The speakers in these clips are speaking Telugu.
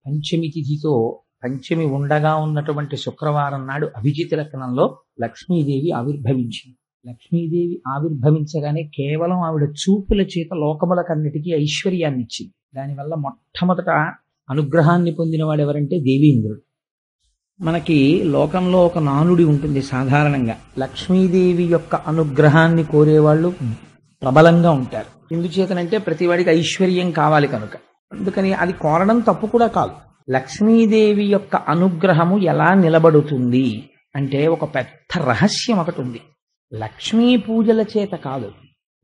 పంచమి తిథితో పంచమి ఉండగా ఉన్నటువంటి శుక్రవారం నాడు అభిజిత్ లగ్నంలో లక్ష్మీదేవి ఆవిర్భవించింది. లక్ష్మీదేవి ఆవిర్భవించగానే కేవలం ఆవిడ చూపుల చేత లోకములకన్నిటికీ ఐశ్వర్యాన్ని ఇచ్చింది. దానివల్ల మొట్టమొదట అనుగ్రహాన్ని పొందిన వాడు ఎవరంటే దేవీంద్రుడు. మనకి లోకంలో ఒక నానుడి ఉంటుంది సాధారణంగా, లక్ష్మీదేవి యొక్క అనుగ్రహాన్ని కోరేవాళ్ళు ప్రబలంగా ఉంటారు. ఎందుచేతనంటే ప్రతివాడికి ఐశ్వర్యం కావాలి కనుక. అందుకని అది కోరడం తప్పు కూడా కాదు. లక్ష్మీదేవి యొక్క అనుగ్రహము ఎలా నిలబడుతుంది అంటే ఒక పెద్ద రహస్యం ఒకటి ఉంది. లక్ష్మీ పూజల చేత కాదు,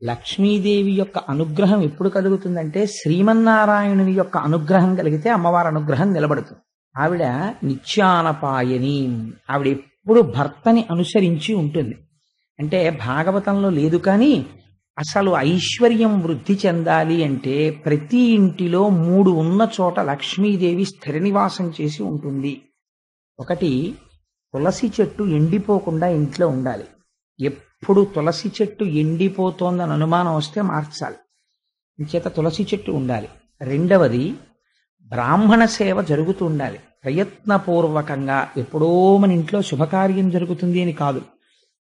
లక్ష్మీదేవి యొక్క అనుగ్రహం ఎప్పుడు కలుగుతుందంటే శ్రీమన్నారాయణుని యొక్క అనుగ్రహం కలిగితే అమ్మవారి అనుగ్రహం నిలబడుతుంది. ఆవిడ నిత్యానపాయని, ఆవిడ ఎప్పుడు భర్తని అనుసరించి ఉంటుంది. అంటే భాగవతంలో లేదు కానీ అసలు ఐశ్వర్యం వృద్ధి చెందాలి అంటే ప్రతి ఇంటిలో 3 ఉన్న చోట లక్ష్మీదేవి స్థిర నివాసం చేసి ఉంటుంది. ఒకటి, తులసి చెట్టు ఎండిపోకుండా ఇంట్లో ఉండాలి. ఎప్పుడు తులసి చెట్టు ఎండిపోతోందని అనుమానం వస్తే మార్చాలి, ఇంచేత తులసి చెట్టు ఉండాలి. రెండవది, బ్రాహ్మణ సేవ జరుగుతూ ఉండాలి ప్రయత్నపూర్వకంగా. ఎప్పుడో మన ఇంట్లో శుభకార్యం జరుగుతుంది అని కాదు,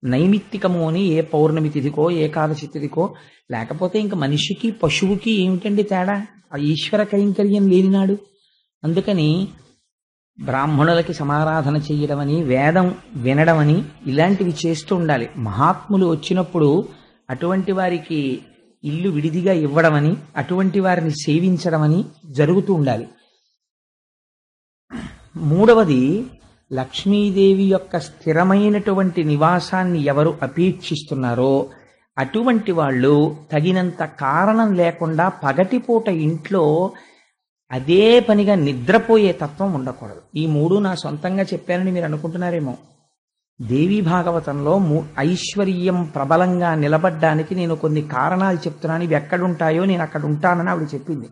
నైమిత్తికము అని ఏ పౌర్ణమి తిథికో ఏకాదశి తిథికో. లేకపోతే ఇంక మనిషికి పశువుకి ఏమిటండి తేడా? ఆ ఈశ్వర కైంకర్యం లేనినాడు. అందుకని బ్రాహ్మణులకి సమారాధన చెయ్యడమని, వేదం వినడమని ఇలాంటివి చేస్తూ ఉండాలి. మహాత్ములు వచ్చినప్పుడు అటువంటి వారికి ఇల్లు విడిదిగా ఇవ్వడమని, అటువంటి వారిని సేవించడమని జరుగుతూ ఉండాలి. మూడవది, లక్ష్మీదేవి యొక్క స్థిరమైనటువంటి నివాసాన్ని ఎవరు అపేక్షిస్తున్నారో అటువంటి వాళ్ళు తగినంత కారణం లేకుండా పగటిపూట ఇంట్లో అదే పనిగా నిద్రపోయే తత్వం ఉండకూడదు. ఈ 3 నా సొంతంగా చెప్పానని మీరు అనుకుంటున్నారేమో. దేవీ భాగవతంలో ఐశ్వర్యం ప్రబలంగా నిలబడ్డానికి నేను కొన్ని కారణాలు చెప్తున్నాను, ఇవి ఎక్కడుంటాయో నేను అక్కడ ఉంటానని ఆవిడ చెప్పింది.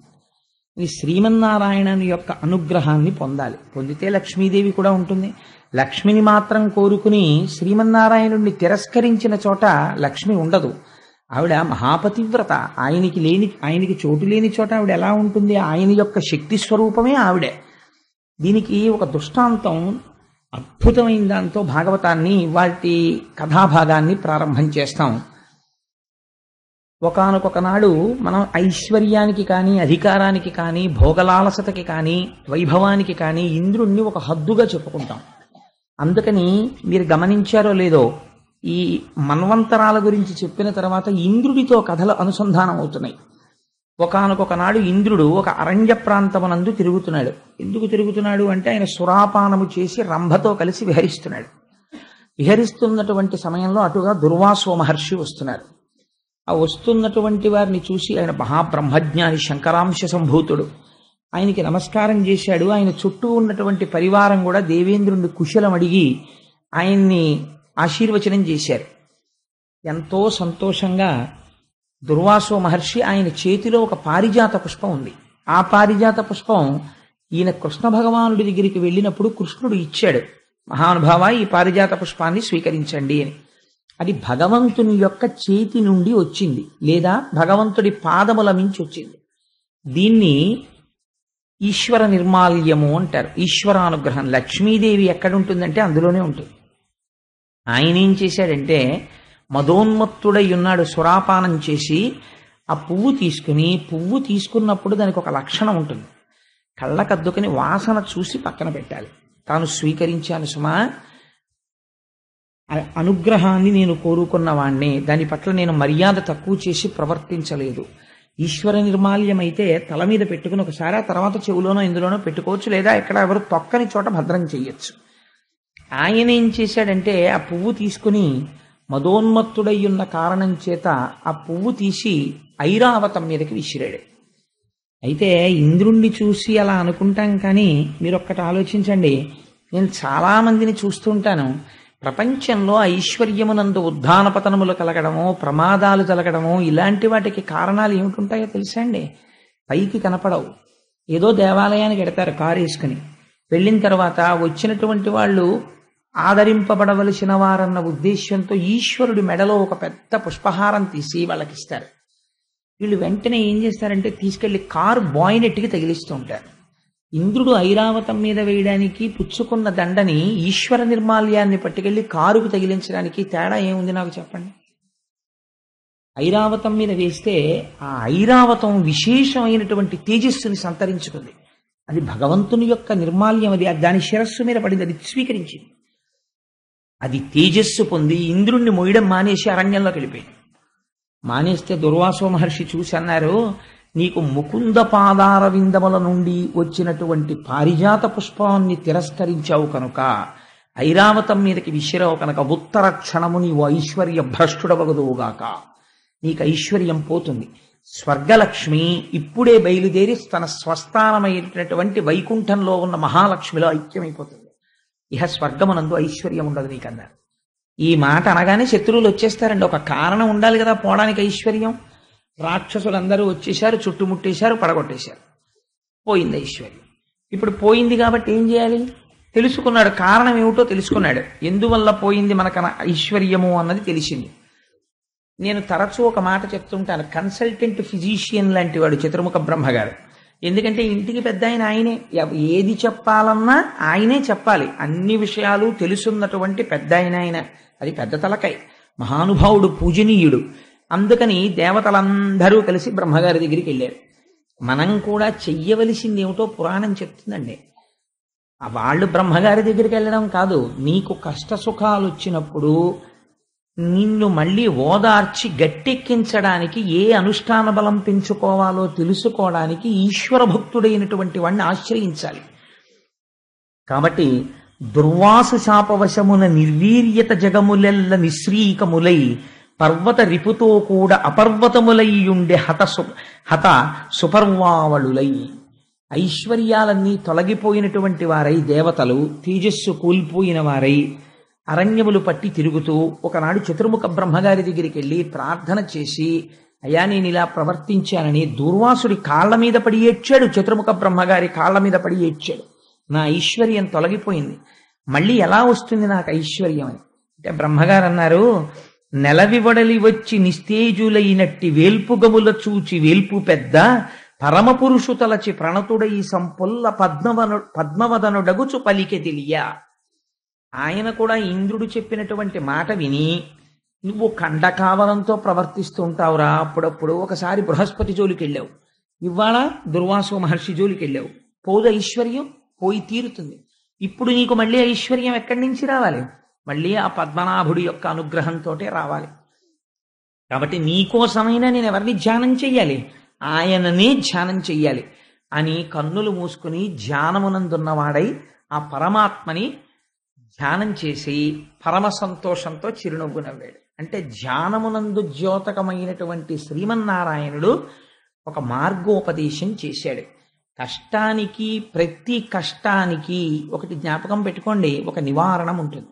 ఈ శ్రీమన్నారాయణుని యొక్క అనుగ్రహాన్ని పొందాలి. పొందితే లక్ష్మీదేవి కూడా ఉంటుంది. లక్ష్మిని మాత్రం కోరుకుని శ్రీమన్నారాయణుడిని తిరస్కరించిన చోట లక్ష్మి ఉండదు. ఆవిడ మహాపతివ్రత. ఆయనకి చోటు లేని చోట ఆవిడ ఎలా ఉంటుంది? ఆయన యొక్క శక్తి స్వరూపమే ఆవిడే. దీనికి ఒక దృష్టాంతం, అద్భుతమైన దాంతో భాగవతాన్ని వాటి కథాభాగాన్ని ప్రారంభం చేస్తాం. ఒకానొక నాడు మనం ఐశ్వర్యానికి కానీ, అధికారానికి కానీ, భోగలాలసతకి కానీ, వైభవానికి కానీ ఇంద్రుణ్ణి ఒక హద్దుగా చెప్పుకుంటాం. అందుకని మీరు గమనించారో లేదో, ఈ మన్వంతరాల గురించి చెప్పిన తర్వాత ఇంద్రుడితో కథలు అనుసంధానం అవుతున్నాయి. ఒకానొక నాడు ఇంద్రుడు ఒక అరణ్య ప్రాంతమునందు తిరుగుతున్నాడు. ఎందుకు తిరుగుతున్నాడు అంటే ఆయన సురాపానము చేసి రంభతో కలిసి విహరిస్తున్నాడు. విహరిస్తున్నటువంటి సమయంలో అటుగా దుర్వాసో మహర్షి వస్తున్నారు. ఆ వస్తున్నటువంటి వారిని చూసి ఆయన మహాబ్రహ్మజ్ఞాని, శంకరాంశ సంభూతుడు, ఆయనకి నమస్కారం చేశాడు. ఆయన చుట్టూ ఉన్నటువంటి పరివారం కూడా దేవేంద్రుడిని కుశలం అడిగి ఆయన్ని ఆశీర్వచనం చేశారు. ఎంతో సంతోషంగా దుర్వాసో మహర్షి, ఆయన చేతిలో ఒక పారిజాత పుష్పం ఉంది. ఆ పారిజాత పుష్పం ఈయన కృష్ణ భగవానుడి దగ్గరికి వెళ్ళినప్పుడు కృష్ణుడు ఇచ్చాడు, మహానుభావ ఈ పారిజాత పుష్పాన్ని స్వీకరించండి అని. అది భగవంతుని యొక్క చేతి నుండి వచ్చింది, లేదా భగవంతుడి పాదముల మించి వచ్చింది. దీన్ని ఈశ్వర నిర్మాల్యము అంటారు, ఈశ్వరానుగ్రహం. లక్ష్మీదేవి ఎక్కడుంటుందంటే అందులోనే ఉంటుంది. ఆయన ఏం చేశాడంటే మదోన్మత్తుడై ఉన్నాడు, సురాపానం చేసి ఆ పువ్వు తీసుకున్నప్పుడు దానికి ఒక లక్షణం ఉంటుంది. కళ్ళకద్దుకుని వాసన చూసి పక్కన పెట్టాలి. తాను స్వీకరించాను సుమా, అనుగ్రహాన్ని నేను కోరుకున్న వాణ్ణి, దాని పట్ల నేను మర్యాద తక్కువ చేసి ప్రవర్తించలేదు. ఈశ్వర నిర్మాల్యం అయితే తల మీద పెట్టుకుని ఒకసారి, ఆ తర్వాత చెవులోనో ఇందులోనో పెట్టుకోవచ్చు, లేదా ఎక్కడ ఎవరు తొక్కని చోట భద్రం చెయ్యొచ్చు. ఆయన ఏం చేశాడంటే ఆ పువ్వు తీసుకుని మదోన్మత్తుడై ఉన్న కారణం చేత ఆ పువ్వు తీసి ఐరావతం మీదకి విసిరాడు. అయితే ఇంద్రుణ్ణి చూసి అలా అనుకుంటాం, కానీ మీరొక్కటి ఆలోచించండి. నేను చాలామందిని చూస్తుంటాను, ప్రపంచంలో ఐశ్వర్యమునందు ఉద్ధాన పతనములు కలగడమో, ప్రమాదాలు జరగడమో, ఇలాంటి వాటికి కారణాలు ఏమిటుంటాయో తెలుసా అండి? పైకి కనపడవు. ఏదో దేవాలయానికి ఎడతారు కారు వేసుకుని, వెళ్ళిన తర్వాత వచ్చినటువంటి వాళ్ళు ఆదరింపబడవలసిన వారన్న ఉద్దేశ్యంతో ఈశ్వరుడి మెడలో ఒక పెద్ద పుష్పహారం తీసి వాళ్ళకిస్తారు. వీళ్ళు వెంటనే ఏం చేస్తారంటే తీసుకెళ్లి కారు బాయినెట్కి తగిలిస్తూ ఉంటారు. ఇంద్రుడు ఐరావతం మీద వేయడానికి పుచ్చుకున్న దండని ఈశ్వర నిర్మాల్యాన్ని పట్టుకెళ్లి కారుకు తగిలించడానికి తేడా ఏముంది నాకు చెప్పండి. ఐరావతం మీద వేస్తే ఆ ఐరావతం విశేషమైనటువంటి తేజస్సుని సంతరించుకుంది. అది భగవంతుని యొక్క నిర్మాల్యం. అది దాని శిరస్సు మీద పడింది, అది స్వీకరించింది. అది తేజస్సు పొంది ఇంద్రుణ్ణి మోయడం మానేసి అరణ్యంలోకి వెళ్ళిపోయింది. మానేస్తే దుర్వాసో మహర్షి చూసి అన్నారు, నీకు ముకుంద పాదార విందముల నుండి వచ్చినటువంటి పారిజాత పుష్పాన్ని తిరస్కరించావు కనుక, ఐరావతం మీదకి విసిరావు కనుక ఉత్తర క్షణము నీవు ఐశ్వర్య భ్రష్టుడవగదువుగాక, నీకు ఐశ్వర్యం పోతుంది. స్వర్గలక్ష్మి ఇప్పుడే బయలుదేరి తన స్వస్థానమైనటువంటి వైకుంఠంలో ఉన్న మహాలక్ష్మిలో ఐక్యమైపోతుంది. ఇహ స్వర్గమునందు ఐశ్వర్యం ఉండదు నీకన్నారు. ఈ మాట అనగానే శత్రువులు వచ్చేస్తారండి. ఒక కారణం ఉండాలి కదా పోవడానికి ఐశ్వర్యం. రాక్షసులందరూ వచ్చేశారు, చుట్టుముట్టేశారు, పడగొట్టేశారు. పోయింది ఐశ్వర్యం. ఇప్పుడు పోయింది కాబట్టి ఏం చేయాలి? తెలుసుకున్నాడు, కారణం ఏమిటో తెలుసుకున్నాడు. ఎందువల్ల పోయింది మనకు ఐశ్వర్యము అన్నది తెలిసింది. నేను తరచూ ఒక మాట చెప్తుంటాను, కన్సల్టెంట్ ఫిజీషియన్ లాంటి వాడు చతుర్ముఖ బ్రహ్మగారు. ఎందుకంటే ఇంటికి పెద్ద ఆయనే, ఏది చెప్పాలన్నా ఆయనే చెప్పాలి. అన్ని విషయాలు తెలుసున్నటువంటి పెద్ద ఆయన. అది పెద్ద తలకాయ, మహానుభావుడు, పూజనీయుడు. అందుకని దేవతలందరూ కలిసి బ్రహ్మగారి దగ్గరికి వెళ్ళారు. మనం కూడా చెయ్యవలసింది ఏమిటో పురాణం చెప్తుందండి. వాళ్ళు బ్రహ్మగారి దగ్గరికి వెళ్ళడం కాదు, నీకు కష్ట సుఖాలు వచ్చినప్పుడు నిన్ను మళ్ళీ ఓదార్చి గట్టెక్కించడానికి ఏ అనుష్ఠాన బలం పెంచుకోవాలో తెలుసుకోవడానికి ఈశ్వర భక్తుడైనటువంటి వాడిని ఆశ్రయించాలి. కాబట్టి దుర్వాసు శాపవశమున నిర్వీర్యత జగములెల్ల నిశ్రీకములై పర్వత రిపుతో కూడా అపర్వతములయ్యుండే హత సుపర్వావళులై, ఐశ్వర్యాలన్నీ తొలగిపోయినటువంటి వారై, దేవతలు తేజస్సు కోల్పోయిన వారై అరణ్యములు పట్టి తిరుగుతూ ఒకనాడు చతుర్ముఖ బ్రహ్మగారి దగ్గరికి వెళ్ళి ప్రార్థన చేసి, అయ్యా నేను ఇలా ప్రవర్తించానని దూర్వాసుడి కాళ్ల మీద పడి ఏడ్చాడు. చతుర్ముఖ బ్రహ్మగారి కాళ్ల మీద పడి ఏడ్చాడు, నా ఐశ్వర్యం తొలగిపోయింది, మళ్ళీ ఎలా వస్తుంది నాకు ఐశ్వర్యం అని. అంటే బ్రహ్మగారు అన్నారు, నెలవివడలి వచ్చి నిస్తేజులైనట్టి వేల్పుగముల చూచి వేల్పు పెద్ద పరమపురుషు తలచి ప్రణతుడై సంపుల్ల పద్మవదనుడగుచు పలికె తెలియ. ఆయన కూడా ఇంద్రుడు చెప్పినటువంటి మాట విని, నువ్వు ఖండకావలంతో ప్రవర్తిస్తూ ఉంటావురా, అప్పుడప్పుడు ఒకసారి బృహస్పతి జోలికి వెళ్ళావు, ఇవాళ దుర్వాసో మహర్షి జోలికి వెళ్ళావు, పోదు ఐశ్వర్యం, పోయి తీరుతుంది. ఇప్పుడు నీకు మళ్ళీ ఐశ్వర్యం ఎక్కడి నుంచి రావాలి? మళ్ళీ ఆ పద్మనాభుడి యొక్క అనుగ్రహంతో రావాలి. కాబట్టి నీకోసమైనా నేను ఎవరిని ధ్యానం చెయ్యాలి? ఆయననే ధ్యానం చెయ్యాలి అని కన్నులు మూసుకుని ధ్యానమునందున్నవాడై ఆ పరమాత్మని ధ్యానం చేసి పరమ సంతోషంతో చిరునవ్వు నవ్వాడు. అంటే ధ్యానమునందు ద్యోతకమైనటువంటి శ్రీమన్నారాయణుడు ఒక మార్గోపదేశం చేశాడు. కష్టానికి, ప్రతి కష్టానికి ఒకటి జ్ఞాపకం పెట్టుకోండి, ఒక నివారణం ఉంటుంది.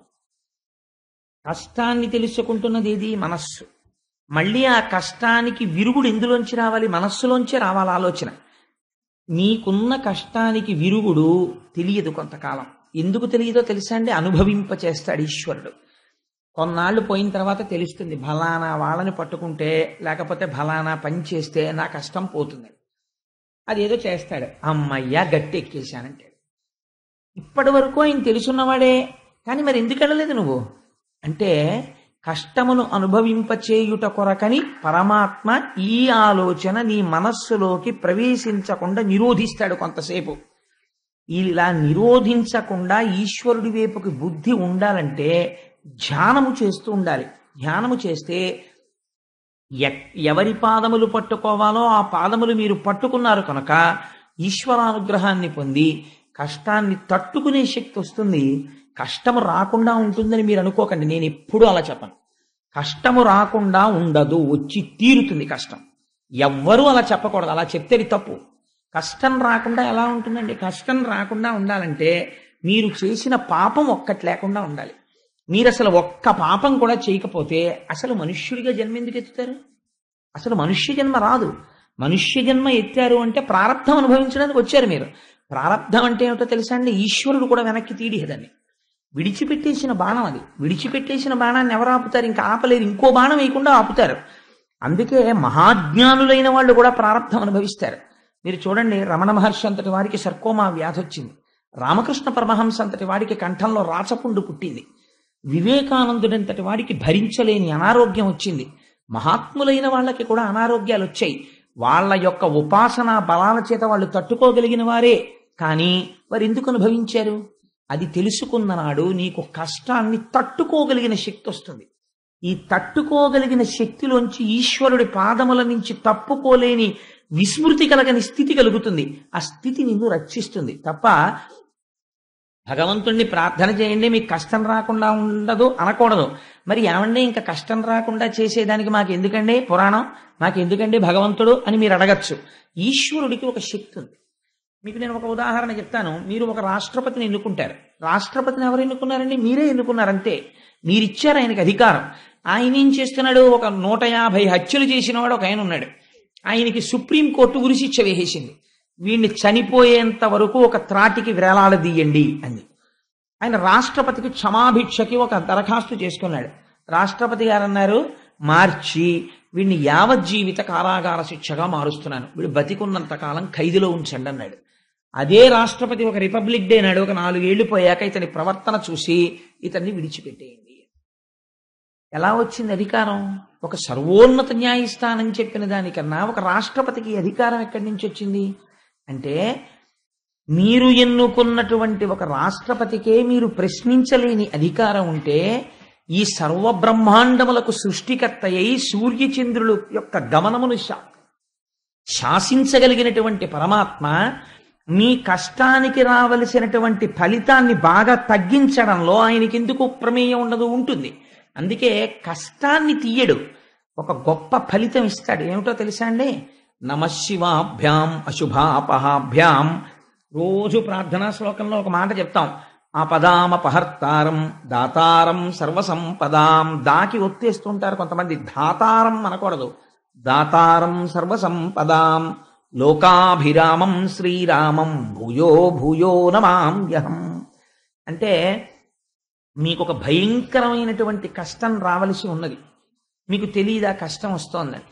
కష్టాన్ని తెలుసుకుంటున్నది ఏది? మనస్సు. మళ్ళీ ఆ కష్టానికి విరుగుడు ఎందులోంచి రావాలి? మనస్సులోంచే రావాలి ఆలోచన. నీకున్న కష్టానికి విరుగుడు తెలియదు కొంతకాలం. ఎందుకు తెలియదో తెలుసా అండి? అనుభవింపచేస్తాడు ఈశ్వరుడు. కొన్నాళ్ళు పోయిన తర్వాత తెలుస్తుంది, ఫలానా వాళ్ళని పట్టుకుంటే లేకపోతే ఫలానా పని చేస్తే నా కష్టం పోతుంది. అదేదో చేస్తాడు, అమ్మయ్యా గట్టి ఎక్కేశానంటాడు. ఇప్పటి వరకు ఆయన తెలుసున్నవాడే, కానీ మరి ఎందుకు వెళ్ళలేదు నువ్వు అంటే, కష్టమును అనుభవింపచేయుట కొరకని పరమాత్మ ఈ ఆలోచన నీ మనస్సులోకి ప్రవేశించకుండా నిరోధిస్తాడు కొంతసేపు. ఇలా నిరోధించకుండా ఈశ్వరుడి వైపుకి బుద్ధి ఉండాలంటే ధ్యానము చేస్తూ ఉండాలి. ధ్యానము చేస్తే ఎవరి పాదములు పట్టుకోవాలో ఆ పాదములు మీరు పట్టుకున్నారు కనుక ఈశ్వరానుగ్రహాన్ని పొంది కష్టాన్ని తట్టుకునే శక్తి వస్తుంది. కష్టము రాకుండా ఉంటుందని మీరు అనుకోకండి, నేను ఎప్పుడూ అలా చెప్పను. కష్టము రాకుండా ఉండదు, వచ్చి తీరుతుంది కష్టం. ఎవ్వరూ అలా చెప్పకూడదు, అలా చెప్తే తప్పు. కష్టం రాకుండా ఎలా ఉంటుందండి? కష్టం రాకుండా ఉండాలంటే మీరు చేసిన పాపం ఒక్కటి లేకుండా ఉండాలి. మీరు అసలు ఒక్క పాపం కూడా చేయకపోతే అసలు మనుష్యుడిగా జన్మ ఎందుకు ఎత్తుతారు? అసలు మనుష్య జన్మ రాదు. మనుష్య జన్మ ఎత్తారు అంటే ప్రారంధం అనుభవించడానికి వచ్చారు మీరు. ప్రారంధం అంటే ఏమిటో తెలుసా అండి? ఈశ్వరుడు కూడా వెనక్కి తీడిహదాన్ని విడిచిపెట్టేసిన బాణం అది. విడిచిపెట్టేసిన బాణాన్ని ఎవరు ఆపుతారు? ఇంకా ఆపలేరు, ఇంకో బాణం వేయకుండా ఆపుతారు. అందుకే మహాజ్ఞానులైన వాళ్ళు కూడా ప్రారంధం అనుభవిస్తారు. మీరు చూడండి, రమణ మహర్షి అంతటి వారికి సర్కోమా వ్యాధి వచ్చింది. రామకృష్ణ పరమహంస అంతటి వాడికి కంఠంలో రాచపుండు పుట్టింది. వివేకానందుడంతటి వాడికి భరించలేని అనారోగ్యం వచ్చింది. మహాత్ములైన వాళ్ళకి కూడా అనారోగ్యాలు వచ్చాయి. వాళ్ళ యొక్క ఉపాసన బలాల చేత వాళ్ళు తట్టుకోగలిగిన వారే. కానీ వారు ఎందుకు అనుభవించారు? అది తెలుసుకున్న నాడు నీకు కష్టాన్ని తట్టుకోగలిగిన శక్తి వస్తుంది. ఈ తట్టుకోగలిగిన శక్తిలోంచి ఈశ్వరుడి పాదముల నుంచి తప్పుకోలేని విస్మృతి కలగని స్థితి కలుగుతుంది. ఆ స్థితి నిన్ను రక్షిస్తుంది తప్ప భగవంతుణ్ణి ప్రార్థన చేయండి మీకు కష్టం రాకుండా ఉండదు అనకూడదు. మరి ఏమండి ఇంకా కష్టం రాకుండా చేసేదానికి మాకు ఎందుకండి పురాణం, మాకు ఎందుకండి భగవంతుడు అని మీరు అడగచ్చు. ఈశ్వరుడికి ఒక శక్తి ఉంది. మీకు నేను ఒక ఉదాహరణ చెప్తాను. మీరు ఒక రాష్ట్రపతిని ఎన్నుకుంటారు. రాష్ట్రపతిని ఎవరు ఎన్నుకున్నారండి? మీరే ఎన్నుకున్నారంతే. మీరిచ్చారు ఆయనకి అధికారం. ఆయన ఏం చేస్తున్నాడు? ఒక 150 హత్యలు చేసిన వాడు ఒక ఆయన ఉన్నాడు. ఆయనకి సుప్రీంకోర్టు ఉరిశిక్ష వేసేసింది. వీడిని చనిపోయేంత వరకు ఒక త్రాటికి వేలాడదీయండి అని. ఆయన రాష్ట్రపతికి క్షమాభిక్షకి ఒక దరఖాస్తు చేసుకున్నాడు. రాష్ట్రపతి గారు అన్నారు, మార్చి వీడిని యావజ్జీవిత కారాగార శిక్షగా మారుస్తున్నాను, వీడు బతికున్నంత కాలం ఖైదులో ఉంచండి అన్నాడు. అదే రాష్ట్రపతి ఒక రిపబ్లిక్ డే నాడు ఒక 4 ఏళ్లు పోయాక ఇతని ప్రవర్తన చూసి ఇతన్ని విడిచిపెట్టేయండి. ఎలా వచ్చింది అధికారం? ఒక సర్వోన్నత న్యాయస్థానం చెప్పిన దానికన్నా ఒక రాష్ట్రపతికి అధికారం ఎక్కడి నుంచి వచ్చింది అంటే, మీరు ఎన్నుకున్నటువంటి ఒక రాష్ట్రపతికే మీరు ప్రశ్నించలేని అధికారం ఉంటే, ఈ సర్వబ్రహ్మాండములకు సృష్టికర్త అయి సూర్యచంద్రుల యొక్క గమనమును శాసించగలిగినటువంటి పరమాత్మ మీ కష్టానికి రావలసినటువంటి ఫలితాన్ని బాగా తగ్గించడంలో ఆయనకి ఎందుకు ప్రమేయం ఉండదు? ఉంటుంది. అందుకే కష్టాన్ని తీయడు, ఒక గొప్ప ఫలితం ఇస్తాడు. ఏమిటో తెలుసా అండి? నమశివాభ్యాం అశుభాపహాభ్యాం. రోజు ప్రార్థనా శ్లోకంలో ఒక మాట చెప్తాం, ఆపదామపహర్తారం దాతారం సర్వసంపదాం. దాకి ఒత్తేస్తుంటారు కొంతమంది. దాతారం అనకూడదు, దాతారం సర్వసంపదాం. లోకాభిరామం శ్రీరామం భూయో భూయో నమామ్యహం. అంటే మీకు ఒక భయంకరమైనటువంటి కష్టం రావలసి ఉన్నది, మీకు తెలియదా కష్టం వస్తోందని.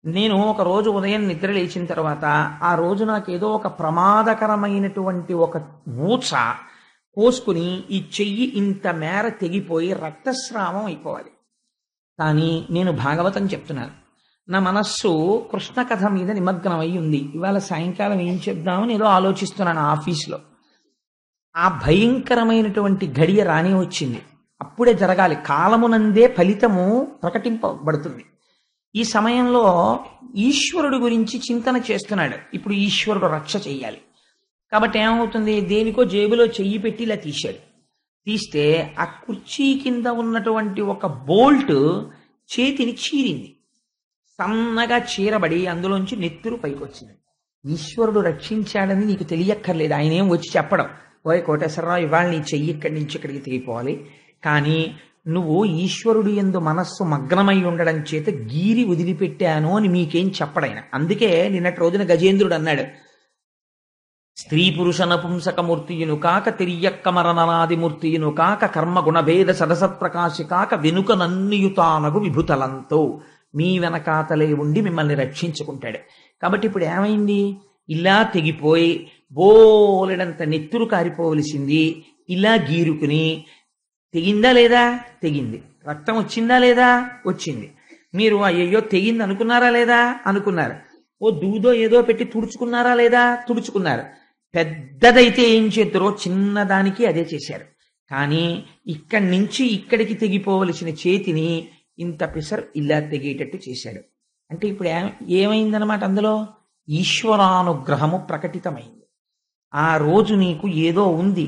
నేను ఒక రోజు ఉదయం నిద్ర లేచిన తర్వాత ఆ రోజు నాకు ఏదో ఒక ప్రమాదకరమైనటువంటి ఒక ఊచ కోసుకుని ఈ చెయ్యి ఇంత మేర తెగిపోయి రక్తస్రావం అయిపోవాలి. కానీ నేను భాగవతం చెప్తున్నాను. నా మనస్సు కృష్ణ కథ మీద నిమగ్నమై ఉంది. ఇవాళ సాయంకాలం ఏం చెప్దామని ఏదో ఆలోచిస్తున్నాను ఆఫీస్లో. ఆ భయంకరమైనటువంటి గడియ రాని వచ్చింది. అప్పుడే జరగాలి, కాలమునందే ఫలితము ప్రకటింపబడుతుంది. ఈ సమయంలో ఈశ్వరుడు గురించి చింతన చేస్తున్నాడు. ఇప్పుడు ఈశ్వరుడు రక్ష చెయ్యాలి కాబట్టి ఏమవుతుంది? దేనికో జేబులో చెయ్యి పెట్టి ఇలా తీశాడు. తీస్తే ఆ కుర్చీ కింద ఉన్నటువంటి ఒక బోల్ట్ చేతిని చీరింది. సన్నగా చీరబడి అందులోంచి నెత్తురు పైకి వచ్చింది. ఈశ్వరుడు రక్షించాడని నీకు తెలియక్కర్లేదు. ఆయన ఏం వచ్చి చెప్పడం, ఓయ్ కోటేశ్వరరావు ఇవాళ నీ చెయ్యి ఇక్కడి నుంచి ఇక్కడికి తెగిపోవాలి. కానీ నువ్వు ఈశ్వరుడు యందు మనస్సు మగ్నమై ఉండడం చేత గీరి వదిలిపెట్టాను అని మీకేం చెప్పడైనా. అందుకే నిన్నటి రోజున గజేంద్రుడు అన్నాడు, స్త్రీ పురుష నపుంసకమూర్తియును కాక తిరియక్కమరనాదిమూర్తియును కాక కర్మ గుణభేద సదసత్ప్రకాశి కాక వెనుక నన్నియుతానగు విభుతలంతో మీ వెనకాతలే ఉండి మిమ్మల్ని రక్షించుకుంటాడు. కాబట్టి ఇప్పుడు ఏమైంది? ఇలా తెగిపోయి బోలెడంత నెత్తురు కారిపోవలసింది ఇలా గీరుకుని తెగిందా లేదా? తెగింది. రక్తం వచ్చిందా లేదా? వచ్చింది. మీరు అయ్యో తెగింది అనుకున్నారా లేదా? అనుకున్నారు. ఓ దూదో ఏదో పెట్టి తుడుచుకున్నారా లేదా? తుడుచుకున్నారు. పెద్దదైతే ఏం చేద్దరో చిన్నదానికి అదే చేశారు. కానీ ఇక్కడి నుంచి ఇక్కడికి తెగిపోవలసిన చేతిని ఇంత పిసర్ ఇలా తెగేటట్టు చేశాడు. అంటే ఇప్పుడు ఏమైందనమాట? అందులో ఈశ్వరానుగ్రహము ప్రకటితమైంది. ఆ రోజు నీకు ఏదో ఉంది,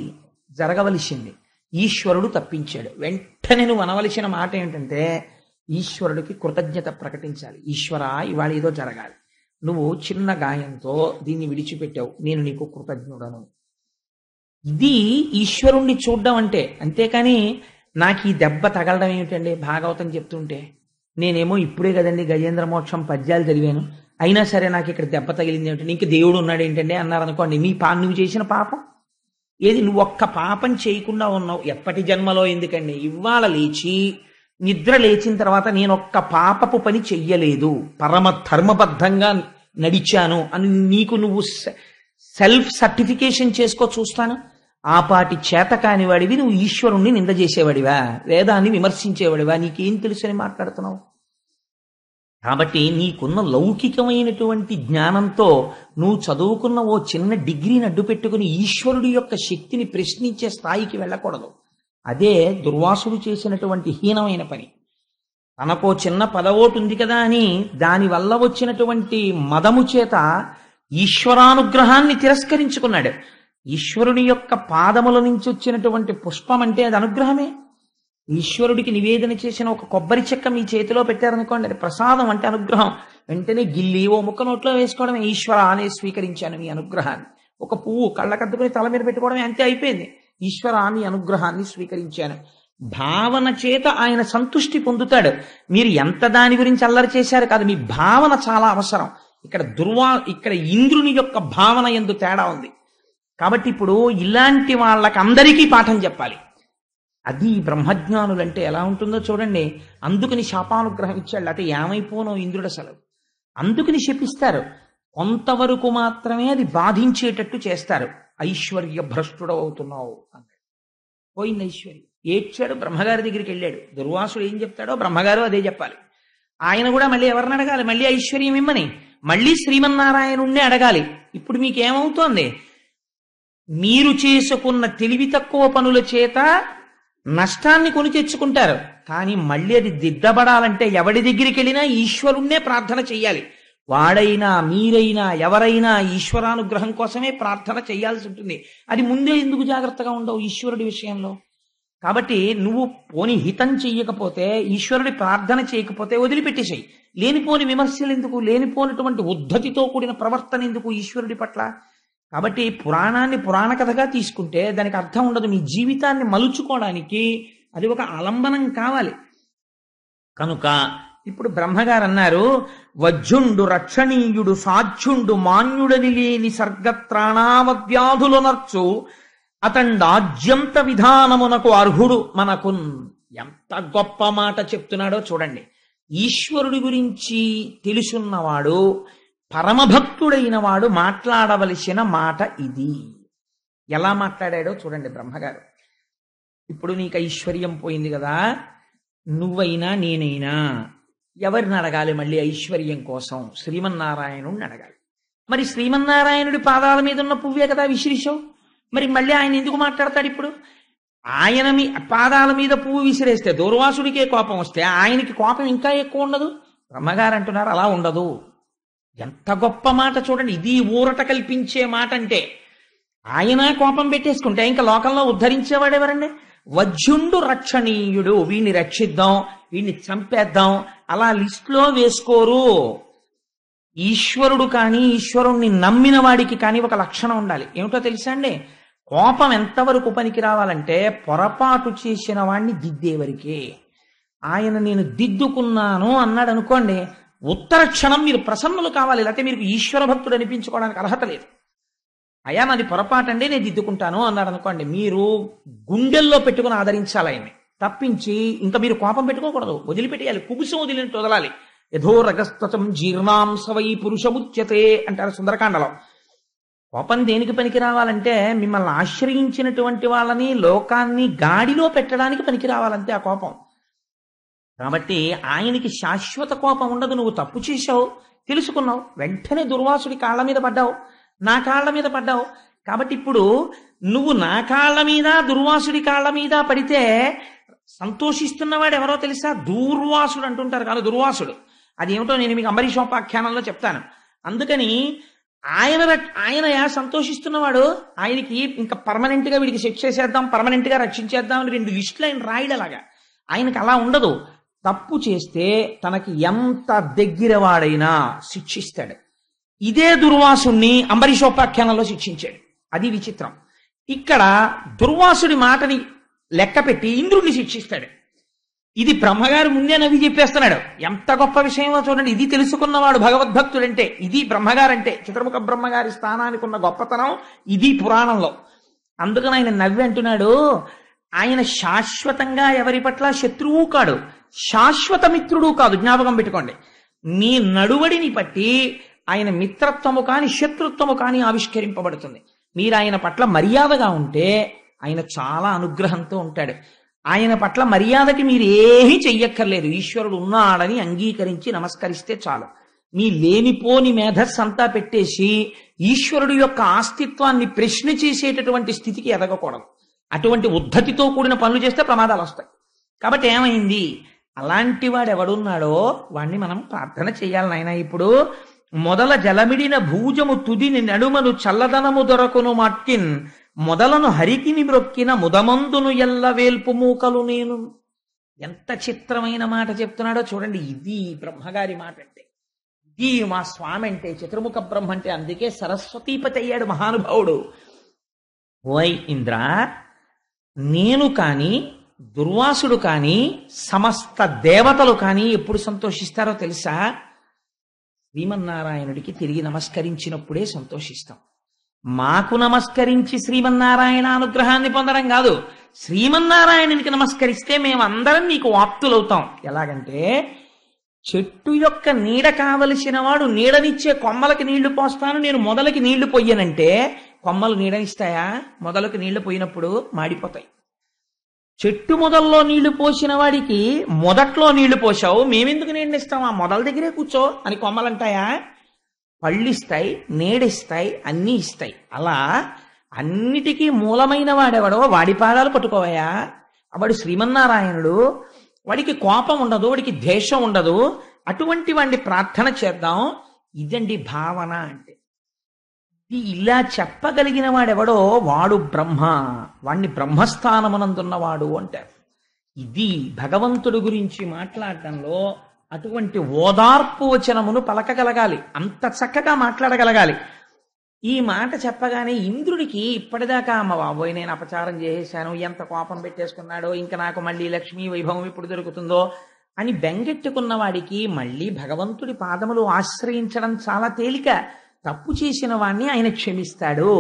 జరగవలసింది, ఈశ్వరుడు తప్పించాడు. వెంటనే నువ్వు అనవలసిన మాట ఏంటంటే ఈశ్వరుడికి కృతజ్ఞత ప్రకటించాలి. ఈశ్వర ఇవాళ ఏదో జరగాలి, నువ్వు చిన్న గాయంతో దీన్ని విడిచిపెట్టావు, నేను నీకు కృతజ్ఞుడను. ఇది ఈశ్వరుణ్ణి చూడడం అంటే. అంతేకాని నాకు ఈ దెబ్బ తగలడం ఏమిటండి భాగవతం చెప్తుంటే? నేనేమో ఇప్పుడే కదండి గజేంద్ర మోక్షం పద్యాలు చదివాను, అయినా సరే నాకు ఇక్కడ దెబ్బ తగిలింది ఏమిటండి, ఇంక దేవుడు ఉన్నాడు ఏంటండి అన్నారనుకోండి. నువ్వు చేసిన పాపం ఏది? నువ్వు ఒక్క పాపం చేయకుండా ఉన్నావు. ఎప్పటి జన్మలో ఎందుకండి? ఇవాళ లేచి నిద్ర లేచిన తర్వాత నేను ఒక్క పాపపు పని చెయ్యలేదు, పరమ ధర్మబద్ధంగా నడిచాను అని నీకు నువ్వు సెల్ఫ్ సర్టిఫికేషన్ చేసుకో చూస్తాను. ఆ పాటి చేత కానివాడివి నువ్వు ఈశ్వరుణ్ణి నింద చేసేవాడివా, వేదాన్ని విమర్శించేవాడివా, నీకేం తెలుసని మాట్లాడుతున్నావు? కాబట్టి నీకున్న లౌకికమైనటువంటి జ్ఞానంతో నువ్వు చదువుకున్న ఓ చిన్న డిగ్రీని అడ్డు పెట్టుకుని ఈశ్వరుడి యొక్క శక్తిని ప్రశ్నించే స్థాయికి వెళ్ళకూడదు. అదే దుర్వాసుడు చేసినటువంటి హీనమైన పని. తనకో చిన్న పదవోటు ఉంది కదా అని దానివల్ల వచ్చినటువంటి మదము చేత ఈశ్వరానుగ్రహాన్ని తిరస్కరించుకున్నాడు. ఈశ్వరుని యొక్క పాదముల నుంచి వచ్చినటువంటి పుష్పం అంటే అది అనుగ్రహమే. ఈశ్వరుడికి నివేదన చేసిన ఒక కొబ్బరి చెక్క మీ చేతిలో పెట్టారనుకోండి, అది ప్రసాదం అంటే అనుగ్రహం. వెంటనే గిల్లి ఓ ముక్క నోట్లో వేసుకోవడమే, ఈశ్వర అనే స్వీకరించాను మీ అనుగ్రహాన్ని. ఒక పువ్వు కళ్ళకద్దుకుని తల మీద పెట్టుకోవడమే, అంతే అయిపోయింది. ఈశ్వర మీ అనుగ్రహాన్ని స్వీకరించాను. భావన చేత ఆయన సంతుష్టి పొందుతాడు. మీరు ఎంత దాని గురించి అల్లరి చేశారు కాదు, మీ భావన చాలా అవసరం. ఇక్కడ ఇంద్రుని యొక్క భావన యందు తేడా ఉంది. కాబట్టి ఇప్పుడు ఇలాంటి వాళ్ళకి అందరికీ పాఠం చెప్పాలి. అది బ్రహ్మజ్ఞానులంటే ఎలా ఉంటుందో చూడండి. అందుకని శాపానుగ్రహం ఇచ్చాడు, అంటే ఏమైపోనో ఇంద్రుడు అసలు. అందుకని శపిస్తారు. కొంతవరకు మాత్రమే అది బాధించేటట్టు చేస్తారు. ఐశ్వర్య భ్రష్టుడవుతున్నావు అన్నాడు. పోయింది ఐశ్వర్యం. ఏడ్చాడు, బ్రహ్మగారి దగ్గరికి వెళ్ళాడు. దుర్వాసుడు ఏం చెప్తాడో బ్రహ్మగారు అదే చెప్పాలి. ఆయన కూడా మళ్ళీ ఎవరిని అడగాలి? మళ్ళీ ఐశ్వర్యం ఇమ్మని, మళ్ళీ శ్రీమన్నారాయణుణ్ణి అడగాలి. ఇప్పుడు మీకేమవుతోంది? మీరు చేసుకున్న తెలివి తక్కువ పనుల చేత నష్టాన్ని కొని తెచ్చుకుంటారు. కానీ మళ్ళీ అది దిద్దబడాలంటే ఎవడి దగ్గరికి వెళ్ళినా ఈశ్వరుణ్ణే ప్రార్థన చెయ్యాలి. వాడైనా మీరైనా ఎవరైనా ఈశ్వరానుగ్రహం కోసమే ప్రార్థన చేయాల్సి ఉంటుంది. అది ముందే ఎందుకు జాగ్రత్తగా ఉండవు ఈశ్వరుడి విషయంలో? కాబట్టి నువ్వు పోని హితం చెయ్యకపోతే, ఈశ్వరుడి ప్రార్థన చేయకపోతే వదిలిపెట్టేసేయి. లేనిపోని విమర్శలు ఎందుకు, లేనిపోనిటువంటి ఉద్ధతితో కూడిన ప్రవర్తన ఎందుకు ఈశ్వరుడి పట్ల? కాబట్టి పురాణాన్ని పురాణ కథగా తీసుకుంటే దానికి అర్థం ఉండదు. మీ జీవితాన్ని మలుచుకోవడానికి అది ఒక ఆలంబనం కావాలి. కనుక ఇప్పుడు బ్రహ్మగారు అన్నారు, వజ్జుండు రక్షణీయుడు సాధ్యుండు మాన్యుడని లేని సర్గత్రాణావవ్యాధులు నర్చు అతండాజ్యంత విధానమునకు అర్హుడు మనకున్. ఎంత గొప్ప మాట చెప్తున్నాడో చూడండి. ఈశ్వరుడి గురించి తెలుసున్నవాడు, పరమభక్తుడైన వాడు మాట్లాడవలసిన మాట ఇది. ఎలా మాట్లాడాడో చూడండి బ్రహ్మగారు. ఇప్పుడు నీకు ఐశ్వర్యం పోయింది కదా, నువ్వైనా నేనైనా ఎవరిని అడగాలి? మళ్ళీ ఐశ్వర్యం కోసం శ్రీమన్నారాయణుడిని అడగాలి. మరి శ్రీమన్నారాయణుడి పాదాల మీద ఉన్న పువ్వే కదా విసిరిశావు, మరి మళ్ళీ ఆయన ఎందుకు మాట్లాడతాడు? ఇప్పుడు ఆయన పాదాల మీద పువ్వు విసిరేస్తే దూర్వాసుడికే కోపం వస్తే ఆయనకి కోపం ఇంకా ఎక్కువ ఉండదు? బ్రహ్మగారు అంటున్నారు అలా ఉండదు. ఎంత గొప్ప మాట చూడండి. ఇది ఊరట కల్పించే మాట. అంటే ఆయన కోపం పెట్టేసుకుంటే ఇంకా లోకంలో ఉద్ధరించేవాడు ఎవరండి? వజ్జుండు రక్షణీయుడు, వీడిని రక్షిద్దాం, వీడిని చంపేద్దాం అలా లిస్టులో వేసుకోరు. ఈశ్వరుడు కానీ ఈశ్వరుణ్ణి నమ్మిన వాడికి కానీ ఒక లక్షణం ఉండాలి. ఏమిటో తెలుసా అండి? కోపం ఎంతవరకు పనికి రావాలంటే పొరపాటు చేసిన వాడిని దిద్దేవరికే. ఆయన నేను దిద్దుకున్నాను అన్నాడు అనుకోండి, ఉత్తర క్షణం మీరు ప్రసన్నులు కావాలి. లేకపోతే మీరు ఈశ్వర భక్తుడు అనిపించుకోవడానికి అర్హత లేదు. అయ్యా నాది పొరపాటు అండి నేను దిద్దుకుంటాను అన్నాడు అనుకోండి, మీరు గుండెల్లో పెట్టుకుని ఆదరించాలి ఆయన్ని, తప్పించి ఇంకా మీరు కోపం పెట్టుకోకూడదు. వదిలిపెట్టేయాలి, కుబుసం వదిలినట్టు వదలాలి. యథో రగస్తం జీర్ణాంసవై పురుషముచ్యతే అంటారు సుందరకాండలో. కోపం దేనికి పనికి రావాలంటే మిమ్మల్ని ఆశ్రయించినటువంటి వాళ్ళని లోకాన్ని గాడిలో పెట్టడానికి పనికి రావాలంతే ఆ కోపం. కాబట్టి ఆయనకి శాశ్వత కోపం ఉండదు. నువ్వు తప్పు చేశావు, తెలుసుకున్నావు, వెంటనే దుర్వాసుడి కాళ్ళ మీద పడ్డావు, నా కాళ్ళ మీద పడ్డావు. కాబట్టి ఇప్పుడు నువ్వు నా కాళ్ళ మీద దుర్వాసుడి కాళ్ళ మీద పడితే సంతోషిస్తున్నవాడు ఎవరో తెలుసా? దూర్వాసుడు అంటుంటారు కాదు, దుర్వాసుడు. అదేమిటో నేను మీకు అంబరీషోపాఖ్యానంలో చెప్తాను. అందుకని ఆయన సంతోషిస్తున్నవాడు, ఆయనకి ఇంకా పర్మనెంట్ గా వీడికి శిక్ష చేసేద్దాం, పర్మనెంట్ గా రక్షించేద్దాం అని 2 లిస్టులు ఆయన రాయడలాగా. ఆయనకి అలా ఉండదు. తప్పు చేస్తే తనకి ఎంత దగ్గర వాడైనా శిక్షిస్తాడు. ఇదే దుర్వాసుణ్ణి అంబరీషోపాఖ్యానంలో శిక్షించాడు. అది విచిత్రం. ఇక్కడ దుర్వాసుడి మాటని లెక్క పెట్టి ఇంద్రుడిని శిక్షిస్తాడు. ఇది బ్రహ్మగారు ముందే నవ్వి చెప్పేస్తున్నాడు. ఎంత గొప్ప విషయమో చూడండి. ఇది తెలుసుకున్నవాడు భగవద్భక్తుడంటే, ఇది బ్రహ్మగారంటే. చిత్రముఖ బ్రహ్మగారి స్థానానికి ఉన్న గొప్పతనం ఇది పురాణంలో. అందుకని ఆయన నవ్వి అంటున్నాడు, ఆయన శాశ్వతంగా ఎవరి పట్ల శత్రువు కాడు, శాశ్వత మిత్రుడు కాదు. జ్ఞాపకం పెట్టుకోండి. మీ నడువడిని బట్టి ఆయన మిత్రత్వము కాని శత్రుత్వము కాని ఆవిష్కరింపబడుతుంది. మీరు ఆయన పట్ల మర్యాదగా ఉంటే ఆయన చాలా అనుగ్రహంతో ఉంటాడు. ఆయన పట్ల మర్యాదకి మీరు ఏమీ చెయ్యక్కర్లేదు, ఈశ్వరుడు ఉన్నాడని అంగీకరించి నమస్కరిస్తే చాలు. మీ లేనిపోని మేధస్సు అంతా పెట్టేసి ఈశ్వరుడు యొక్క అస్తిత్వాన్ని ప్రశ్న చేసేటటువంటి స్థితికి ఎదగకూడదు. అటువంటి ఉద్ధతితో కూడిన పనులు చేస్తే ప్రమాదాలు వస్తాయి. కాబట్టి ఏమైంది, అలాంటి వాడు ఎవడున్నాడో వాణ్ణి మనం ప్రార్థన చేయాలి నాయన. ఇప్పుడు మొదల జలమిడిన భూజము తుదిని నడుమను చల్లదనము దొరకును మట్కిన్ మొదలను హరికిని మ్రొక్కిన ముదమందును ఎల్ల వేల్పు మూకలు నేను. ఎంత చిత్రమైన మాట చెప్తున్నాడో చూడండి. ఇది బ్రహ్మగారి మాట అంటే, ఇది మా స్వామి అంటే, చతుర్ముఖ బ్రహ్మ అంటే. అందుకే సరస్వతీపతి అయ్యాడు మహానుభావుడు. ఓయ్ ఇంద్ర, నేను కాని దుర్వాసుడు కాని సమస్త దేవతలు కాని ఎప్పుడు సంతోషిస్తారో తెలుసా? శ్రీమన్నారాయణుడికి తిరిగి నమస్కరించినప్పుడే సంతోషిస్తాం. మాకు నమస్కరించి శ్రీమన్నారాయణ అనుగ్రహాన్ని పొందడం కాదు, శ్రీమన్నారాయణునికి నమస్కరిస్తే మేమందరం నీకు వాప్తులవుతాం. ఎలాగంటే, చెట్టు యొక్క నీడ కావలసిన వాడు నీడనిచ్చే కొమ్మలకి నీళ్లు పోస్తాను, నేను మొదలకి నీళ్లు పొయ్యనంటే కొమ్మలు నీడనిస్తాయా? మొదలకు నీళ్లు పోయినప్పుడు మాడిపోతాయి. చెట్టు మొదల్లో నీళ్లు పోసిన వాడికి మొదట్లో నీళ్లు పోసావు, మేమెందుకు నీడనిస్తాం, ఆ మొదల దగ్గరే కూర్చో అని కొమ్మలంటాయా? పళ్ళిస్తాయి, నీడిస్తాయి, అన్నీ ఇస్తాయి. అలా అన్నిటికీ మూలమైన వాడెవడో వాడి పాదాలు పట్టుకోవయా. వాడు శ్రీమన్నారాయణుడు. వాడికి కోపం ఉండదు, వాడికి ద్వేషం ఉండదు. అటువంటి వాడిని ప్రార్థన చేద్దాం. ఇదండి భావన అంటే. ఇలా చెప్పగలిగిన వాడెవడో వాడు బ్రహ్మ, వాణ్ణి బ్రహ్మస్థానమునందున్నవాడు అంటారు. ఇది భగవంతుడి గురించి మాట్లాడటంలో అటువంటి ఓదార్పు వచనమును పలకగలగాలి, అంత చక్కగా మాట్లాడగలగాలి. ఈ మాట చెప్పగానే ఇంద్రుడికి ఇప్పటిదాకా అమ్మ బాబోయ్ నేను అపచారం చేసేశాను, ఎంత కోపం పెట్టేసుకున్నాడో, ఇంకా నాకు మళ్ళీ లక్ష్మీ వైభవం ఎప్పుడు దొరుకుతుందో అని బెంగెట్టుకున్న వాడికి మళ్ళీ భగవంతుడి పాదములు ఆశ్రయించడం చాలా తేలిక. తప్పు చేసిన వాణ్ణి ఆయన క్షమిస్తాడు.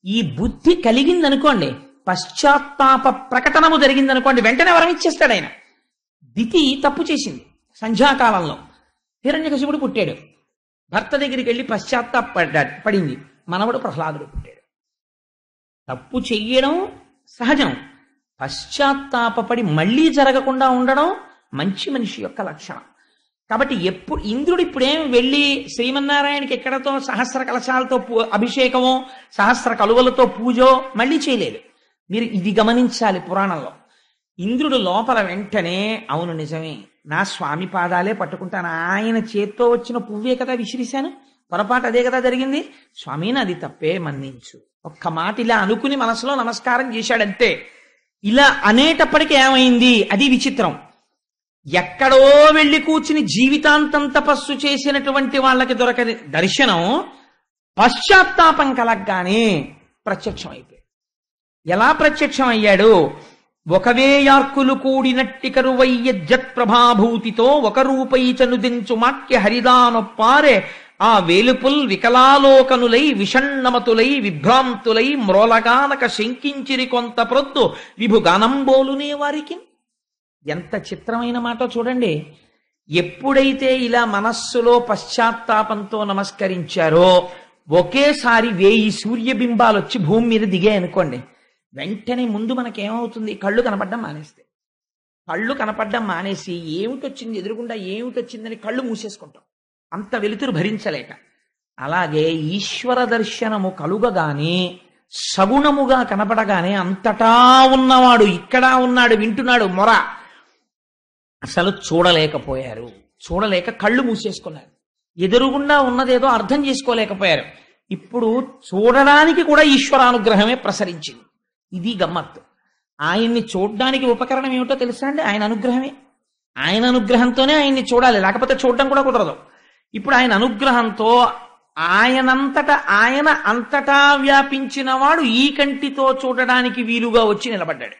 ఈ బుద్ధి కలిగిందనుకోండి, పశ్చాత్తాప ప్రకటనము జరిగిందనుకోండి, వెంటనే వరం ఇచ్చేస్తాడు ఆయన. దితి తప్పు చేసింది సంధ్యాకాలంలో. హిరణ్యకశిపుడు పుట్టాడు, భర్త దగ్గరికి వెళ్ళి పడింది. మనవడు ప్రహ్లాదుడు పుట్టాడు. తప్పు చెయ్యడం సహజం, పశ్చాత్తాపడి మళ్ళీ జరగకుండా ఉండడం మంచి మనిషి యొక్క లక్షణం. కాబట్టి ఇంద్రుడు ఇప్పుడేం వెళ్ళి శ్రీమన్నారాయణకి ఎక్కడతో సహస్ర కలశాలతో అభిషేకమో సహస్ర కలువలతో పూజో మళ్ళీ చేయలేదు. మీరు ఇది గమనించాలి. పురాణంలో ఇంద్రుడు లోపల వెంటనే అవును నిజమే, నా స్వామి పాదాలే పట్టుకుంటాను, ఆయన చేత్తో వచ్చిన పువ్వే కదా విసిరిశాను, పొరపాటు అదే కదా జరిగింది, స్వామి నాది తప్పే మన్నించు. ఒక్క మాట ఇలా అనుకుని మనసులో నమస్కారం చేశాడంతే. ఇలా అనేటప్పటికీ ఏమైంది, అది విచిత్రం. ఎక్కడో వెళ్ళి కూర్చుని జీవితాంతం తపస్సు చేసినటువంటి వాళ్ళకి దొరకని దర్శనం పశ్చాత్తాపం కలగ్గానే ప్రత్యక్షం అయిపోయాడు. ఎలా ప్రత్యక్షం అయ్యాడు? ఒకవేయార్కులు కూడినట్టి కరువయ్య జత్ ప్రభాభూతితో ఒక రూపై చనుదించు మాట్య హరిదానొప్పారే ఆ వేలుపుల్ వికలాలోకనులై విషణ్ణమతులై విభ్రాంతులై మ్రోలగానక శంకించిరి కొంత ప్రొద్దు విభుగానంబోలునే వారికి. ఎంత చిత్రమైన మాట చూడండి. ఎప్పుడైతే ఇలా మనస్సులో పశ్చాత్తాపంతో నమస్కరించారో ఒకేసారి 1000 సూర్యబింబాలు వచ్చి భూమి మీద దిగాయి అనుకోండి, వెంటనే ముందు మనకేమవుతుంది, కళ్ళు కనపడడం మానేస్తాయి. కళ్ళు కనపడడం మానేసి ఏమిటొచ్చింది ఎదురుగుండా ఏమిటొచ్చిందని కళ్ళు మూసేసుకుంటాం, అంత వెలుతురు భరించలేక. అలాగే ఈశ్వర దర్శనము కలుగగానే సగుణముగా కనపడగానే అంతటా ఉన్నవాడు ఇక్కడ ఉన్నాడు, వింటున్నాడు మొర, అసలు చూడలేకపోయారు. చూడలేక కళ్ళు మూసేసుకున్నారు. ఎదురుగుండా ఉన్నదేదో అర్థం చేసుకోలేకపోయారు. ఇప్పుడు చూడడానికి కూడా ఈశ్వరానుగ్రహమే ప్రసరించింది. ఇది గమ్మత్తు. ఆయన్ని చూడడానికి ఉపకరణం ఏమిటో తెలుసా అండి? ఆయన అనుగ్రహమే. ఆయన అనుగ్రహంతోనే ఆయన్ని చూడాలి, లేకపోతే చూడడం కూడా కుదరదు. ఇప్పుడు ఆయన అనుగ్రహంతో ఆయన అంతటా వ్యాపించిన వాడు ఈ కంటితో చూడడానికి వీలుగా వచ్చి నిలబడ్డాడు.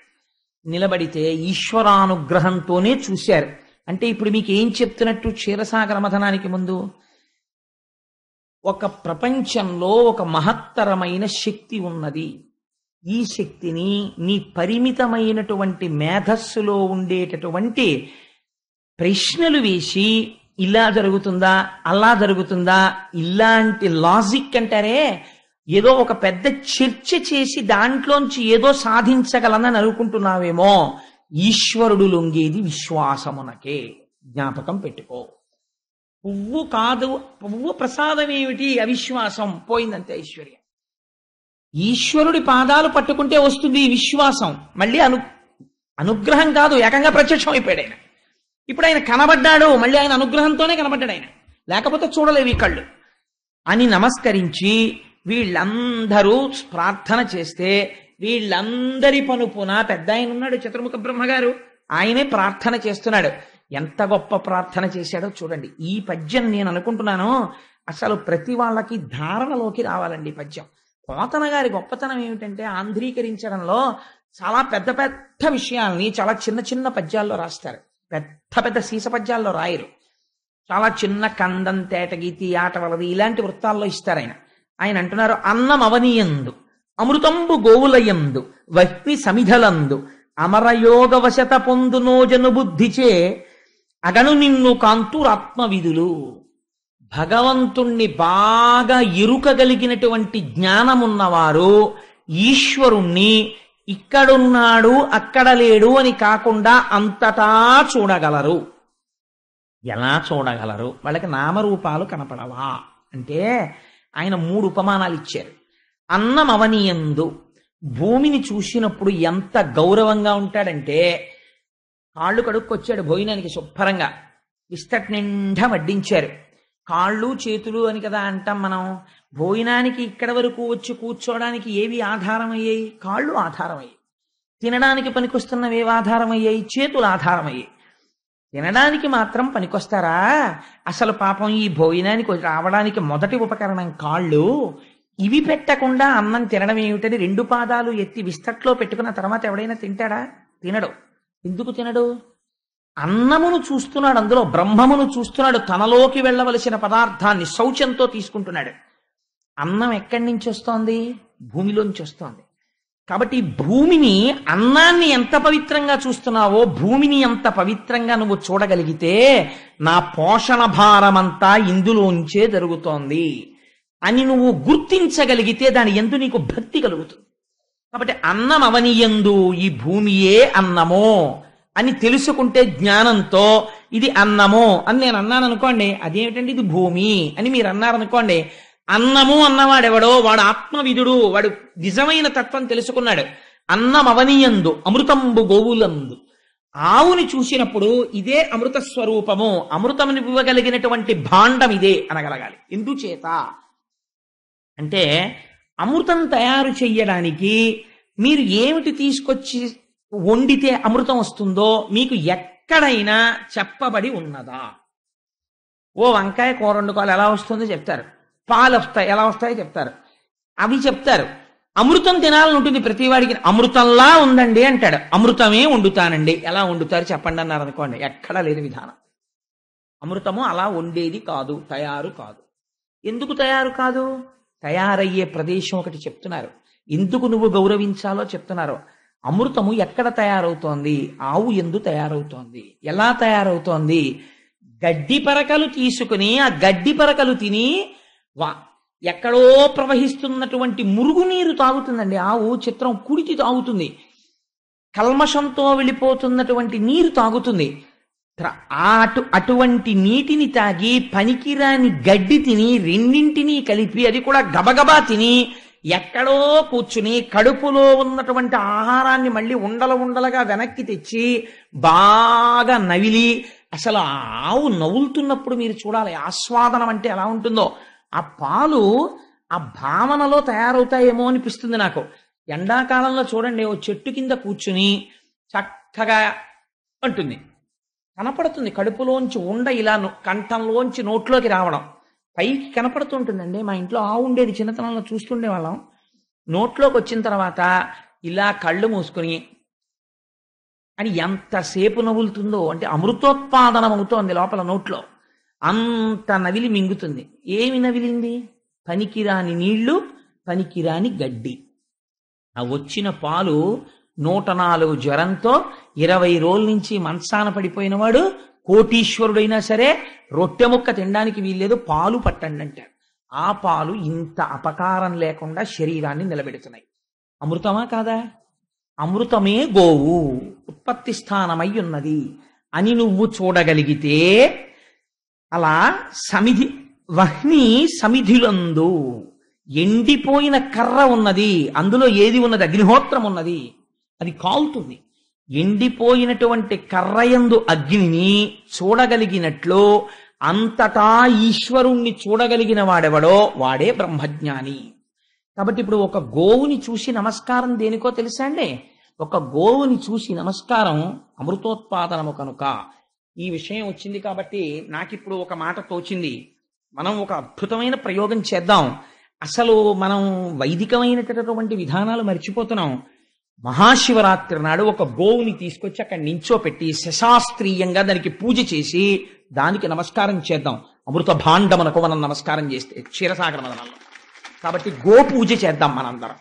నిలబడితే ఈశ్వరానుగ్రహంతోనే చూశారు. అంటే ఇప్పుడు మీకు ఏం చెప్తున్నట్టు క్షీరసాగర మథనానికి ముందు ఒక ప్రపంచంలో ఒక మహత్తరమైన శక్తి ఉన్నది. ఈ శక్తిని నీ పరిమితమైనటువంటి మేధస్సులో ఉండేటటువంటి ప్రశ్నలు వేసి ఇలా జరుగుతుందా అలా జరుగుతుందా ఇలాంటి లాజిక్ అంటారే, ఏదో ఒక పెద్ద చర్చ చేసి దాంట్లోంచి ఏదో సాధించగలనని అనుకుంటున్నావేమో. ఈశ్వరుడు లొంగేది విశ్వాసమునకే, జ్ఞాపకం పెట్టుకో. పువ్వు కాదు, పువ్వు ప్రసాదం ఏమిటి? అవిశ్వాసం, పోయిందంతే ఐశ్వర్యం. ఈశ్వరుడి పాదాలు పట్టుకుంటే వస్తుంది ఈ విశ్వాసం. మళ్ళీ అనుగ్రహం కాదు, ఏకంగా ప్రత్యక్షం అయిపోయాడు ఆయన. ఇప్పుడు ఆయన కనబడ్డాడు, మళ్ళీ ఆయన అనుగ్రహంతోనే కనబడ్డాడు ఆయన, లేకపోతే చూడలేవి కళ్ళు అని నమస్కరించి వీళ్ళందరూ ప్రార్థన చేస్తే, వీళ్ళందరి పనుపున పెద్ద ఆయన ఉన్నాడు చతుర్ముఖ బ్రహ్మగారు, ఆయనే ప్రార్థన చేస్తున్నాడు. ఎంత గొప్ప ప్రార్థన చేశాడో చూడండి. ఈ పద్యం నేను అనుకుంటున్నాను అసలు ప్రతి వాళ్ళకి ధారణలోకి రావాలండి. ఈ పద్యం పోతన గారి గొప్పతనం ఏమిటంటే ఆంధ్రీకరించడంలో చాలా పెద్ద పెద్ద విషయాల్ని చాలా చిన్న చిన్న పద్యాల్లో రాస్తారు. పెద్ద పెద్ద సీస పద్యాల్లో రాయరు. చాలా చిన్న కందం, తేటగీతి, ఆట వలది ఇలాంటి వృత్తాల్లో ఇస్తారు ఆయన. ఆయన అంటున్నారు, అన్నం అవనియందు అమృతంబు గోవులయందు వహ్ని సమిధలందు అమరయోగ వశత పొందునోజను బుద్ధిచే అగను నిన్ను కాంతురాత్మ విధులు. భగవంతుణ్ణి బాగా ఎరుకగలిగినటువంటి జ్ఞానమున్నవారు ఈశ్వరుణ్ణి ఇక్కడున్నాడు అక్కడ లేడు అని కాకుండా అంతటా చూడగలరు. ఎలా చూడగలరు? వాళ్ళకి నామరూపాలు కనపడవా అంటే ఆయన 3 ఉపమానాలు ఇచ్చారు. అన్నం అవనియందు, భూమిని చూసినప్పుడు ఎంత గౌరవంగా ఉంటాడంటే, కాళ్ళు కడుక్కొచ్చాడు భోజనానికి శుభ్రంగా, విస్తట్ నిండా వడ్డించారు. కాళ్ళు చేతులు అని కదా అంటాం మనం. భోజనానికి ఇక్కడ వరకు వచ్చి కూర్చోవడానికి ఏవి ఆధారమయ్యాయి? కాళ్ళు ఆధారమయ్యాయి. తినడానికి పనికొస్తున్నవి ఏవి ఆధారమయ్యాయి? చేతులు ఆధారమయ్యాయి. తినడానికి మాత్రం పనికొస్తారా? అసలు పాపం ఈ భోజనానికి రావడానికి మొదటి ఉపకరణం కాళ్ళు. ఇవి పెట్టకుండా అన్నం తినడం ఏమిటని 2 పాదాలు ఎత్తి విస్తట్లో పెట్టుకున్న తర్వాత ఎవడైనా తింటాడా? తినడు. ఎందుకు తినడు? అన్నమును చూస్తున్నాడు, అందులో బ్రహ్మమును చూస్తున్నాడు, తనలోకి వెళ్ళవలసిన పదార్థాన్ని శౌచంతో తీసుకుంటున్నాడు. అన్నం ఎక్కడి నుంచి వస్తోంది? భూమిలోంచి వస్తోంది. కాబట్టి భూమిని, అన్నాన్ని ఎంత పవిత్రంగా చూస్తున్నావో భూమిని ఎంత పవిత్రంగా నువ్వు చూడగలిగితే నా పోషణ భారమంతా ఇందులోంచే జరుగుతోంది అని నువ్వు గుర్తించగలిగితే దాని యందు నీకు భక్తి కలుగుతుంది. కాబట్టి అన్నం అవనియందు, ఈ భూమియే అన్నమో అని తెలుసుకుంటే జ్ఞానంతో ఇది అన్నమో అని నేను అన్నాను అనుకోండి, అదేమిటండి ఇది భూమి అని మీరు అన్నారనుకోండి, అన్నము అన్నవాడెవడో వాడు ఆత్మవిధుడు, వాడు నిజమైన తత్వం తెలుసుకున్నాడు. అన్నం అవనియందు అమృతంబు గోవులందు, ఆవుని చూసినప్పుడు ఇదే అమృత స్వరూపము, అమృతముని ఇవ్వగలిగినటువంటి భాండం ఇదే అనగలగాలి. ఎందుచేత అంటే అమృతం తయారు చెయ్యడానికి మీరు ఏమిటి తీసుకొచ్చి వండితే అమృతం వస్తుందో మీకు ఎక్కడైనా చెప్పబడి ఉన్నదా? ఓ వంకాయ కూర వండుకోవాలి, ఎలా వస్తుందో చెప్తారు. పాలు వస్తాయి, ఎలా వస్తాయో చెప్తారు. అవి చెప్తారు. అమృతం తినాలని ఉంటుంది ప్రతివాడికి. అమృతంలా ఉందండి అంటాడు. అమృతమే వండుతానండి, ఎలా వండుతారు చెప్పండి అన్నారు అనుకోండి, ఎక్కడా లేని విధానం. అమృతము అలా వండేది కాదు, తయారు కాదు. ఎందుకు తయారు కాదు? తయారయ్యే ప్రదేశం ఒకటి చెప్తున్నారు. ఎందుకు నువ్వు గౌరవించాలో చెప్తున్నారు. అమృతము ఎక్కడ తయారవుతోంది? ఆవు ఎందు తయారవుతోంది. ఎలా తయారవుతోంది? గడ్డి పరకలు తీసుకుని ఆ గడ్డి పరకలు తిని ఎక్కడో ప్రవహిస్తున్నటువంటి మురుగునీరు తాగుతుందండి ఆవు. చిత్రం, కుడితి తాగుతుంది, కల్మషంతో వెళ్ళిపోతున్నటువంటి నీరు తాగుతుంది. అటువంటి నీటిని తాగి పనికిరాని గడ్డి తిని రెండింటినీ కలిపి, అది కూడా గబగబా తిని ఎక్కడో కూర్చుని కడుపులో ఉన్నటువంటి ఆహారాన్ని మళ్ళీ ఉండలుగా వెనక్కి తెచ్చి బాగా నవిలి, అసలు ఆవు నవ్వులుతున్నప్పుడు మీరు చూడాలి ఆస్వాదనం అంటే ఎలా ఉంటుందో. ఆ పాలు ఆ భావనలో తయారవుతాయేమో అనిపిస్తుంది నాకు. ఎండాకాలంలో చూడండి, ఓ చెట్టు కింద కూర్చుని చక్కగా అంటుంది, కనపడుతుంది కడుపులోంచి ఉండ ఇలా కంఠంలోంచి నోట్లోకి రావడం పైకి కనపడుతుంటుందండి. మా ఇంట్లో ఆవు ఉండేది, చిన్నతనంలో చూస్తుండే వాళ్ళం. నోట్లోకి వచ్చిన తర్వాత ఇలా కళ్ళు మూసుకుని అని ఎంతసేపు నవ్వులుతుందో, అంటే అమృతోత్పాదనం అవుతోంది లోపల నోట్లో. అంత నవిలి మింగుతుంది. ఏమి నవిలింది? పనికిరాని నీళ్లు, పనికిరాని గడ్డి. ఆ వచ్చిన పాలు 104 జ్వరంతో 20 రోజుల నుంచి మంచాన పడిపోయిన వాడు కోటీశ్వరుడైనా సరే రొట్టె ముక్క తినడానికి వీల్లేదు, పాలు పట్టండి అంటారు. ఆ పాలు ఇంత అపకారం లేకుండా శరీరాన్ని నిలబెడుతున్నాయి. అమృతమా కాదా? అమృతమే గోవు ఉత్పత్తి స్థానమై ఉన్నది అని నువ్వు చూడగలిగితే, అలా సమిధి వహ్ని సమిధిలందు ఎండిపోయిన కర్ర ఉన్నది, అందులో ఏది ఉన్నది? అగ్నిహోత్రం ఉన్నది, అది కాలుతుంది. ఎండిపోయినటువంటి కర్రయందు అగ్నిని చూడగలిగినట్లు అంతటా ఈశ్వరుణ్ణి చూడగలిగిన వాడెవడో వాడే బ్రహ్మజ్ఞాని. కాబట్టి ఇప్పుడు ఒక గోవుని చూసి నమస్కారం దేనికో తెలుసా అండి? ఒక గోవుని చూసి నమస్కారం అమృతోత్పాదనము కనుక. ఈ విషయం వచ్చింది కాబట్టి నాకిప్పుడు ఒక మాట తోచింది. మనం ఒక అద్భుతమైన ప్రయోగం చేద్దాం. అసలు మనం వైదికమైనటువంటి విధానాలు మర్చిపోతున్నాం. మహాశివరాత్రి నాడు ఒక గోవుని తీసుకొచ్చి అక్కడ నించోపెట్టి శశాస్త్రీయంగా దానికి పూజ చేసి దానికి నమస్కారం చేద్దాం. అమృత భాండమునకు మనం నమస్కారం చేస్తే క్షీరసాగర మదనంలో. కాబట్టి గో పూజ చేద్దాం మనందరం.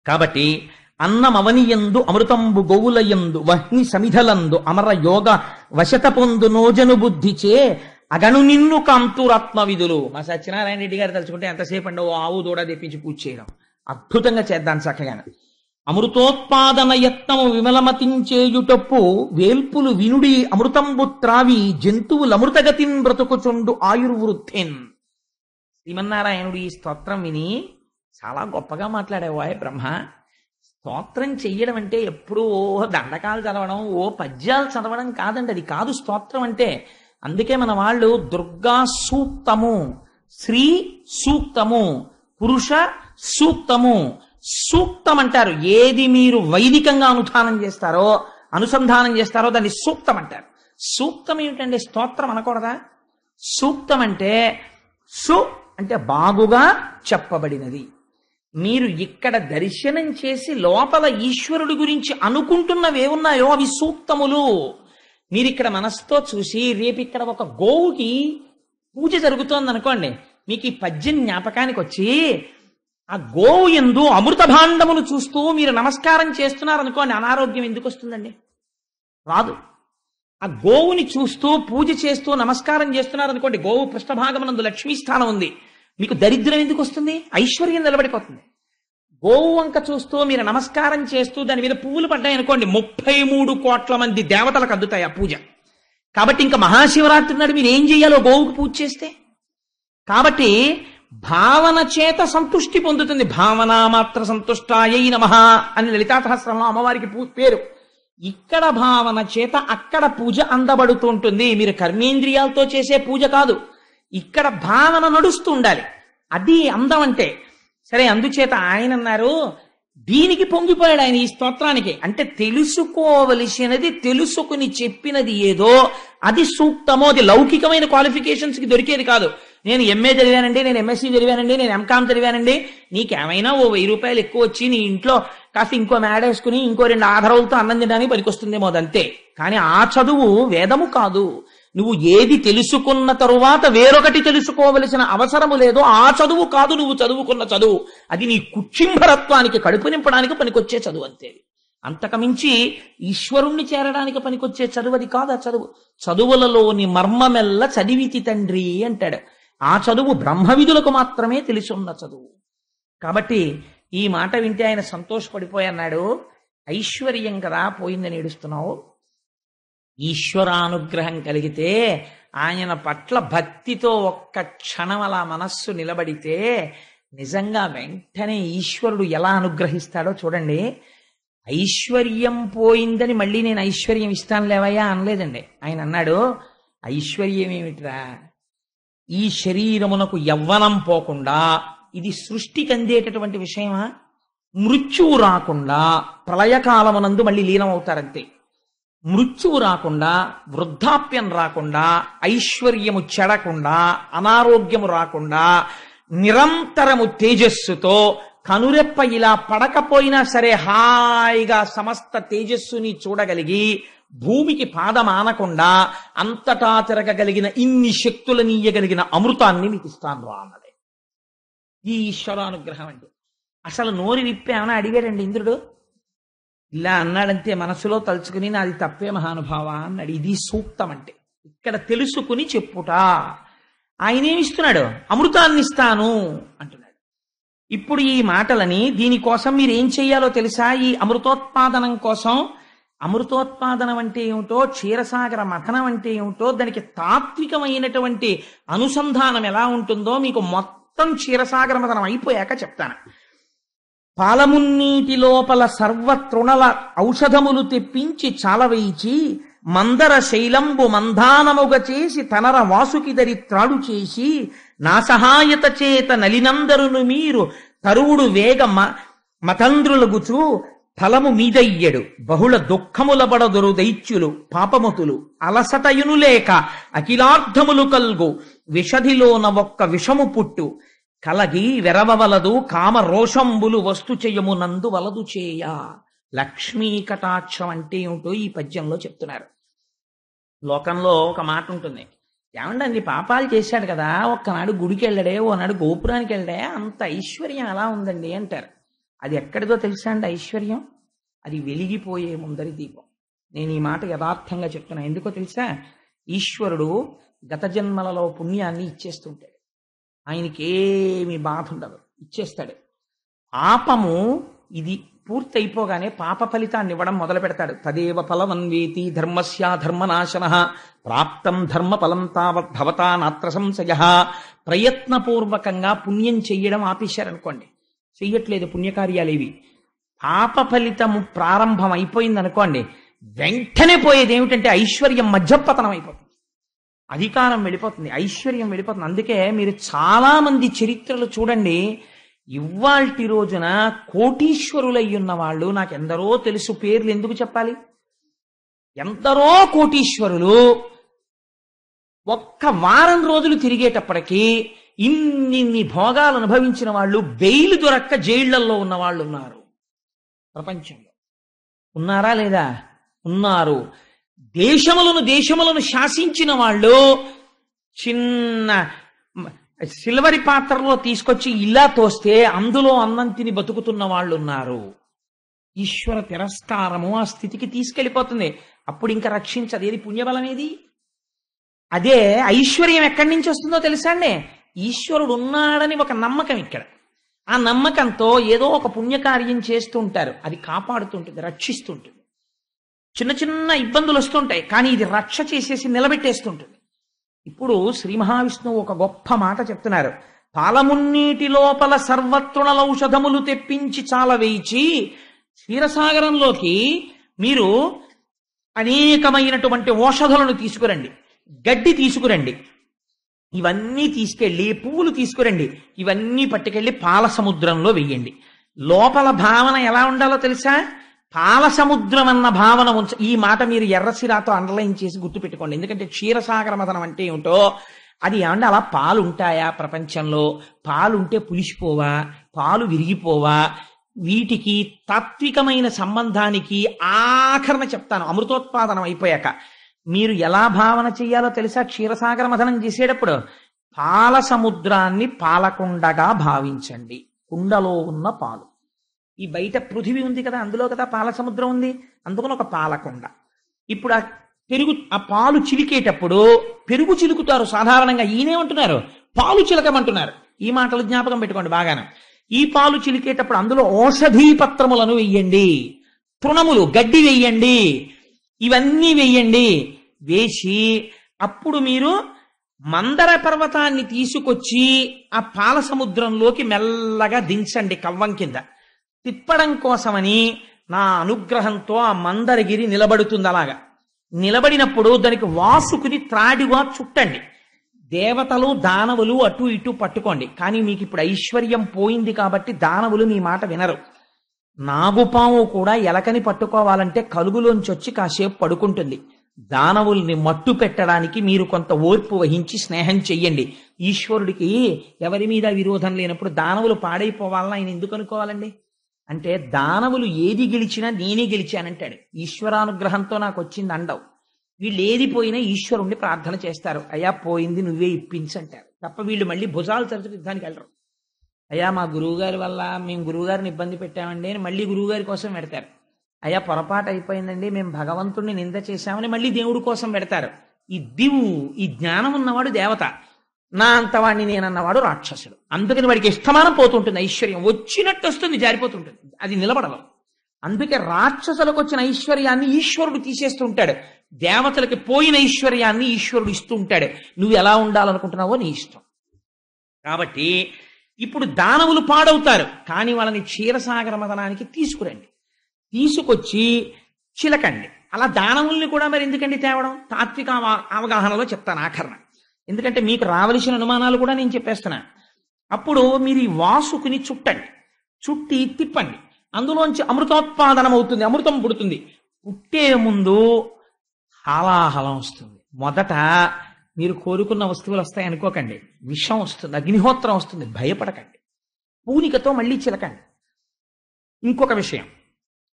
కాబట్టి అన్నమవనియందు అమృతంబు గోవులయందు వహ్ని సమిధలందు అమర యోగ వశత పొందు నోజను బుద్ధిచే అగను నిన్ను కాంతురాత్మ విధులు. మా సత్యనారాయణ రెడ్డి గారు తలుచుకుంటే ఎంతసేపు అండి ఆవు దూడ తెప్పించి పూజ చేయడం. అద్భుతంగా చేద్దాం చక్కగా. అమృతోత్పాదన యత్నము విమలమతించేయుటప్పు వేల్పులు వినుడి అమృతంబు త్రావి జంతువులు అమృతగతిన్ బ్రతుకుచుండు ఆయుర్వృద్ధిన్. శ్రీమన్నారాయణుడు ఈ స్తోత్రం విని చాలా గొప్పగా మాట్లాడేవా బ్రహ్మ. స్తోత్రం చెయ్యడం అంటే ఎప్పుడూ దండకాలు చదవడం, పద్యాలు చదవడం కాదండి. అది కాదు స్తోత్రం అంటే. అందుకే మన వాళ్ళు దుర్గా సూక్తము, శ్రీ సూక్తము, పురుష సూక్తము, సూక్తం అంటారు. ఏది మీరు వైదికంగా అనుసంధానం చేస్తారో దాన్ని సూక్తం అంటారు. సూక్తం ఏమిటండి? స్తోత్రం అనకూడదా? సూక్తం అంటే అంటే బాగుగా చెప్పబడినది. మీరు ఇక్కడ దర్శనం చేసి లోపల ఈశ్వరుడి గురించి అనుకుంటున్నవేమున్నాయో అవి సూక్తములు. మీరు ఇక్కడ మనసుతో చూసి రేపు ఇక్కడ ఒక గోవుకి పూజ జరుగుతోంది అనుకోండి, మీకు ఈ పద్యం జ్ఞాపకానికి వచ్చి ఆ గోవు యందు అమృత భాండమును చూస్తూ మీరు నమస్కారం చేస్తున్నారనుకోండి, అనారోగ్యం ఎందుకు వస్తుందండి? రాదు. ఆ గోవుని చూస్తూ పూజ చేస్తూ నమస్కారం చేస్తున్నారనుకోండి, గోవు పృష్ఠభాగమునందు లక్ష్మీ స్థానం ఉంది, మీకు దరిద్రం ఎందుకు వస్తుంది? ఐశ్వర్యం నిలబడిపోతుంది. గోవు వంక చూస్తూ మీరు నమస్కారం చేస్తూ దాని మీద పువ్వులు పడ్డాయి అనుకోండి, 33 కోట్ల మంది దేవతలకు అందుతాయి ఆ పూజ. కాబట్టి ఇంకా మహాశివరాత్రి నాడు మీరు ఏం చేయాలో గోవుకు పూజ చేస్తే. కాబట్టి భావన చేత సంతుష్టి పొందుతుంది. భావన మాత్ర సంతుష్టాయై నమః అని లలితా సహస్రంలో అమ్మవారికి పేరు. ఇక్కడ భావన చేత అక్కడ పూజ అందబడుతూ ఉంటుంది. మీరు కర్మేంద్రియాలతో చేసే పూజ కాదు, ఇక్కడ భావన నడుస్తూ ఉండాలి. అది అందం అంటే. సరే, అందుచేత ఆయన అన్నారు, దీనికి పొంగిపోయాడు ఆయన ఈ స్తోత్రానికి. అంటే తెలుసుకోవలసినది తెలుసుకుని చెప్పినది ఏదో అది సూక్తమో. అది లౌకికమైన క్వాలిఫికేషన్స్ కి దొరికేది కాదు. నేను ఎంఏ చదివానండి, నేను ఎంఎస్సీ చదివానండి, నేను ఎంకామ్ చదివానండి, నీకేమైనా ఓ 1000 రూపాయలు ఎక్కువ వచ్చి నీ ఇంట్లో కాస్త ఇంకో మేడేసుకుని ఇంకో 2 ఆధారాలతో అన్నం తినడానికి పనికొస్తుందేమో, అదంతే. కానీ ఆ చదువు వేదము కాదు. నువ్వు ఏది తెలుసుకున్న తరువాత వేరొకటి తెలుసుకోవలసిన అవసరము లేదో ఆ చదువు కాదు నువ్వు చదువుకున్న చదువు. అది నీ కుక్షింభరత్వానికి, కడుపు నింపడానికి పనికొచ్చే చదువు అంతే. అంతకమించి ఈశ్వరుణ్ణి చేరడానికి పనికొచ్చే చదువు అది కాదు. ఆ చదువు చదువులలోని మర్మమెల్ల చదివితి తండ్రి అంటాడు. ఆ చదువు బ్రహ్మవిధులకు మాత్రమే తెలిసున్న చదువు. కాబట్టి ఈ మాట వింటే ఆయన సంతోషపడిపోయి అన్నాడు, ఐశ్వర్యం కదా పోయిందని ఏడుస్తున్నావు. ఈశ్వరానుగ్రహం కలిగితే, ఆయన పట్ల భక్తితో ఒక్క క్షణం అలా మనస్సు నిలబడితే నిజంగా వెంటనే ఈశ్వరుడు ఎలా అనుగ్రహిస్తాడో చూడండి. ఐశ్వర్యం పోయిందని మళ్ళీ నేను ఐశ్వర్యం ఇస్తాను లేవయ్యా అనలేదండి. ఆయన అన్నాడు, ఐశ్వర్యం ఏమిట్రా, ఈ శరీరమునకు యవ్వనం పోకుండా, ఇది సృష్టికి అందేటటువంటి విషయమా? మృత్యువు రాకుండా ప్రళయకాలమునందు మళ్ళీ లీనమవుతారంతే. మృత్యువు రాకుండా, వృద్ధాప్యం రాకుండా, ఐశ్వర్యము చెడకుండా, అనారోగ్యము రాకుండా, నిరంతరము తేజస్సుతో, కనురెప్ప ఇలా పడకపోయినా సరే హాయిగా సమస్త తేజస్సుని చూడగలిగి, భూమికి పాదమానకుండా అంతటా తిరగగలిగిన ఇన్ని శక్తులనీయగలిగిన అమృతాన్ని మీకు ఇస్తాను రా అన్నదే ఈ ఈశ్వరానుగ్రహం అంటే. అసలు నోరు విప్పి ఏమైనా అడిగాడండి ఇంద్రుడు? ఇలా అన్నాడంతే, మనసులో తలుచుకుని నాది తప్పే మహానుభావ అన్నాడు. ఇది సూక్తం అంటే. ఇక్కడ తెలుసుకుని చెప్పుట. ఆయనేమిస్తున్నాడు? అమృతాన్ని ఇస్తాను అంటున్నాడు. ఇప్పుడు ఈ మాటలని, దీనికోసం మీరు ఏం చెయ్యాలో తెలుసా? ఈ అమృతోత్పాదనం కోసం, అమృతోత్పాదనం అంటే ఏమిటో, క్షీరసాగర మథనం అంటే ఏమిటో, దానికి తాత్వికమైనటువంటి అనుసంధానం ఎలా ఉంటుందో మీకు మొత్తం క్షీరసాగర మథనం అయిపోయాక చెప్తాను. పాలమున్నీటి లోపల సర్వతృణల ఔషధములు తెప్పించి చాలవేయిచి, మందర శైలంబు మంధానముగ చేసి తనర వాసుకిదరి త్రాడు చేసి, నా సహాయత చేత నలినందరును మీరు తరువుడు వేగ మతంద్రులగుచు ఫలము మీదయ్యడు. బహుళ దుఃఖముల బడదొరు దైత్యులు పాపమతులు అలసటయును లేక అఖిలార్థములు కల్గు విషధిలోన ఒక్క విషము పుట్టు కలగి వెరవవలదు కామ రోషంబులు వస్తు చెయ్యమునందు వలదు చేయ. లక్ష్మీ కటాక్షం అంటే ఏమిటో ఈ పద్యంలో చెప్తున్నారు. లోకంలో ఒక మాట ఉంటుంది, ఏమంటే అన్ని పాపాలు చేశాడు కదా, ఒక్కనాడు గుడికి వెళ్ళడే, ఓనాడు గోపురానికి వెళ్ళడే, అంత ఐశ్వర్యం ఎలా ఉందండి అంటారు. అది ఎక్కడిదో తెలుసా అండి ఐశ్వర్యం? అది వెలిగిపోయే ముందరి దీపం. నేను ఈ మాట యథార్థంగా చెప్తున్నా. ఎందుకో తెలుసా? ఈశ్వరుడు గత జన్మలలో పుణ్యాన్ని ఇచ్చేస్తుంటాడు. ఆయనకి ఏమి బాధ ఉండదు, ఇచ్చేస్తాడు. పాపము ఇది పూర్తి అయిపోగానే పాప ఫలితాన్ని ఇవ్వడం మొదలు పెడతాడు. తదేవ ఫలమన్వేతి ధర్మస్యాధర్మనాశన ప్రాప్తం ధర్మ ఫలం తావద్భవతా నాత్ర సంశయ. ప్రయత్నపూర్వకంగా పుణ్యం చెయ్యడం ఆపేశారనుకోండి, చెయ్యట్లేదు పుణ్యకార్యాలేవి, పాప ఫలితము ప్రారంభం అయిపోయింది అనుకోండి, వెంటనే పోయేది ఏమిటంటే ఐశ్వర్యం మధ్యపతనం అయిపోతుంది, అధికారం వెళ్ళిపోతుంది, ఐశ్వర్యం వెళ్ళిపోతుంది. అందుకే మీరు చాలా మంది చరిత్రలు చూడండి, ఇవాల్టి రోజున కోటీశ్వరులై ఉన్న వాళ్ళు నాకు ఎందరో తెలుసు, పేర్లు ఎందుకు చెప్పాలి? ఎందరో కోటీశ్వరులు ఒక్క వారం రోజులు తిరిగేటప్పటికీ ఇన్ని భోగాలు అనుభవించిన వాళ్ళు బెయిల్ దొరక్క జైళ్లలో ఉన్న వాళ్ళు ఉన్నారు. ప్రపంచంలో ఉన్నారా లేదా? ఉన్నారు. దేశములను శాసించిన వాళ్ళు చిన్న సిల్వరి పాత్రలో తీసుకొచ్చి ఇలా తోస్తే అందులో అన్నం తిని బతుకుతున్న వాళ్ళు ఉన్నారు. ఈశ్వర తిరస్కారము ఆ స్థితికి తీసుకెళ్ళిపోతుంది. అప్పుడు ఇంకా రక్షించదు. ఏది పుణ్యబలం ఏది? అదే ఐశ్వర్యం ఎక్కడి నుంచి వస్తుందో తెలుసా అండి? ఈశ్వరుడు ఉన్నాడని ఒక నమ్మకం ఇక్కడ. ఆ నమ్మకంతో ఏదో ఒక పుణ్యకార్యం చేస్తూ ఉంటారు, అది కాపాడుతుంటుంది, రక్షిస్తుంటుంది. చిన్న చిన్న ఇబ్బందులు వస్తుంటాయి, కానీ ఇది రక్ష చేసేసి నిలబెట్టేస్తుంటుంది. ఇప్పుడు శ్రీ మహావిష్ణువు ఒక గొప్ప మాట చెప్తున్నారు. పాలమున్నీటి లోపల సర్వతృణలౌషధములు తెప్పించి చాలా వేయించి, క్షీరసాగరంలోకి మీరు అనేకమైనటువంటి ఔషధులను తీసుకురండి, గడ్డి తీసుకురండి, ఇవన్నీ తీసుకెళ్ళి, పువ్వులు తీసుకురండి, ఇవన్నీ పట్టుకెళ్ళి పాల సముద్రంలో వెయ్యండి. లోపల భావన ఎలా ఉండాలో తెలుసా? పాల సముద్రం అన్న భావన ఈ మాట మీరు ఎర్రసిరాతో అండర్లైన్ చేసి గుర్తుపెట్టుకోండి. ఎందుకంటే క్షీరసాగర మథనం అంటే ఏమిటో అది. ఏమంటే అలా పాలు ఉంటాయా ప్రపంచంలో? పాలు ఉంటే పులిసిపోవా? పాలు విరిగిపోవా? వీటికి తాత్వికమైన సంబంధానికి ఆఖరణ చెప్తాను. అమృతోత్పాదనం అయిపోయాక మీరు ఎలా భావన చెయ్యాలో తెలుసా? క్షీరసాగర మథనం చేసేటప్పుడు పాల సముద్రాన్ని పాలకుండగా భావించండి. కుండలో ఉన్న పాలు, ఈ బయట పృథివీ ఉంది కదా, అందులో కదా పాల సముద్రం ఉంది, అందుకని ఒక పాలకుండ. ఇప్పుడు ఆ పాలు చిలికేటప్పుడు పెరుగు చిలుకుతారు సాధారణంగా. ఈయనేమంటున్నారు? పాలు చిలకమంటున్నారు. ఈ మాటలు జ్ఞాపకం పెట్టుకోండి బాగానే. ఈ పాలు చిలికేటప్పుడు అందులో ఔషధీ పత్రములను వెయ్యండి, తృణములు గడ్డి వెయ్యండి, ఇవన్నీ వెయ్యండి. వేసి అప్పుడు మీరు మందర పర్వతాన్ని తీసుకొచ్చి ఆ పాల సముద్రంలోకి మెల్లగా దించండి. కవ్వం కింద తిప్పడం కోసమని నా అనుగ్రహంతో ఆ మందరగిరి నిలబడుతుంది. అలాగా నిలబడినప్పుడు దానికి వాసుకుని త్రాడిగా చుట్టండి. దేవతలు దానవులు అటు ఇటు పట్టుకోండి. కానీ మీకు ఇప్పుడు ఐశ్వర్యం పోయింది కాబట్టి దానవులు మీ మాట వినరు. నాగుపాము కూడా ఎలకని పట్టుకోవాలంటే కలుగులోంచి వచ్చి కాసేపు పడుకుంటుంది. దానవుల్ని మట్టు పెట్టడానికి మీరు కొంత ఓర్పు వహించి స్నేహం చెయ్యండి. ఈశ్వరుడికి ఎవరి మీద విరోధం లేనప్పుడు దానవులు పాడైపోవాలని ఆయన ఎందుకు అనుకోవాలండి? అంటే దానవులు ఏది గెలిచినా నేనే గెలిచానంటాడు. ఈశ్వరానుగ్రహంతో నాకు వచ్చింది అండవు. వీళ్ళు ఏది పోయినా ఈశ్వరుణ్ణి ప్రార్థన చేస్తారు. అయ్యా పోయింది నువ్వే ఇప్పించంటారు తప్ప వీళ్ళు మళ్ళీ భుజాలు తరచు యుద్ధానికి వెళ్ళరు. అయ్యా మా గురువుగారి వల్ల మేము గురువుగారిని ఇబ్బంది పెట్టామండి అని మళ్ళీ గురువుగారి కోసం పెడతారు. అయ్యా పొరపాటు అయిపోయిందండి, మేము భగవంతుడిని నింద చేశామని మళ్ళీ దేవుడి కోసం పెడతారు. ఈ దివు, ఈ జ్ఞానం ఉన్నవాడు దేవత, నా అంతవాడిని నేనన్నవాడు రాక్షసుడు. అందుకని వాడికి ఇష్టమానం పోతుంటుంది, ఐశ్వర్యం వచ్చినట్టు వస్తుంది, జారిపోతుంటుంది, అది నిలబడదు. అందుకే రాక్షసులకు వచ్చిన ఐశ్వర్యాన్ని ఈశ్వరుడు తీసేస్తూ ఉంటాడు, దేవతలకి పోయిన ఐశ్వర్యాన్ని ఈశ్వరుడు ఇస్తూ ఉంటాడు. నువ్వు ఎలా ఉండాలనుకుంటున్నావో నీ ఇష్టం. కాబట్టి ఇప్పుడు దానవులు పాడవుతారు, కానీ వాళ్ళని క్షీరసాగర మదనానికి తీసుకురండి, తీసుకొచ్చి చిలకండి. అలా దానవుల్ని కూడా మరి ఎందుకండి తేవడం, తాత్విక అవగాహనలో చెప్తాను ఆఖరణ, ఎందుకంటే మీకు రావలసిన అనుమానాలు కూడా నేను చెప్పేస్తున్నాను. అప్పుడు మీరు ఈ వాసుకుని చుట్టండి, చుట్టి తిప్పండి, అందులోంచి అమృతోత్పాదనం అవుతుంది, అమృతం పుడుతుంది. పుట్టే ముందు హాలాహలం వస్తుంది. మొదట మీరు కోరుకున్న వస్తువులు వస్తాయి అనుకోకండి, విషం వస్తుంది, అగ్నిహోత్రం వస్తుంది, భయపడకండి, పూనికతో మళ్ళీ చిలకండి. ఇంకొక విషయం,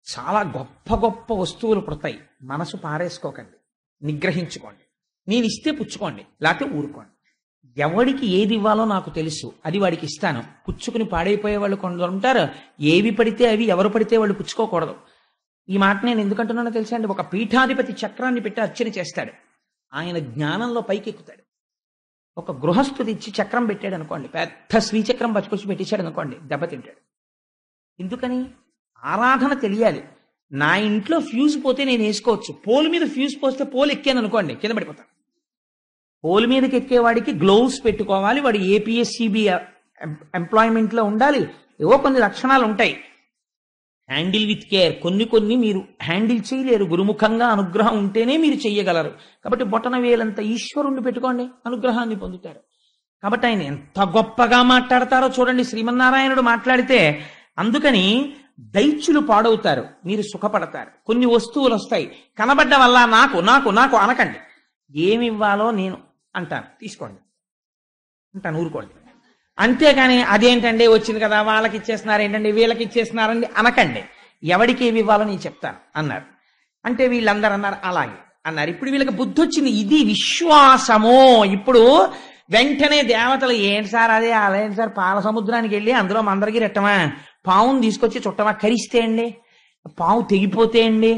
చాలా గొప్ప గొప్ప వస్తువులు పుడతాయి, మనసు పారేసుకోకండి, నిగ్రహించుకోండి. నేను ఇస్తే పుచ్చుకోండి, లేకపోతే ఊరుకోండి. ఎవడికి ఏది ఇవ్వాలో నాకు తెలుసు, అది వాడికి ఇస్తాను. పుచ్చుకుని పాడైపోయే వాళ్ళు కొందరు ఉంటారు, ఏవి పడితే అవి ఎవరు పడితే వాళ్ళు పుచ్చుకోకూడదు. ఈ మాట నేను ఎందుకంటున్నానో తెలుసా అండి, ఒక పీఠాధిపతి చక్రాన్ని పెట్టి అర్చన చేస్తాడు, ఆయన జ్ఞానంలో పైకెక్కుతాడు. ఒక గృహస్థుడు ఇచ్చి చక్రం పెట్టాడు అనుకోండి, పెద్ద శ్రీచక్రం పట్టుకొచ్చి పెట్టించాడు అనుకోండి, దెబ్బతింటాడు. ఎందుకని? ఆరాధన తెలియాలి. నా ఇంట్లో ఫ్యూజ్ పోతే నేను వేసుకోవచ్చు, పోలు మీద ఫ్యూజ్ పోస్తే పోలు ఎక్కాను అనుకోండి కింద పడిపోతాను. పోలు మీదకి ఎక్కేవాడికి గ్లోవ్స్ పెట్టుకోవాలి, వాడు ఏపీఎస్సిబి ఎంప్లాయ్మెంట్లో ఉండాలి, ఏవో కొన్ని లక్షణాలు ఉంటాయి. హ్యాండిల్ విత్ కేర్, కొన్ని మీరు హ్యాండిల్ చేయలేరు, గురుముఖంగా అనుగ్రహం ఉంటేనే మీరు చెయ్యగలరు. కాబట్టి బొటన వేలంత ఈశ్వరుణ్ణి పెట్టుకోండి, అనుగ్రహాన్ని పొందుతారు. కాబట్టి ఆయన ఎంత గొప్పగా మాట్లాడతారో చూడండి, శ్రీమన్నారాయణుడు మాట్లాడితే. అందుకని దైత్యులు పాడవుతారు, మీరు సుఖపడతారు. కొన్ని వస్తువులు వస్తాయి, కనబడ్డ వల్ల నాకు నాకు నాకు అనకండి, ఏమి ఇవ్వాలో నేను అంటాను, తీసుకోండి అంటాను, ఊరుకోండి. అంతేగాని అదేంటండి వచ్చింది కదా వాళ్ళకి ఇచ్చేస్తున్నారు ఏంటండి వీళ్ళకి ఇచ్చేస్తున్నారండి అనకండి. ఎవడికి ఏమి ఇవ్వాలో నేను చెప్తాను అన్నారు. అంటే వీళ్ళందరూ అన్నారు అలాగే అన్నారు. ఇప్పుడు వీళ్ళకి బుద్ధి వచ్చింది, ఇది విశ్వాసము. ఇప్పుడు వెంటనే దేవతలు ఏంటి సార్ అదే అదేంటి సార్, పాల సముద్రానికి వెళ్ళి అందులో మందరికి రెట్టమా, పావును తీసుకొచ్చి చుట్టమా, కరిస్తే అండి, పావు తెగిపోతే అండి,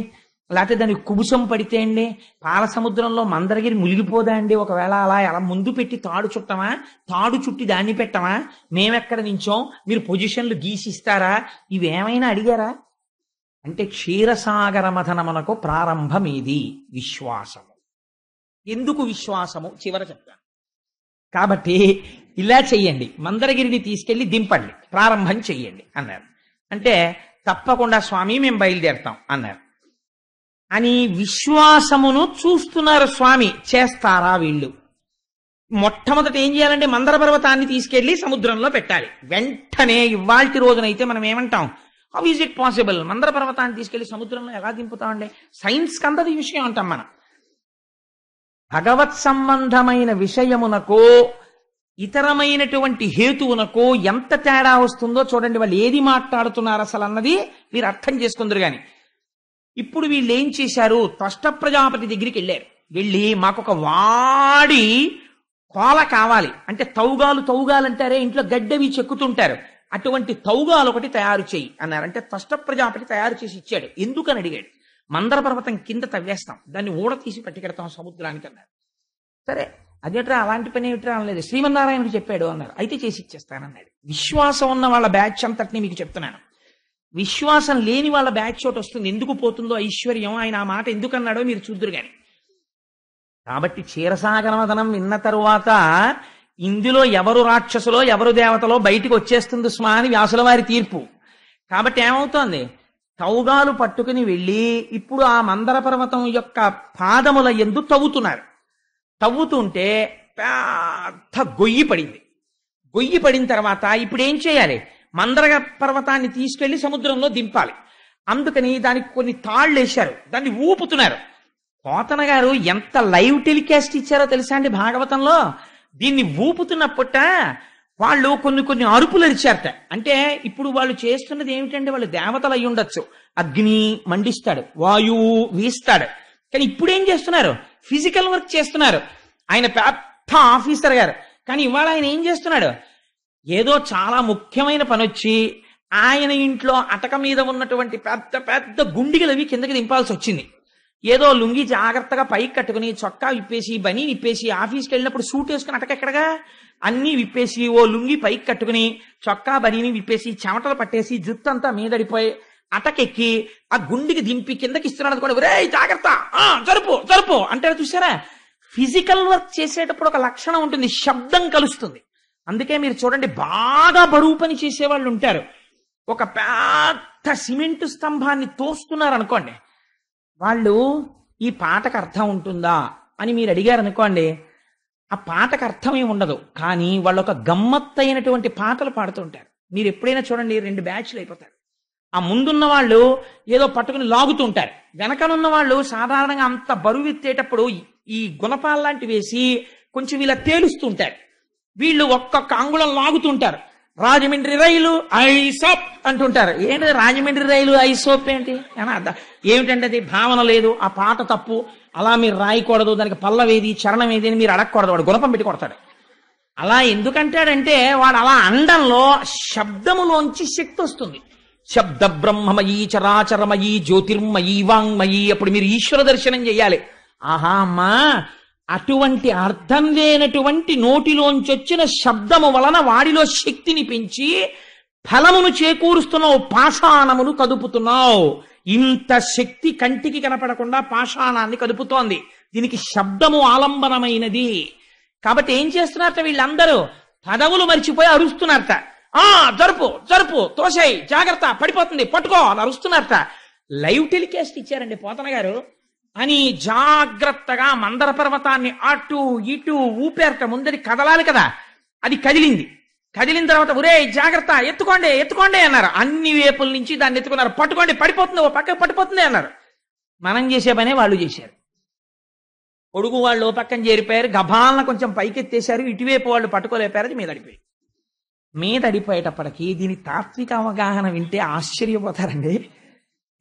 లేకపోతే దానికి కుబుసం పడితే అండి, పాల సముద్రంలో మందరగిరి మునిగిపోదా అండి, ఒకవేళ అలా ఎలా ముందు పెట్టి తాడు చుట్టమా, తాడు చుట్టి దాన్ని పెట్టమా, మేమెక్కడ నించోం, మీరు పొజిషన్లు గీసిస్తారా, ఇవేమైనా అడిగారా అంటే క్షీరసాగర మథనమునకు ప్రారంభమేది విశ్వాసము. ఎందుకు విశ్వాసము చివర చెప్తాను. కాబట్టి ఇలా చెయ్యండి, మందరగిరిని తీసుకెళ్లి దింపండి, ప్రారంభం చెయ్యండి అన్నారు. అంటే తప్పకుండా స్వామి మేము బయలుదేరుతాం అన్నారు. అని విశ్వాసమును చూస్తున్నారు స్వామి, చేస్తారా వీళ్ళు. మొట్టమొదట ఏం చేయాలంటే మందర పర్వతాన్ని తీసుకెళ్లి సముద్రంలో పెట్టాలి. వెంటనే ఇవాల్టి రోజునైతే మనం ఏమంటాం, హౌ ఈజ్ ఇట్ పాసిబుల్, మందర పర్వతాన్ని తీసుకెళ్లి సముద్రంలో ఎలా దింపుతామండి, సైన్స్ కందది విషయం అంటాం మనం. భగవత్ సంబంధమైన విషయమునకో ఇతరమైనటువంటి హేతువునకో ఎంత తేడా వస్తుందో చూడండి. వాళ్ళు ఏది మాట్లాడుతున్నారు అసలు అన్నది మీరు అర్థం చేసుకుందరు. గాని ఇప్పుడు వీళ్ళు ఏం చేశారు, త్వష్ట ప్రజాపతి దగ్గరికి వెళ్ళారు. వెళ్ళి మాకొక వాడి కోల కావాలి అంటే, తౌగాలంటారే ఇంట్లో గడ్డవి చెక్కుతుంటారు, అటువంటి తౌగాలు ఒకటి తయారు చేయి అన్నారు. అంటే త్వష్ట ప్రజాపతి తయారు చేసి ఇచ్చాడు. ఎందుకని అడిగాడు. మందర పర్వతం కింద తవ్వేస్తాం, దాన్ని ఊడ తీసి పట్టుకెడతాం సముద్రానికి అన్నారు. సరే అదేట్రా అలాంటి పని ఏమిట్రా అనలేదు, శ్రీమన్నారాయణుడు చెప్పాడు అన్నారు. అయితే చేసి ఇచ్చేస్తానన్నాడు. విశ్వాసం ఉన్న వాళ్ళ బ్యాచ్ అంతటిని మీకు చెప్తున్నాను. విశ్వాసం లేని వాళ్ళ బ్యాచ్ చోటు వస్తుంది. ఎందుకు పోతుందో ఐశ్వర్యం, ఆయన ఆ మాట ఎందుకన్నాడో మీరు చూద్దురు గాని. కాబట్టి క్షీరసాగరమదనం విన్న తరువాత ఇందులో ఎవరు రాక్షసులో ఎవరు దేవతలో బయటికి వచ్చేస్తుంది స్మా అని వ్యాసుల వారి తీర్పు. కాబట్టి ఏమవుతోంది, తౌగాలు పట్టుకుని వెళ్ళి ఇప్పుడు ఆ మందర పర్వతం యొక్క పాదముల యందు తవ్వుతున్నారు. తవ్వుతుంటే పెద్ద గొయ్యి పడింది. గొయ్యి పడిన తర్వాత ఇప్పుడు ఏం చేయాలి, మందర పర్వతాన్ని తీసుకెళ్లి సముద్రంలో దింపాలి. అందుకని దానికి కొన్ని తాళ్ళు వేశారు, దాన్ని ఊపుతున్నారు. పోతన గారు ఎంత లైవ్ టెలికాస్ట్ ఇచ్చారో తెలుసా అండి భాగవతంలో. దీన్ని ఊపుతున్నప్పుట వాళ్ళు కొన్ని అరుపులు అరిచారట. అంటే ఇప్పుడు వాళ్ళు చేస్తున్నది ఏమిటంటే, వాళ్ళు దేవతలు అయి ఉండొచ్చు, అగ్ని మండిస్తాడు, వాయువు వీస్తాడు, కానీ ఇప్పుడు ఏం చేస్తున్నారు, ఫిజికల్ వర్క్ చేస్తున్నారు. ఆయన పెద్ద ఆఫీసర్ గారు, కానీ ఇవాళ ఆయన ఏం చేస్తున్నాడు, ఏదో చాలా ముఖ్యమైన పని వచ్చి ఆయన ఇంట్లో అటక మీద ఉన్నటువంటి పెద్ద పెద్ద గుండిగలు అవి కిందకి దింపాల్సి వచ్చింది. ఏదో లుంగి జాగ్రత్తగా పైకి కట్టుకుని చొక్కా విప్పేసి బనీ విప్పేసి ఆఫీస్కి వెళ్ళినప్పుడు సూట్ వేసుకుని అటకెక్కడగా అన్నీ విప్పేసి ఓ లుంగి పైకి కట్టుకుని చొక్కా బనీని విప్పేసి చెమటలు పట్టేసి జుత్తంతా మీదడిపోయి అటకెక్కి ఆ గుండికి దింపి కిందకి ఇస్తున్నాడు కూడా, ఒరే జాగ్రత్త, జరుపు జరుపు అంటారు చూసారా. ఫిజికల్ వర్క్ చేసేటప్పుడు ఒక లక్షణం ఉంటుంది, శబ్దం కలుస్తుంది. అందుకే మీరు చూడండి, బాగా బరువు పని చేసేవాళ్ళు ఉంటారు. ఒక పెద్ద సిమెంటు స్తంభాన్ని తోస్తున్నారు అనుకోండి, వాళ్ళు ఈ పాటకు అర్థం ఉంటుందా అని మీరు అడిగారు అనుకోండి, ఆ పాటకు అర్థం ఏమి ఉండదు. కానీ వాళ్ళు ఒక గమ్మత్తైనటువంటి పాటలు పాడుతుంటారు. మీరు ఎప్పుడైనా చూడండి, 2 బ్యాచ్లు అయిపోతారు. ఆ ముందున్న వాళ్ళు ఏదో పట్టుకుని లాగుతుంటారు, వెనకనున్న వాళ్ళు సాధారణంగా అంత బరువు ఎత్తేటప్పుడు ఈ గుణపాలు లాంటివి వేసి కొంచెం ఇలా తేలుస్తుంటారు. వీళ్ళు ఒక్కొక్క అంగుళం లాగుతుంటారు. రాజమండ్రి రైలు ఐసోప్ అంటుంటారు. ఏంటి రాజమండ్రి రైలు ఐసోప్ ఏంటి ఏమిటంటే అది భావన లేదు, ఆ పాట తప్పు, అలా మీరు రాయకూడదు, దానికి పల్లవేది చరణం ఏది అని మీరు అడగకూడదు. వాడు గుణపం పెట్టి కొడతాడు. అలా ఎందుకంటాడంటే వాడు అలా అండంలో శబ్దములోంచి శక్తి వస్తుంది. శబ్ద బ్రహ్మమయీ చరాచరమయీ జ్యోతిర్మయీ వాంగ్మయీ. అప్పుడు మీరు ఈశ్వర దర్శనం చెయ్యాలి. ఆహా అమ్మా, అటువంటి అర్థం లేనటువంటి నోటిలోంచి వచ్చిన శబ్దము వలన వాడిలో శక్తిని పెంచి ఫలమును చేకూరుస్తున్నావు, పాషాణమును కదుపుతున్నావు. ఇంత శక్తి కంటికి కనపడకుండా పాషాణాన్ని కదుపుతోంది. దీనికి శబ్దము ఆలంబనమైనది. కాబట్టి ఏం చేస్తున్నారట వీళ్ళందరూ, పదవులు మర్చిపోయి అరుస్తున్నారట. జరుపు జరుపు, తోసేయ్, జాగ్రత్త, పడిపోతుంది, పట్టుకో అని అరుస్తున్నారట. లైవ్ టెలికాస్ట్ ఇచ్చారండి పోతన గారు అని. జాగ్రత్తగా మందర పర్వతాన్ని అటు ఇటు ఊపేరట. ముందరి కదలాలి కదా, అది కదిలింది. కదిలిన తర్వాత ఒరే జాగ్రత్త, ఎత్తుకోండి ఎత్తుకోండి అన్నారు. అన్ని వేపుల నుంచి దాన్ని ఎత్తుకున్నారు. పట్టుకోండి, పడిపోతుంది, ఓ పక్కకు పడిపోతుంది అన్నారు. మనం చేసే పనే వాళ్ళు చేశారు. పొడుగు వాళ్ళు ఓ పక్కన చేరిపోయారు, గభాలను కొంచెం పైకెత్తేశారు, ఇటువైపు వాళ్ళు పట్టుకోలేపారు, అది మీద అడిపోయి. మీద అడిపోయేటప్పటికీ దీని తాత్విక అవగాహన వింటే ఆశ్చర్యపోతారండి.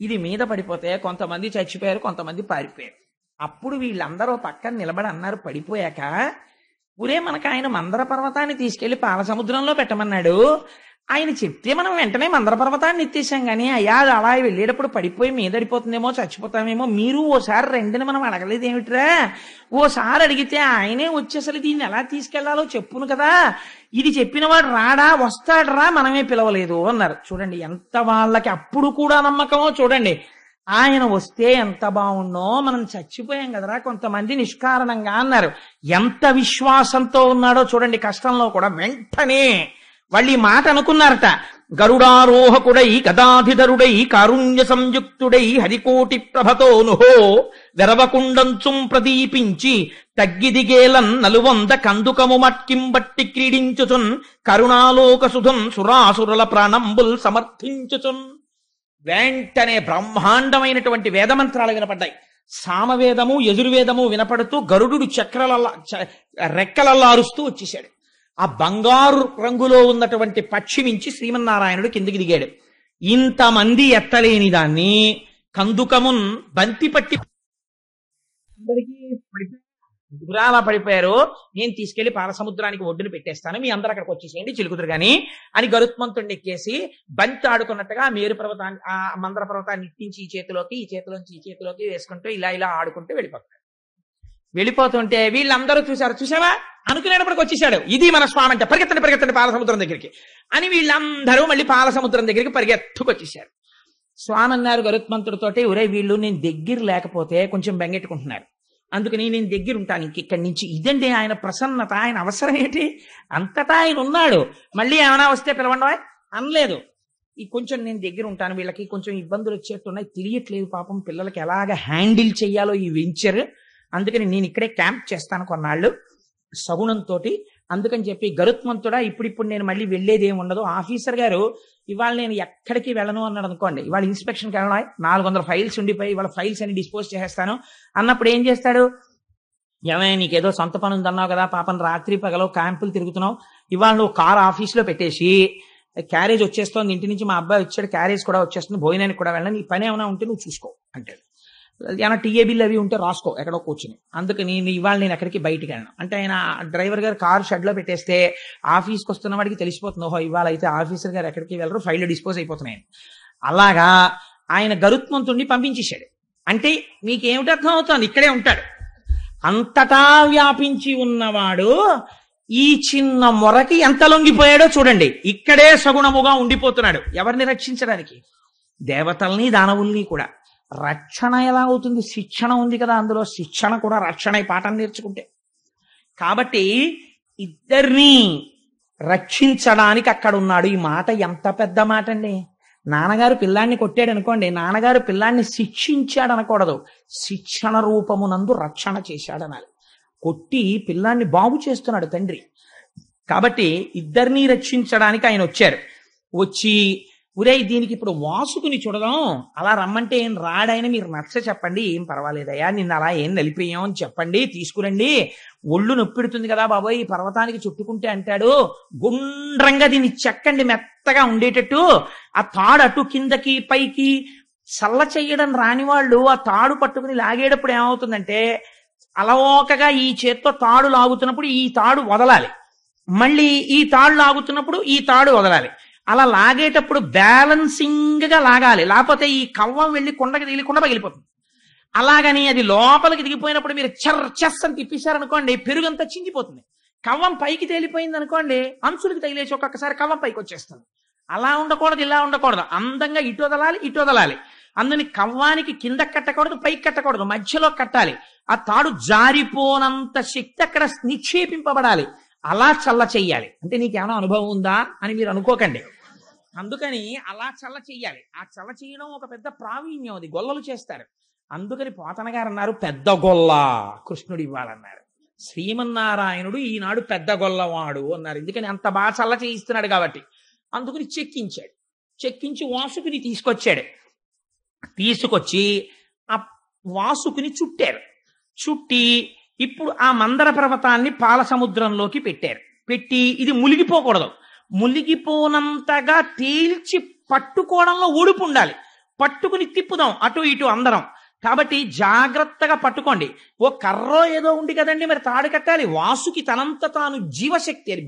ఇది మీద పడిపోతే కొంతమంది చచ్చిపోయారు, కొంతమంది పారిపోయారు. అప్పుడు వీళ్ళందరూ పక్కన నిలబడి అన్నారు పడిపోయాక, ఊరే మనకు ఆయన మందర పర్వతాన్ని తీసుకెళ్లి పాల సముద్రంలో పెట్టమన్నాడు. ఆయన చెప్తే మనం వెంటనే మందర పర్వతాన్ని ఎత్తేసాం. కానీ అయ్యా అలా వెళ్ళేటప్పుడు పడిపోయి మీదడిపోతుందేమో, చచ్చిపోతామేమో, మీరు ఓసారి రెండుని మనం అడగలేదు ఏమిట్రా? ఓసారి అడిగితే ఆయనే వచ్చి అసలు దీన్ని ఎలా తీసుకెళ్లాలో చెప్పును కదా, ఇది చెప్పిన వాడు రాడా, వస్తాడరా, మనమే పిలవలేదు అన్నారు. చూడండి ఎంత వాళ్ళకి అప్పుడు కూడా నమ్మకమో చూడండి. ఆయన వస్తే ఎంత బాగుండో, మనం చచ్చిపోయాం కదరా కొంతమంది నిష్కారణంగా అన్నారు. ఎంత విశ్వాసంతో ఉన్నాడో చూడండి. కష్టంలో కూడా వెంటనే వాళ్ళు ఈ మాట అనుకున్నారట. గరుడారోహకుడై గదాధిధరుడై కారుణ్య సంయుక్తుడై హరికోటి ప్రభతోనుహో వెరవకుండంచుం ప్రదీపించి తగ్గిదిగేలన్ నలువంద కందుకము మట్కింబట్టి క్రీడించుచున్ కరుణాలోక సుధున్ సురాసురుల ప్రాణంబుల్ సమర్థించుచున్. వెంటనే బ్రహ్మాండమైనటువంటి వేదమంత్రాలు వినపడ్డాయి. సామవేదము యజుర్వేదము వినపడుతూ గరుడు రెక్కలల్లా అరుస్తూ వచ్చేశాడు. ఆ బంగారు రంగులో ఉన్నటువంటి పక్షి నుంచి శ్రీమన్నారాయణుడు కిందికి దిగాడు. ఇంతమంది ఎత్తలేని దాన్ని కందుకమున్ బంతి పట్టి అందరికీ గురాలా పడిపోయారు. నేను తీసుకెళ్లి పాలసముద్రానికి ఒడ్డును పెట్టేస్తాను, మీ అందరూ అక్కడికి వచ్చేసేయండి చిలుకుదురు గాని అని గరుత్మంతుడిని ఎక్కేసి బంతి ఆడుకున్నట్టుగా మేరు పర్వతాన్ని, ఆ మందర పర్వతాన్ని ఇట్టించి ఈ చేతిలోకి, ఈ చేతిలోంచి ఈ చేతిలోకి వేసుకుంటూ ఇలా ఇలా ఆడుకుంటూ వెళ్ళిపోతుంటే వీళ్ళందరూ చూసావా అనుకునేటప్పటికి వచ్చేసాడు. ఇది మన స్వామి అంటే పరిగెత్తండి పరిగెత్తండి పాలసముద్రం దగ్గరికి అని వీళ్ళందరూ మళ్ళీ పాలసముద్రం దగ్గరికి పరిగెత్తుకొచ్చేసారు. స్వామి అన్నారు గరుత్మంతుడితోటి, ఒరే వీళ్ళు నేను దగ్గర లేకపోతే కొంచెం బెంగెట్టుకుంటున్నారు, అందుకని నేను దగ్గర ఉంటాను ఇంకిక్కడి నుంచి. ఇదండి ఆయన ప్రసన్నత, ఆయన అవసరం ఏంటి, అంతటా ఆయన ఉన్నాడు. మళ్ళీ ఏమైనా వస్తే పిలవండి అనలేదు. ఈ కొంచెం నేను దగ్గర ఉంటాను, వీళ్ళకి కొంచెం ఇబ్బందులు వచ్చేట్టున్నాయి, తెలియట్లేదు పాపం పిల్లలకి ఎలాగ హ్యాండిల్ చెయ్యాలో ఈ వెంచర్, అందుకని నేను ఇక్కడే క్యాంప్ చేస్తాను కొన్నాళ్ళు సగుణంతో. అందుకని చెప్పి గరుత్మంతుడా ఇప్పుడు నేను మళ్ళీ వెళ్ళేది ఏమి ఉండదు, ఆఫీసర్ గారు ఇవాళ నేను ఎక్కడికి వెళ్ళను అన్నాడు అనుకోండి, ఇవాళ ఇన్స్పెక్షన్కి వెళ్ళాలి, 400 ఫైల్స్ ఉండిపోయి ఇవాళ ఫైల్స్ అన్ని డిస్పోజ్ చేసేస్తాను అన్నప్పుడు ఏం చేస్తాడు, ఏమైనా నీకేదో సొంత పని ఉందన్నావు కదా, పాపం రాత్రి పగలో క్యాంపులు తిరుగుతున్నావు, ఇవాళ నువ్వు కారు ఆఫీస్లో పెట్టేసి క్యారేజ్ వచ్చేస్తోంది, ఇంటి నుంచి మా అబ్బాయి వచ్చాడు, క్యారేజ్ కూడా వచ్చేస్తుంది, భోజనానికి కూడా వెళ్ళను, నీ పని ఏమైనా ఉంటే నువ్వు చూసుకో అంటాడు. ఏమైనా టీఏ బిల్ అవి ఉంటే రాసుకో ఎక్కడో కూర్చుని, అందుకని ఇవాళ నేను ఎక్కడికి బయటికి వెళ్ళను అంటే ఆయన డ్రైవర్ గారు కారు షెడ్లో పెట్టేస్తే ఆఫీస్కి వస్తున్న వాడికి తెలిసిపోతుంది, ఓహో ఇవాళ అయితే ఆఫీసర్ గారు ఎక్కడికి వెళ్ళరు, ఫైల్ డిస్పోజ్ అయిపోతున్నాయి. అలాగా ఆయన గరుత్మంతుడిని పంపించేశాడు. అంటే మీకేమిటి అర్థం అవుతుంది, ఇక్కడే ఉంటాడు. అంతటా వ్యాపించి ఉన్నవాడు ఈ చిన్న మొరకి ఎంత లొంగిపోయాడో చూడండి. ఇక్కడే సగుణముగా ఉండిపోతున్నాడు. ఎవరిని రక్షించడానికి? దేవతల్ని దానవుల్ని కూడా. రక్షణ ఎలా అవుతుంది? శిక్షణ ఉంది కదా అందులో, శిక్షణ కూడా రక్షణ పాఠం నేర్చుకుంటే. కాబట్టి ఇద్దరిని రక్షించడానికి అక్కడ ఉన్నాడు. ఈ మాట ఎంత పెద్ద మాట అండి. నాన్నగారు పిల్లాన్ని కొట్టాడు అనుకోండి, నాన్నగారు పిల్లాన్ని శిక్షించాడు అనకూడదు, శిక్షణ రూపమునందు రక్షణ చేశాడు అనాలి. కొట్టి పిల్లాన్ని బాగు చేస్తున్నాడు తండ్రి. కాబట్టి ఇద్దరిని రక్షించడానికి ఆయన వచ్చారు. వచ్చి ఒరే దీనికి ఇప్పుడు వాసుకుని చూడదాం, అలా రమ్మంటే ఏం రాడాయన, మీరు నచ్చ చెప్పండి, ఏం పర్వాలేదయ్యా, నిన్న అలా ఏం నలిపేయం అని చెప్పండి, తీసుకురండి, ఒళ్ళు నొప్పిడుతుంది కదా బాబోయ్ ఈ పర్వతానికి చుట్టుకుంటే అంటాడు, గుండ్రంగా దీన్ని చెక్కండి మెత్తగా ఉండేటట్టు, ఆ తాడు అటు కిందకి పైకి చల్ల చెయ్యడం రాని వాళ్ళు ఆ తాడు పట్టుకుని లాగేటప్పుడు ఏమవుతుందంటే అలవోకగా ఈ చేత్తో తాడు లాగుతున్నప్పుడు ఈ తాడు వదలాలి, మళ్ళీ ఈ తాడు లాగుతున్నప్పుడు ఈ తాడు వదలాలి. అలా లాగేటప్పుడు బ్యాలెన్సింగ్ గా లాగాలి, లేకపోతే ఈ కవ్వం వెళ్ళి కొండకి దిగకుండా పగిలిపోతుంది. అలాగని అది లోపలికి దిగిపోయినప్పుడు మీరు చెస్ అని తిప్పేశారనుకోండి, పెరుగంతా చింగిపోతుంది. కవ్వం పైకి తేలిపోయింది అనుకోండి, అంచులకి తగిలేసి ఒక్కొక్కసారి కవ్వం పైకి వచ్చేస్తుంది. అలా ఉండకూడదు, ఇలా ఉండకూడదు, అందంగా ఇటు వదలాలి ఇటు వదలాలి. అందుని కవ్వానికి కింద కట్టకూడదు, పైకి కట్టకూడదు, మధ్యలో కట్టాలి. ఆ తాడు జారిపోనంత శక్తి అక్కడ నిక్షేపింపబడాలి. అలా చల్ల చెయ్యాలి. అంటే నీకేమైనా అనుభవం ఉందా అని మీరు అనుకోకండి. అందుకని అలా చల్ల చెయ్యాలి. ఆ చల్ల చేయడం ఒక పెద్ద ప్రావీణ్యం, అది గొల్లలు చేస్తారు. అందుకని పోతన గారు అన్నారు పెద్ద గొల్ల కృష్ణుడు ఇవ్వాలన్నారు. శ్రీమన్నారాయణుడు ఈనాడు పెద్ద గొల్లవాడు అన్నారు. ఎందుకని అంత బాగా చల్ల చేయిస్తున్నాడు కాబట్టి. అందుకని చెక్కించాడు. చెక్కించి వాసుకుని తీసుకొచ్చాడు. తీసుకొచ్చి ఆ వాసుకుని చుట్టారు. చుట్టి ఇప్పుడు ఆ మందర పర్వతాన్ని పాల సముద్రంలోకి పెట్టారు. పెట్టి ఇది మునిగిపోకూడదు, మునిగిపోనంతగా తేల్చి పట్టుకోవడంలో ఒడుపు ఉండాలి. పట్టుకుని తిప్పుదాం అటు ఇటు అందరం. కాబట్టి జాగ్రత్తగా పట్టుకోండి. ఓ కర్రో ఏదో ఉంది కదండి, మరి తాడు కట్టాలి. వాసుకి తనంత తాను జీవశక్తి, అది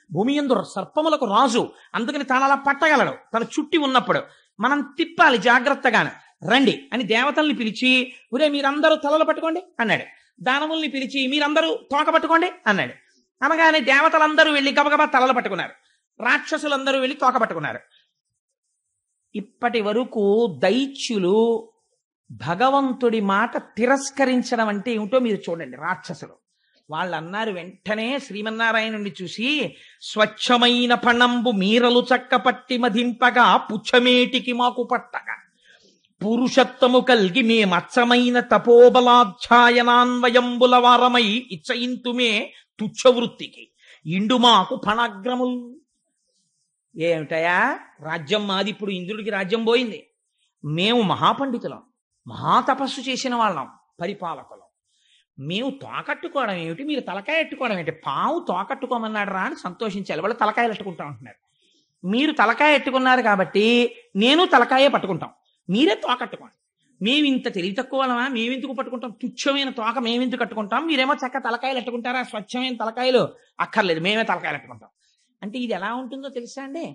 భూమి యందు సర్పములకు రాజు. అందుకని తను అలా పట్టగలడు. తను చుట్టి ఉన్నప్పుడు మనం తిప్పాలి జాగ్రత్తగాను. రండి అని దేవతల్ని పిలిచి, ఒరే మీరందరూ తలలు పట్టుకోండి అన్నాడు. దానవుల్ని పిలిచి మీరందరూ తోక పట్టుకోండి అన్నాడు. అనగానే దేవతలందరూ వెళ్ళి గబగబా తలలు పట్టుకున్నారు, రాక్షసులందరూ వెళ్ళి తోక పట్టుకున్నారు. ఇప్పటి వరకు దైత్యులు భగవంతుడి మాట తిరస్కరించడం అంటే ఏమిటో మీరు చూడండి. రాక్షసులు వాళ్ళు అన్నారు వెంటనే శ్రీమన్నారాయణుడిని చూసి, స్వచ్ఛమైన పణంబు మీరలు చక్కపట్టి మధింపగా పుచ్చమేటికి మాకు పట్టగా పురుషత్వము కల్గి మే మత్సమైన తపోబలాధ్యాయనాన్వయంబుల వారమై ఇచ్చయింతుమే తుచ్చవృత్తికి ఇండు మాకు ఫణగ్రములు. ఏమిటయా రాజ్యం మాది, ఇప్పుడు ఇంద్రుడికి రాజ్యం పోయింది. మేము మహాపండితులం, మహాతపస్సు చేసిన వాళ్ళం, పరిపాలకులం. మేము తోకట్టుకోవడం ఏమిటి, మీరు తలకాయ ఎట్టుకోవడం ఏంటి? పావు తోకట్టుకోమన్నాడు రా అని సంతోషించాలి. వాళ్ళు తలకాయలు ఎట్టుకుంటా ఉంటున్నారు. మీరు తలకాయ ఎట్టుకున్నారు కాబట్టి నేను తలకాయే పట్టుకుంటాం, మీరే తోకట్టుకోండి. మేము ఇంత తెలివి తక్కువ వాళ్ళమా, మేమెందుకు పట్టుకుంటాం? తుచ్చమైన తోక మేమెందుకు కట్టుకుంటాం? మీరేమో చక్క తలకాయలు ఎట్టుకుంటారా? స్వచ్ఛమైన తలకాయలు అక్కర్లేదు, మేమే తలకాయలు ఎట్టుకుంటాం. అంటే ఇది ఎలా ఉంటుందో తెలుసా అండి?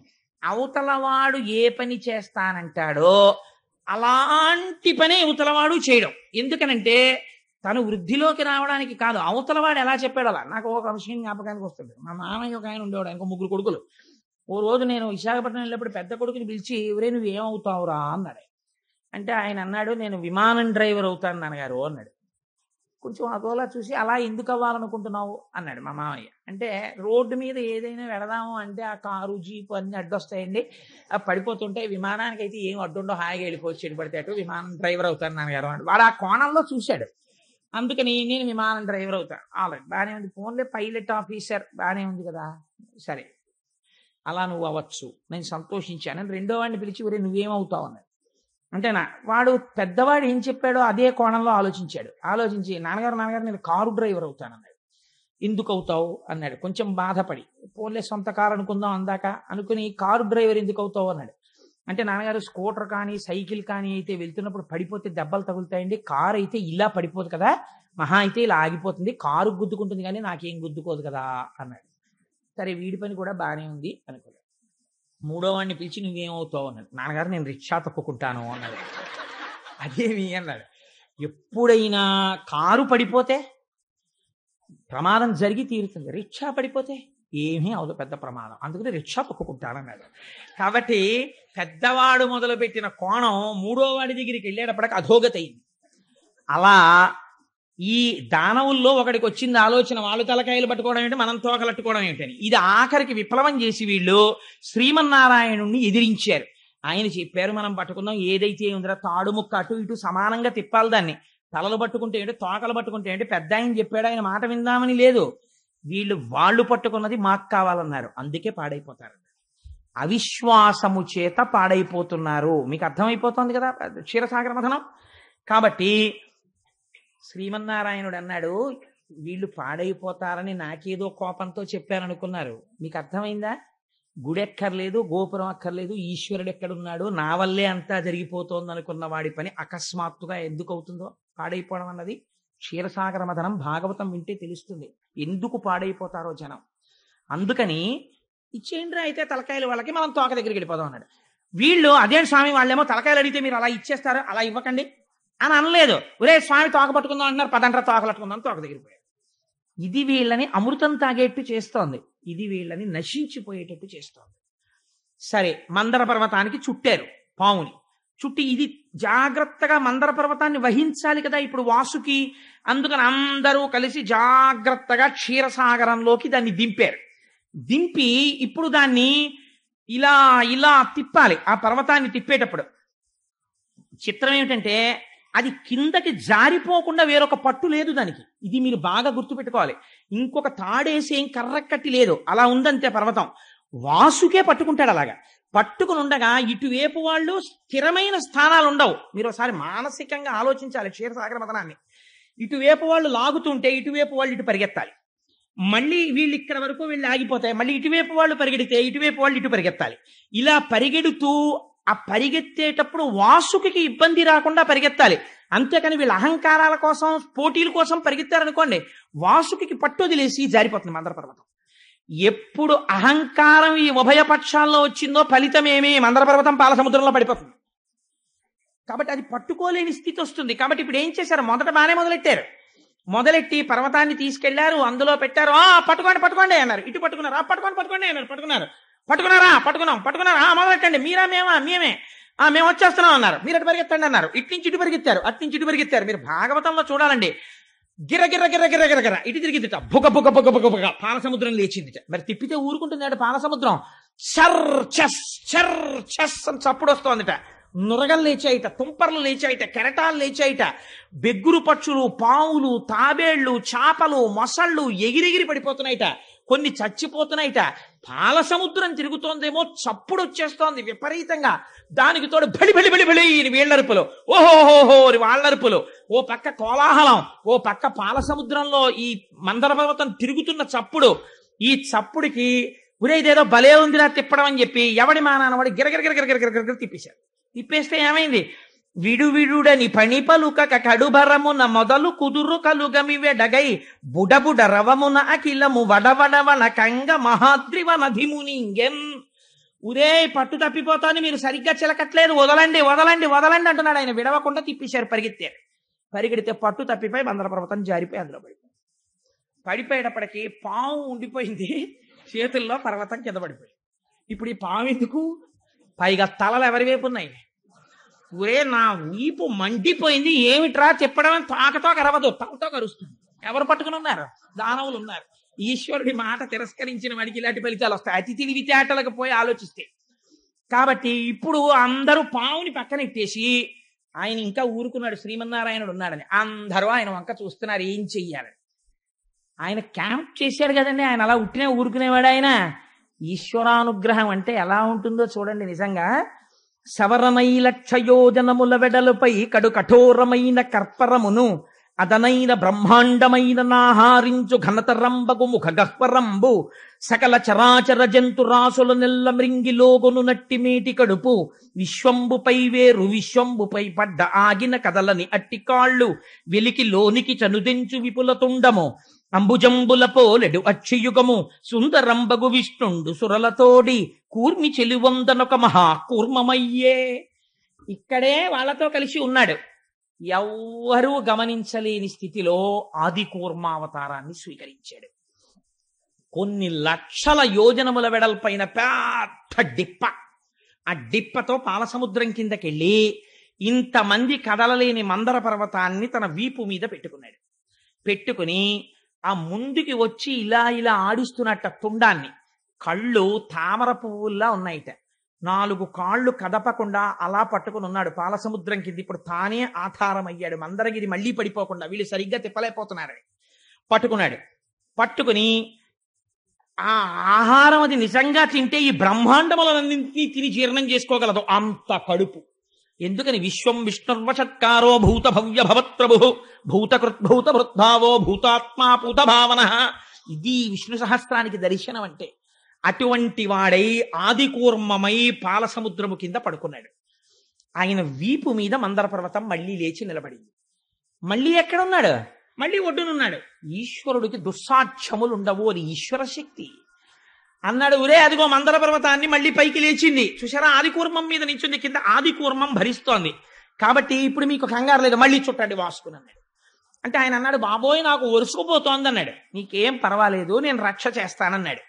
అవతలవాడు ఏ పని చేస్తానంటాడో అలాంటి పనే అవతలవాడు చేయడం. ఎందుకనంటే తను వృద్ధిలోకి రావడానికి కాదు, అవతలవాడు ఎలా చెప్పాడు అలా. నాకు ఒక విషయం జ్ఞాపకానికి వస్తుంది. మా మామయ్య ఒక ఆయన ఉండేవాడు, ఆయనకు 3 కొడుకులు. ఓ రోజు నేను విశాఖపట్నం వెళ్ళినప్పుడు పెద్ద కొడుకుని పిలిచి, ఎవరే నువ్వు ఏమవుతావురా అన్నాడు. అంటే ఆయన అన్నాడు, నేను విమానం డ్రైవర్ అవుతాను నాన్నగారు అన్నాడు. కొంచెం అదోలా చూసి, అలా ఎందుకు అవ్వాలనుకుంటున్నావు అన్నాడు మా మామయ్య. అంటే రోడ్డు మీద ఏదైనా వెళదాము అంటే ఆ కారు జీపు అన్ని అడ్డొస్తాయండి, అవి పడిపోతుంటే, విమానానికి అయితే ఏం అడ్డుండో, హాయిగా వెళ్ళిపోవచ్చు, చెడిపడితే అటు, విమానం డ్రైవర్ అవుతాను నాన్నగారు అన్నాడు. వాడు ఆ కోణంలో చూశాడు. అందుకని నేను విమానం డ్రైవర్ అవుతాను. ఆల్రెడీ బాగానే ఉంది, ఫోన్లే పైలట్ ఆఫీసర్ బాగానే ఉంది కదా, సరే అలా నువ్వు అవ్వచ్చు, నేను సంతోషించాను అని రెండో వాడిని పిలిచి, ఒరే నువ్వేమవుతావు అన్నాడు. అంటేనా వాడు పెద్దవాడు ఏం చెప్పాడో అదే కోణంలో ఆలోచించాడు. ఆలోచించి, నాన్నగారు నేను కారు డ్రైవర్ అవుతానన్నాడు. ఎందుకు అవుతావు అన్నాడు. కొంచెం బాధపడి, పోలే సొంత కారు అనుకుందాం అందాక అనుకుని, కారు డ్రైవర్ ఎందుకు అవుతావు అన్నాడు. అంటే నాన్నగారు స్కూటర్ కానీ సైకిల్ కానీ అయితే వెళ్తున్నప్పుడు పడిపోతే దెబ్బలు తగులుతాయండి, కారు అయితే ఇలా పడిపోదు కదా, మహా అయితే ఇలా ఆగిపోతుంది, కారు గుద్దుకుంటుంది కానీ నాకేం గుద్దుకోదు కదా అన్నాడు. సరే వీడి పని కూడా బాగానే ఉంది అనుకున్నాడు. మూడో వాడిని పిలిచి నువ్వేమవుతావు అన్నాడు. నాన్నగారు నేను రిక్షా తొక్కుకుంటాను అన్నాడు. అదేమి అన్నాడు. ఎప్పుడైనా కారు పడిపోతే ప్రమాదం జరిగి తీరుతుంది, రిక్షా పడిపోతే ఏమీ అవదు పెద్ద ప్రమాదం, అందుకని రిక్షా తొక్కుకుంటానన్నాడు. కాబట్టి పెద్దవాడు మొదలుపెట్టిన కోణం మూడో వాడి దగ్గరికి వెళ్ళేటప్పటికి అధోగతి అయింది. అలా ఈ దానవుల్లో ఒకడికి వచ్చింది ఆలోచన, వాళ్ళు తలకాయలు పట్టుకోవడం ఏంటి, మనం తోకలట్టుకోవడం ఏంటని. ఇది ఆఖరికి విప్లవం చేసి వీళ్ళు శ్రీమన్నారాయణుణ్ణి ఎదిరించారు. ఆయన చెప్పారు మనం పట్టుకుందాం, ఏదైతే ఉందిరా తాడు ముక్క అటు ఇటు సమానంగా తిప్పాలి దాన్ని, తలలు పట్టుకుంటే ఏంటి తోకలు పట్టుకుంటే ఏంటి, పెద్ద ఆయన చెప్పాడు ఆయన మాట విందామని లేదు. వాళ్ళు పట్టుకున్నది మాకు కావాలన్నారు, అందుకే పాడైపోతారు. అవిశ్వాసము చేత పాడైపోతున్నారు. మీకు అర్థమైపోతుంది కదా క్షీరసాగర మథనం. కాబట్టి శ్రీమన్నారాయణుడు అన్నాడు, వీళ్ళు పాడైపోతారని నాకేదో కోపంతో చెప్పారనుకున్నారు, మీకు అర్థమైందా? గుడి ఎక్కర్లేదు, గోపురం అక్కర్లేదు, ఈశ్వరుడు ఎక్కడున్నాడు, నా వల్లే అంతా జరిగిపోతోంది అనుకున్న వాడి పని అకస్మాత్తుగా ఎందుకు అవుతుందో పాడైపోవడం అన్నది. క్షీరసాగర మథనం భాగవతం వింటే తెలుస్తుంది ఎందుకు పాడైపోతారో జనం. అందుకని ఇచ్చేయండి అయితే తలకాయలు వాళ్ళకి, మనం తోక దగ్గరికి వెళ్ళిపోదాం అన్నాడు. వీళ్ళు అదే స్వామి వాళ్ళేమో తలకాయలు అడిగితే మీరు అలా ఇచ్చేస్తారు, అలా ఇవ్వకండి అని అనలేదు. ఒరే స్వామి తోక పట్టుకుందాం అంటున్నారు, పదంట్రా తోకలు పట్టుకుందాం, తోక దగ్గరికి పోయారు. ఇది వీళ్ళని అమృతం తాగేట్టు చేస్తోంది, ఇది వీళ్ళని నశించిపోయేటట్టు చేస్తోంది. సరే మందర పర్వతానికి చుట్టారు పావుని, చుట్టి ఇది జాగ్రత్తగా మందర పర్వతాన్ని వహించాలి కదా ఇప్పుడు వాసుకి. అందుకని అందరూ కలిసి జాగ్రత్తగా క్షీరసాగరంలోకి దాన్ని దింపారు. దింపి ఇప్పుడు దాన్ని ఇలా ఇలా తిప్పాలి. ఆ పర్వతాన్ని తిప్పేటప్పుడు చిత్రం ఏమిటంటే అది కిందకి జారిపోకుండా వేరొక పట్టు లేదు దానికి. ఇది మీరు బాగా గుర్తుపెట్టుకోవాలి. ఇంకొక తాడేసేం కర్రకట్టి లేదు, అలా ఉందంతే పర్వతం. వాసుకే పట్టుకుంటాడు. అలాగా పట్టుకుని ఉండగా ఇటువైపు వాళ్ళు స్థిరమైన స్థానాలు ఉండవు. మీరు ఒకసారి మానసికంగా ఆలోచించాలి క్షీరసాగర మథనాన్ని. ఇటువైపు వాళ్ళు లాగుతుంటే ఇటువైపు వాళ్ళు ఇటు పరిగెత్తాలి, మళ్ళీ వీళ్ళు ఇక్కడ వరకు వీళ్ళు ఆగిపోతాయి, మళ్ళీ ఇటువైపు వాళ్ళు పరిగెడితే ఇటువైపు వాళ్ళు ఇటు పరిగెత్తాలి. ఇలా పరిగెడుతూ ఆ పరిగెత్తేటప్పుడు వాసుకి ఇబ్బంది రాకుండా పరిగెత్తాలి. అంతేకాని వీళ్ళ అహంకారాల కోసం పోటీల కోసం పరిగెత్తారనుకోండి, వాసుకి పట్టు వదిలేసి జారిపోతుంది మందర పర్వతం. ఎప్పుడు అహంకారం ఈ ఉభయ పక్షాల్లో వచ్చిందో ఫలితమేమి, మందర పర్వతం పాలసముద్రంలో పడిపోతుంది. కాబట్టి అది పట్టుకోలేని స్థితి వస్తుంది. కాబట్టి ఇప్పుడు ఏం చేశారు, మొదట బాగానే మొదలెట్టి పర్వతాన్ని తీసుకెళ్లారు, అందులో పెట్టారు. పట్టుకోండి పట్టుకోండి అన్నారు, ఇటు పట్టుకున్నారు, పట్టుకోండి అన్నారు, పట్టుకున్నారా మొదలెట్టండి, మీరా మేమే మేము వచ్చేస్తున్నాం అన్నారు, మీరు అటు పరిగెత్తండి అన్నారు, ఇటు నుంచి ఇటు పరిగెత్తారు. మీరు భాగవతంలో చూడాలండి, గిర్ర గిర్ర గిర్ర గిర్ర గిర్ర గిర్ర ఇటు తిరిగిద్దిట, బుగ బుగ బుగ బుగ బుగ పాలసముద్రం లేచిందిట. మరి తిప్పితే ఊరుకుంటుంది పాలసముద్రం. చర్ చెస్ చర్ చెస్ అని చప్పుడు వస్తోందిట. నురగలు లేచాయిట, తుంపర్లు లేచాయిట, కెరటాలు లేచాయిట, బెగ్గురు పక్షులు, పావులు, తాబేళ్లు, చేపలు, మొసళ్ళు ఎగిరెగిరి పడిపోతున్నాయిట, కొన్ని చచ్చిపోతున్నాయిట. పాలసముద్రం తిరుగుతోందేమో, చప్పుడు వచ్చేస్తోంది విపరీతంగా. దానికి తోడు బలి బలి బలి బలి వీళ్ళరుపులు, ఓహోహోహో వాళ్ళరుపులు, ఓ పక్క కోలాహలం, ఓ పక్క పాలసముద్రంలో ఈ మందర పర్వతం తిరుగుతున్న చప్పుడు. ఈ చప్పుడికి ఇదేదో భలే ఉందిరా తిప్పడం అని చెప్పి ఎవడి మానానవాడి గిరగిరగిరగిరగిరగిర తిప్పేశారు. తిప్పేస్తే ఏమైంది, విడువిడుడని పని పలుకక కడుబరమున మొదలు కుదురు కలుగమి వెడగై బుడబుడ రవమున అఖిలము వడవడవన కంగ మహాద్రివనధిమునింగెం. పట్టు తప్పిపోతాను, మీరు సరిగ్గా చిలకట్లేదు, వదలండి అంటున్నాడు ఆయన. విడవకుండా తిప్పేశారు, పరిగెడితే పట్టు తప్పిపోయి మందర పర్వతం జారిపోయి అందులో పడిపోయేటప్పటికి పాము ఉండిపోయింది చేతుల్లో, పర్వతం కింద పడిపోయింది. ఇప్పుడు ఈ పాము ఎందుకు, పైగా తలలు ఎవరి వైపు ఉన్నాయి. నా వీపు మండిపోయింది, ఏమిట్రా చెప్పడం, తాకతో కరవదు, తలతో కరుస్తుంది. ఎవరు పట్టుకుని ఉన్నారు, దానవులు ఉన్నారు. ఈశ్వరుడి మాట తిరస్కరించిన వాడికి ఇలాంటి ఫలితాలు వస్తాయి, అతి తెలివితేటలకు పోయి ఆలోచిస్తే. కాబట్టి ఇప్పుడు అందరూ పావుని పక్కనెట్టేసి ఆయన ఇంకా ఊరుకున్నాడు, శ్రీమన్నారాయణుడు ఉన్నాడని. అందరూ ఆయన వంక చూస్తున్నారు ఏం చెయ్యాలని. ఆయన క్యాంప్ చేశాడు కదండి, ఆయన అలా ఉట్టినే ఊరుకునేవాడు ఆయన. ఈశ్వరానుగ్రహం అంటే ఎలా ఉంటుందో చూడండి నిజంగా. సవరనై లక్షయోజనముల వెడలుపై కడు కఠోరమైన కర్పరమును అదనైన బ్రహ్మాండమైన నాహారించు ఘనతరంబగు ముఖ గహ్వరంబు సకల చరాచర జంతు రాసుల నెల్ల మృంగిలోగును నట్టి మేటి కడుపు విశ్వంబుపై వేరు విశ్వంబుపై పడ్డ ఆగిన కదలని అట్టి కాళ్ళు వెలికి లోనికి చనుదెంచు విపుల తుండము అంబుజంబుల పోలెడు అక్షయుగము సుందరంబగు విష్ణుండు సురలతోడి కూర్మి చెలివందనొక మహా కూర్మమయ్యే. ఇక్కడే వాళ్ళతో కలిసి ఉన్నాడు. ఎవ్వరూ గమనించలేని స్థితిలో ఆది కూర్మావతారాన్ని స్వీకరించాడు. కొన్ని లక్షల యోజనముల వెడల్పైన పెద్ద డిప్ప, ఆ డిప్పతో పాలసముద్రం కిందకెళ్ళి ఇంతమంది కదలలేని మందర పర్వతాన్ని తన వీపు మీద పెట్టుకున్నాడు. పెట్టుకుని ఆ ముందుకి వచ్చి ఇలా ఇలా ఆడిస్తున్నట్ట తుండాన్ని. కళ్ళు తామర పువ్వుల్లా ఉన్నాయిట. 4 కాళ్ళు కదపకుండా అలా పట్టుకుని ఉన్నాడు పాలసముద్రం కింద. ఇప్పుడు తానే ఆధారం అయ్యాడు, మందరగిరి మళ్ళీ పడిపోకుండా, వీళ్ళు సరిగ్గా తిప్పలేకపోతున్నారని పట్టుకున్నాడు. పట్టుకుని ఆ ఆహారం అది నిజంగా తింటే ఈ బ్రహ్మాండములన్నింటినీ తిని జీర్ణం చేసుకోగలదు అంత కడుపు. ఎందుకని విశ్వం విష్ణుర్వషత్కారో భూత భవ్య భవత్ప్రభు భూతకృద్భూత భృద్భావో భూతాత్మా పూత భావన. ఇది విష్ణు సహస్రానికి దర్శనం అంటే. అటువంటి వాడై ఆదికూర్మమై పాలసముద్రము కింద పడుకున్నాడు. ఆయన వీపు మీద మందర పర్వతం మళ్ళీ లేచి నిలబడింది. మళ్ళీ ఎక్కడున్నాడు? మళ్ళీ ఒడ్డునున్నాడు. ఈశ్వరుడికి దుస్సాధ్యములు ఉండవు, అది ఈశ్వర శక్తి అన్నాడు. ఒరే అదిగో మందర పర్వతాన్ని మళ్ళీ పైకి లేచింది చూసారా, ఆదికూర్మం మీద నించుంది, కింద ఆదికూర్మం భరిస్తోంది. కాబట్టి ఇప్పుడు మీకు కంగారు లేదు, మళ్ళీ చుట్టండి వాసుకుని అన్నాడు. అంటే ఆయన అన్నాడు, బాబోయ్ నాకు ఒరుసుకుపోతోంది అన్నాడు. నీకేం పర్వాలేదు, నేను రక్ష చేస్తానన్నాడు.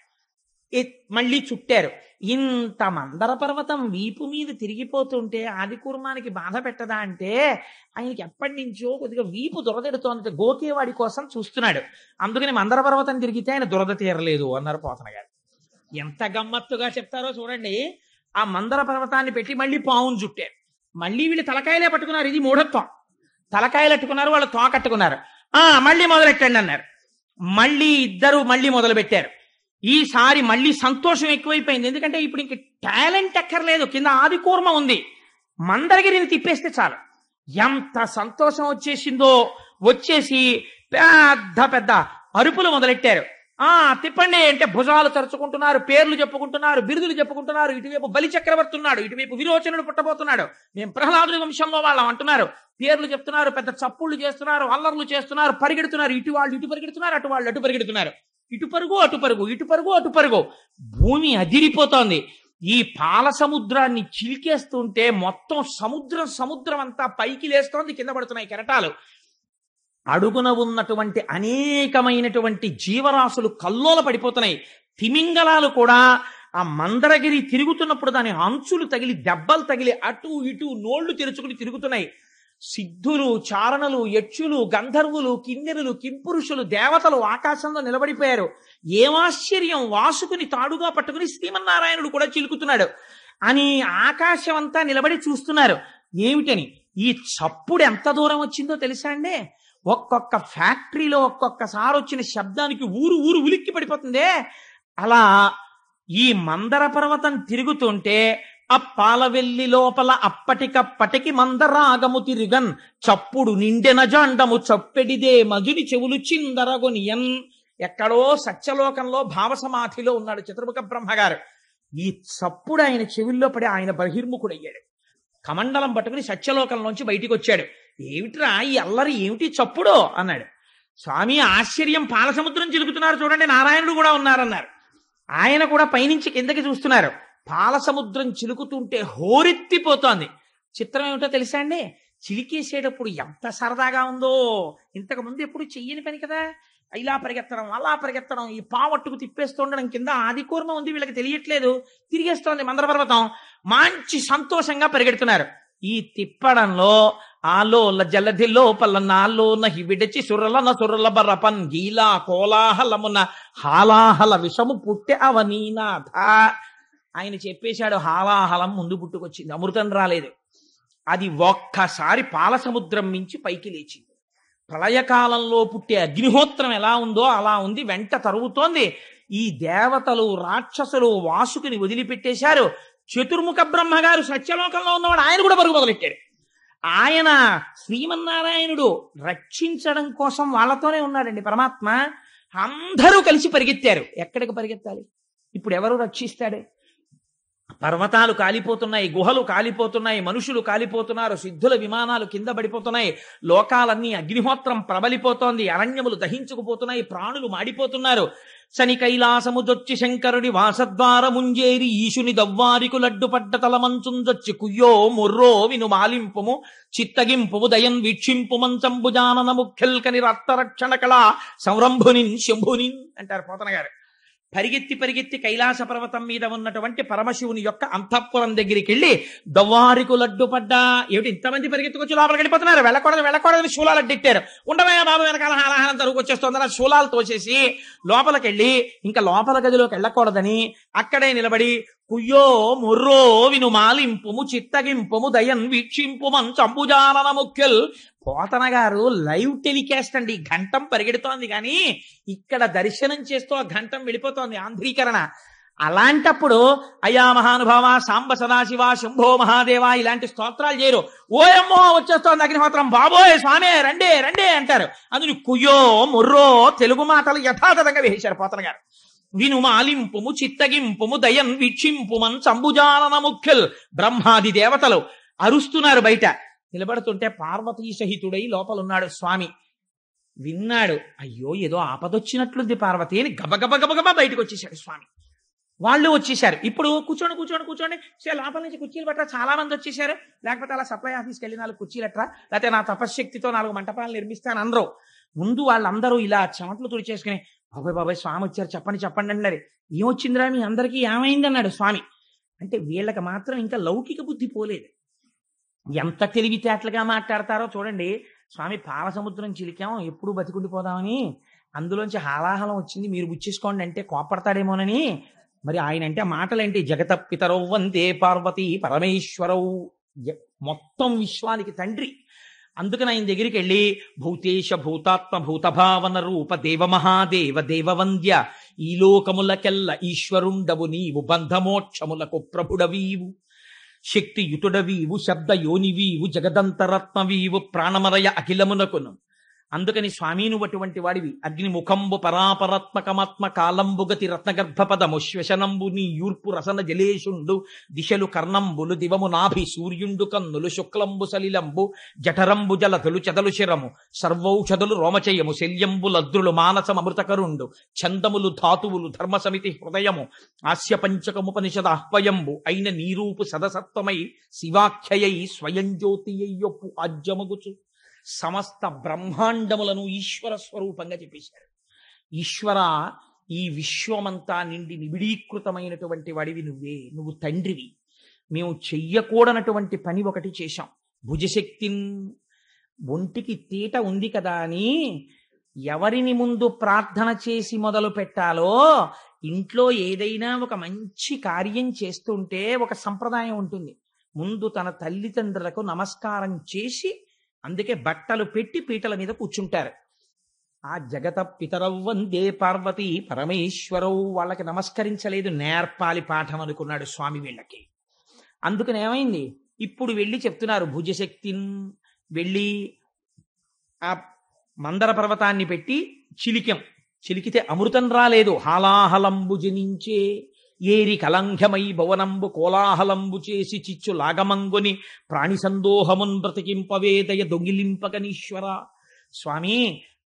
మళ్ళీ చుట్టారు. ఇంత మందర పర్వతం వీపు మీద తిరిగిపోతుంటే ఆదికూర్మానికి బాధ పెట్టదా అంటే, ఆయనకి ఎప్పటి నుంచో కొద్దిగా వీపు దురదెడుతోంది, గోకేవాడి కోసం చూస్తున్నాడు. అందుకని మందర పర్వతం తిరిగితే ఆయన దురద తీరలేదు అన్నారు పోతన గారు. ఎంత గమ్మత్తుగా చెప్తారో చూడండి. ఆ మందర పర్వతాన్ని పెట్టి మళ్ళీ పావును చుట్టారు. మళ్ళీ వీళ్ళు తలకాయలే పట్టుకున్నారు. ఇది మూఢత్వం. తలకాయలు అట్టుకున్నారు, వాళ్ళు తోకట్టుకున్నారు. మళ్ళీ మొదలెట్టండి అన్నారు. మళ్ళీ ఇద్దరు మళ్ళీ మొదలు పెట్టారు. ఈసారి మళ్ళీ సంతోషం ఎక్కువైపోయింది. ఎందుకంటే ఇప్పుడు ఇంక టాలెంట్ ఎక్కర్లేదు, కింద ఆదికూర్మ ఉంది, మందరగిరిని తిప్పేస్తే చాలు. ఎంత సంతోషం వచ్చేసిందో. వచ్చేసి పెద్ద పెద్ద అరుపులు మొదలెట్టారు. తిప్పండి అంటే భుజాలు తరుచుకుంటున్నారు, పేర్లు చెప్పుకుంటున్నారు, బిరుదులు చెప్పుకుంటున్నారు. ఇటువైపు బలి చక్రవర్తి ఉన్నాడు, ఇటువైపు విరోచనుడు పుట్టబోతున్నాడు, మేము ప్రహ్లాదుడి వంశంలో వాళ్ళం అంటున్నారు. పేర్లు చెప్తున్నారు, పెద్ద చప్పుళ్ళు చేస్తున్నారు, అల్లర్లు చేస్తున్నారు, పరిగెడుతున్నారు. ఇటు వాళ్ళు ఇటు పరిగెడుతున్నారు, అటు వాళ్ళు అటు పరిగెడుతున్నారు. ఇటు పరుగు అటు పరుగు, ఇటు పరుగు అటు పరుగు. భూమి అదిరిపోతోంది. ఈ పాల సముద్రాన్ని చిలికేస్తుంటే మొత్తం సముద్రం అంతా పైకి లేస్తోంది, కింద పడుతున్నాయి కెరటాలు. అడుగున ఉన్నటువంటి అనేకమైనటువంటి జీవరాశులు కల్లోల పడిపోతున్నాయి. తిమింగలాలు కూడా ఆ మందరగిరి తిరుగుతున్నప్పుడు దాని అంచులు తగిలి, దెబ్బలు తగిలి అటు ఇటు నోళ్లు తెరుచుకుని తిరుగుతున్నాయి. సిద్ధులు, చారణులు, యక్షులు, గంధర్వులు, కిన్నెరులు, కింపురుషులు, దేవతలు ఆకాశంలో నిలబడిపోయారు. ఏమాశ్చర్యం, వాసుకుని తాడుగా పట్టుకుని శ్రీమన్నారాయణుడు కూడా చిలుకుతున్నాడు అని ఆకాశం అంతా నిలబడి చూస్తున్నారు. ఏమిటని? ఈ చప్పుడు ఎంత దూరం వచ్చిందో తెలుసా అండి? ఒక్కొక్క ఫ్యాక్టరీలో ఒక్కొక్కసారి వచ్చిన శబ్దానికి ఊరు ఉలిక్కి పడిపోతుందే. అలా ఈ మందర పర్వతం తిరుగుతుంటే అప్పాలవెల్లి లోపల అప్పటికప్పటికి మందరాగము తిరుగన్ చప్పుడు నిండెన జాండము చప్పెడిదే మధుని చెవులు చిందరగొనియన్. ఎక్కడో సత్యలోకంలో భావసమాధిలో ఉన్నాడు చతుర్ముఖ బ్రహ్మగారు. ఈ చప్పుడు ఆయన చెవుల్లో పడి ఆయన బహిర్ముఖుడయ్యాడు. కమండలం పట్టుకుని సత్యలోకంలోంచి బయటికి వచ్చాడు. ఏమిట్రా ఈ అల్లరి, ఏమిటి చప్పుడు అన్నాడు. స్వామి ఆశ్చర్యం, పాలసముద్రం చిలుకుతున్నారు చూడండి, నారాయణుడు కూడా ఉన్నారన్నారు. ఆయన కూడా పైనుంచి కిందకి చూస్తున్నారు. పాలసముద్రం చిలుకుతుంటే హోరెత్తిపోతోంది. చిత్రం ఏమిటో తెలుసా అండి? చిలికేసేటప్పుడు ఎంత సరదాగా ఉందో. ఇంతకు ముందు ఎప్పుడు చెయ్యని పని కదా, ఇలా పరిగెత్తడం, అలా పరిగెత్తడం, ఈ పావట్టుకు తిప్పేస్తుండడం. కింద ఆదికూర్మ ఉంది, వీళ్ళకి తెలియట్లేదు, తిరిగేస్తోంది మందర పర్వతం. మంచి సంతోషంగా పరిగెడుతున్నారు. ఈ తిప్పడంలో ఆలోల జలధి లోపల నాలోన విడచి సురల బర్రపన్ గీలా కోలాహలమున హాలాహల విషము పుట్టె అవనీనాథ. ఆయన చెప్పేశాడు, హాలాహలం ముందు పుట్టుకొచ్చింది, అమృతం రాలేదు. అది ఒక్కసారి పాలసముద్రం మించి పైకి లేచింది. ప్రళయకాలంలో పుట్టే అగ్నిహోత్రం ఎలా ఉందో అలా ఉంది, వెంట తరుగుతోంది. ఈ దేవతలు, రాక్షసులు వాసుకుని వదిలిపెట్టేశారు. చతుర్ముఖ బ్రహ్మగారు సత్యలోకంలో ఉన్నవాడు, ఆయన కూడా పరుగు మొదలెట్టాడు. ఆయన శ్రీమన్నారాయణుడు రక్షించడం కోసం వాళ్ళతోనే ఉన్నాడండి పరమాత్మ. అందరూ కలిసి పరిగెత్తారు. ఎక్కడికి పరిగెత్తాలి? ఇప్పుడు ఎవరు రక్షిస్తాడే? పర్వతాలు కాలిపోతున్నాయి, గుహలు కాలిపోతున్నాయి, మనుషులు కాలిపోతున్నారు, సిద్ధుల విమానాలు కింద పడిపోతున్నాయి, లోకాలన్నీ అగ్నిహోత్రం ప్రబలిపోతోంది, అరణ్యములు దహించుకుపోతున్నాయి, ప్రాణులు మాడిపోతున్నారు. శని కైలాసముజొచ్చి శంకరుడి వాసద్వారముంజేరి ఈశుని దవ్వారికు లడ్డుపడ్డ తలమంచుంజొచ్చి కుయ్యో మొర్రో విను మాలింపుము చిత్తగింపుము దయన్ వీక్షింపు మంచంబుజానన ముఖ్యల్కని రక్తరక్షణ కళ సంరంభునిన్ శంభునిన్ అంటారు పోతన గారు. పరిగెత్తి పరిగెత్తి కైలాస పర్వతం మీద ఉన్నటువంటి పరమశివుని యొక్క అంతఃపురం దగ్గరికి వెళ్ళి దవ్వారికు లడ్డుపడ్డా. ఏమిటి ఇంతమంది పరిగెత్తుకొచ్చి లోపలికి వెళ్ళిపోతున్నారు? వెళ్ళకూడదని శూలాలు అడ్డెట్టారు. ఉండవయ్యా బాబు, వెనకాల హాలాహాలం తరుగుకొచ్చేస్తోందని శూలాలు తోసేసి లోపలికెళ్ళి ఇంకా లోపల గదిలోకి వెళ్ళకూడదని అక్కడే నిలబడి కుయ్యో మొర్రో విను మాలింపుము చిత్తగింపుము దయన్ వీక్షింపు మంచంబుజానన ముఖ్యల్. పోతన గారు లైవ్ టెలికాస్ట్ అండి. ఘంటం పరిగెడుతోంది కానీ ఇక్కడ దర్శనం చేస్తూ ఆ ఘంటం వెళ్ళిపోతోంది, ఆంధ్రీకరణ. అలాంటప్పుడు అయ్యా మహానుభావ, సాంబ సదాశివ, శంభో మహాదేవ ఇలాంటి స్తోత్రాలు చేయరు. ఓయమ్మో వచ్చేస్తోంది అగ్నిహోత్రం, బాబోయ్ స్వామి రండే రండే అంటారు. అందుని కుయ్యో మొర్రో తెలుగు మాటలు యథాతథంగా వేశారు పోతన గారు. విను మాలింపుము చిత్తగింపుము దయన్ వీక్షింపుమన్ సంబుజానన ముఖ్యల్. బ్రహ్మాది దేవతలు అరుస్తున్నారు బయట. నిలబడుతుంటే పార్వతీ సహితుడై లోపలున్నాడు స్వామి. విన్నాడు, అయ్యో ఏదో ఆపదొచ్చినట్లుంది పార్వతి అని గబగబ బయటకు వచ్చేసాడు స్వామి. వాళ్ళు వచ్చేసారు. ఇప్పుడు కూర్చోండి లోపల నుంచి కుర్చీలు పట్టరా, చాలా మంది వచ్చేసారు. లేకపోతే అలా సప్లై ఆఫీస్కి వెళ్ళి 4 కుర్చీలు అట్రా, లేకపోతే నా తపశ్శక్తితో 4 మంటపాలు నిర్మిస్తాను అనరు. ముందు వాళ్ళందరూ ఇలా చెమట్లు తుడిచేసుకుని బాబాయ్ స్వామి వచ్చారు, చెప్పండి అన్నారు. ఏమొచ్చిందిరా మీ అందరికీ, ఏమైంది అన్నాడు స్వామి. అంటే వీళ్ళకి మాత్రం ఇంకా లౌకిక బుద్ధి పోలేదు. ఎంత తెలివితేటలుగా మాట్లాడతారో చూడండి. స్వామి పాలసముద్రం చిలికాం, ఎప్పుడు బతికుండిపోదామని, అందులోంచి హాలాహలం వచ్చింది, మీరు బుచ్చేసుకోండి అంటే కోపడతాడేమోనని. మరి ఆయన అంటే మాటలేంటి? జగత పితరౌ వందే పార్వతీ పరమేశ్వరౌ, మొత్తం విశ్వానికి తండ్రి. అందుకని ఆయన దగ్గరికి వెళ్ళి భూతేశ భూతాత్మ భూతభావన రూప దేవ మహాదేవ దేవవంద్య, ఈ లోకములకెల్ల ఈశ్వరుండవు నీవు, బంధమోక్షములకు ప్రభుడవీవు, శక్తియుతుడవీవు, శబ్ద యోనివీవు, జగదంతరత్నవీవు, ప్రాణమరయ అఖిలమునకును. అందుకని స్వామి నువ్వు అటువంటి వాడివి. అగ్నిముఖంబు పరాపరాత్మకమాత్మ కాలంబుగతి రత్నగర్భపదము శ్వశనంబు నీ యూర్పు రసన జలేషుండు, దిశలు కర్ణంబులు దివము నాభి సూర్యుండు కన్నులు, శుక్లంబు సలిలంబు జఠరంబు జలతులు చెదలు శిరము, సర్వౌషధులు రోమచయము, శల్యంబులద్రులు మానసమృతకరుండు, ఛందములు ధాతువులు ధర్మసమితి హృదయము, ఆస్య పంచకముపనిషద ఆహ్వయంబు అయిన నీరూపు సదసత్వమై శివాఖ్యయై స్వయం జ్యోతియ్యొప్పు ఆజ్యమగుచు సమస్త బ్రహ్మాండములను ఈశ్వర స్వరూపంగా చెప్పేశారు. ఈశ్వర, ఈ విశ్వమంతా నిండి నిబిడీకృతమైనటువంటి వాడివి నువ్వే, నువ్వు తండ్రివి. మేము చెయ్యకూడనటువంటి పని ఒకటి చేశాం. భుజశక్తి, ఒంటికి తీట ఉంది కదా అని ఎవరిని ముందు ప్రార్థన చేసి మొదలు పెట్టాలో, ఇంట్లో ఏదైనా ఒక మంచి కార్యం చేస్తుంటే ఒక సంప్రదాయం ఉంటుంది. ముందు తన తల్లిదండ్రులకు నమస్కారం చేసి, అందుకే బట్టలు పెట్టి పీటల మీద కూర్చుంటారు. ఆ జగత పితరౌ వందే పార్వతీ పరమేశ్వరౌ వాళ్ళకి నమస్కరించలేదు, నేర్పాలి పాఠం అనుకున్నాడు స్వామి వీళ్ళకి. అందుకని ఏమైంది, ఇప్పుడు వెళ్ళి చెప్తున్నారు భుజశక్తిని. వెళ్ళి ఆ మందర పర్వతాన్ని పెట్టి చిలికితే అమృతం రాలేదు. హాలాహలంబు జనించే ఏరి కలంఘమై భవనంబు కోలాహలంబు చేసి చిచ్చు లాగమంగుని ప్రాణి సందోహమున్ బ్రతికింపవేదయ దొంగిలింపకనీశ్వర. స్వామి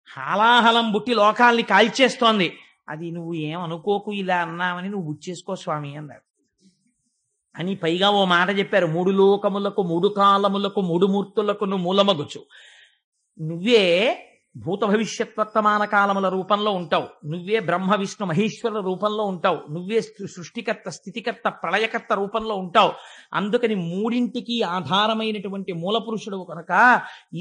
హాలాహలం బుట్టి లోకాల్ని కాల్చేస్తోంది, అది నువ్వు ఏమనుకోకు, ఇలా అన్నామని నువ్వు బుచ్చేసుకో స్వామి అన్నారు. అని పైగా ఓ మాట చెప్పారు, 3 లోకములకు 3 కాలములకు 3 మూర్తులకు నువ్వు మూలమగుచు. నువ్వే భూత భవిష్యత్ వర్తమాన కాలముల రూపంలో ఉంటావు, నువ్వే బ్రహ్మ విష్ణు మహేశ్వరుల రూపంలో ఉంటావు, నువ్వే సృష్టికర్త స్థితికర్త ప్రళయకర్త రూపంలో ఉంటావు. అందుకని 3ంటికి ఆధారమైనటువంటి మూల పురుషుడు కనుక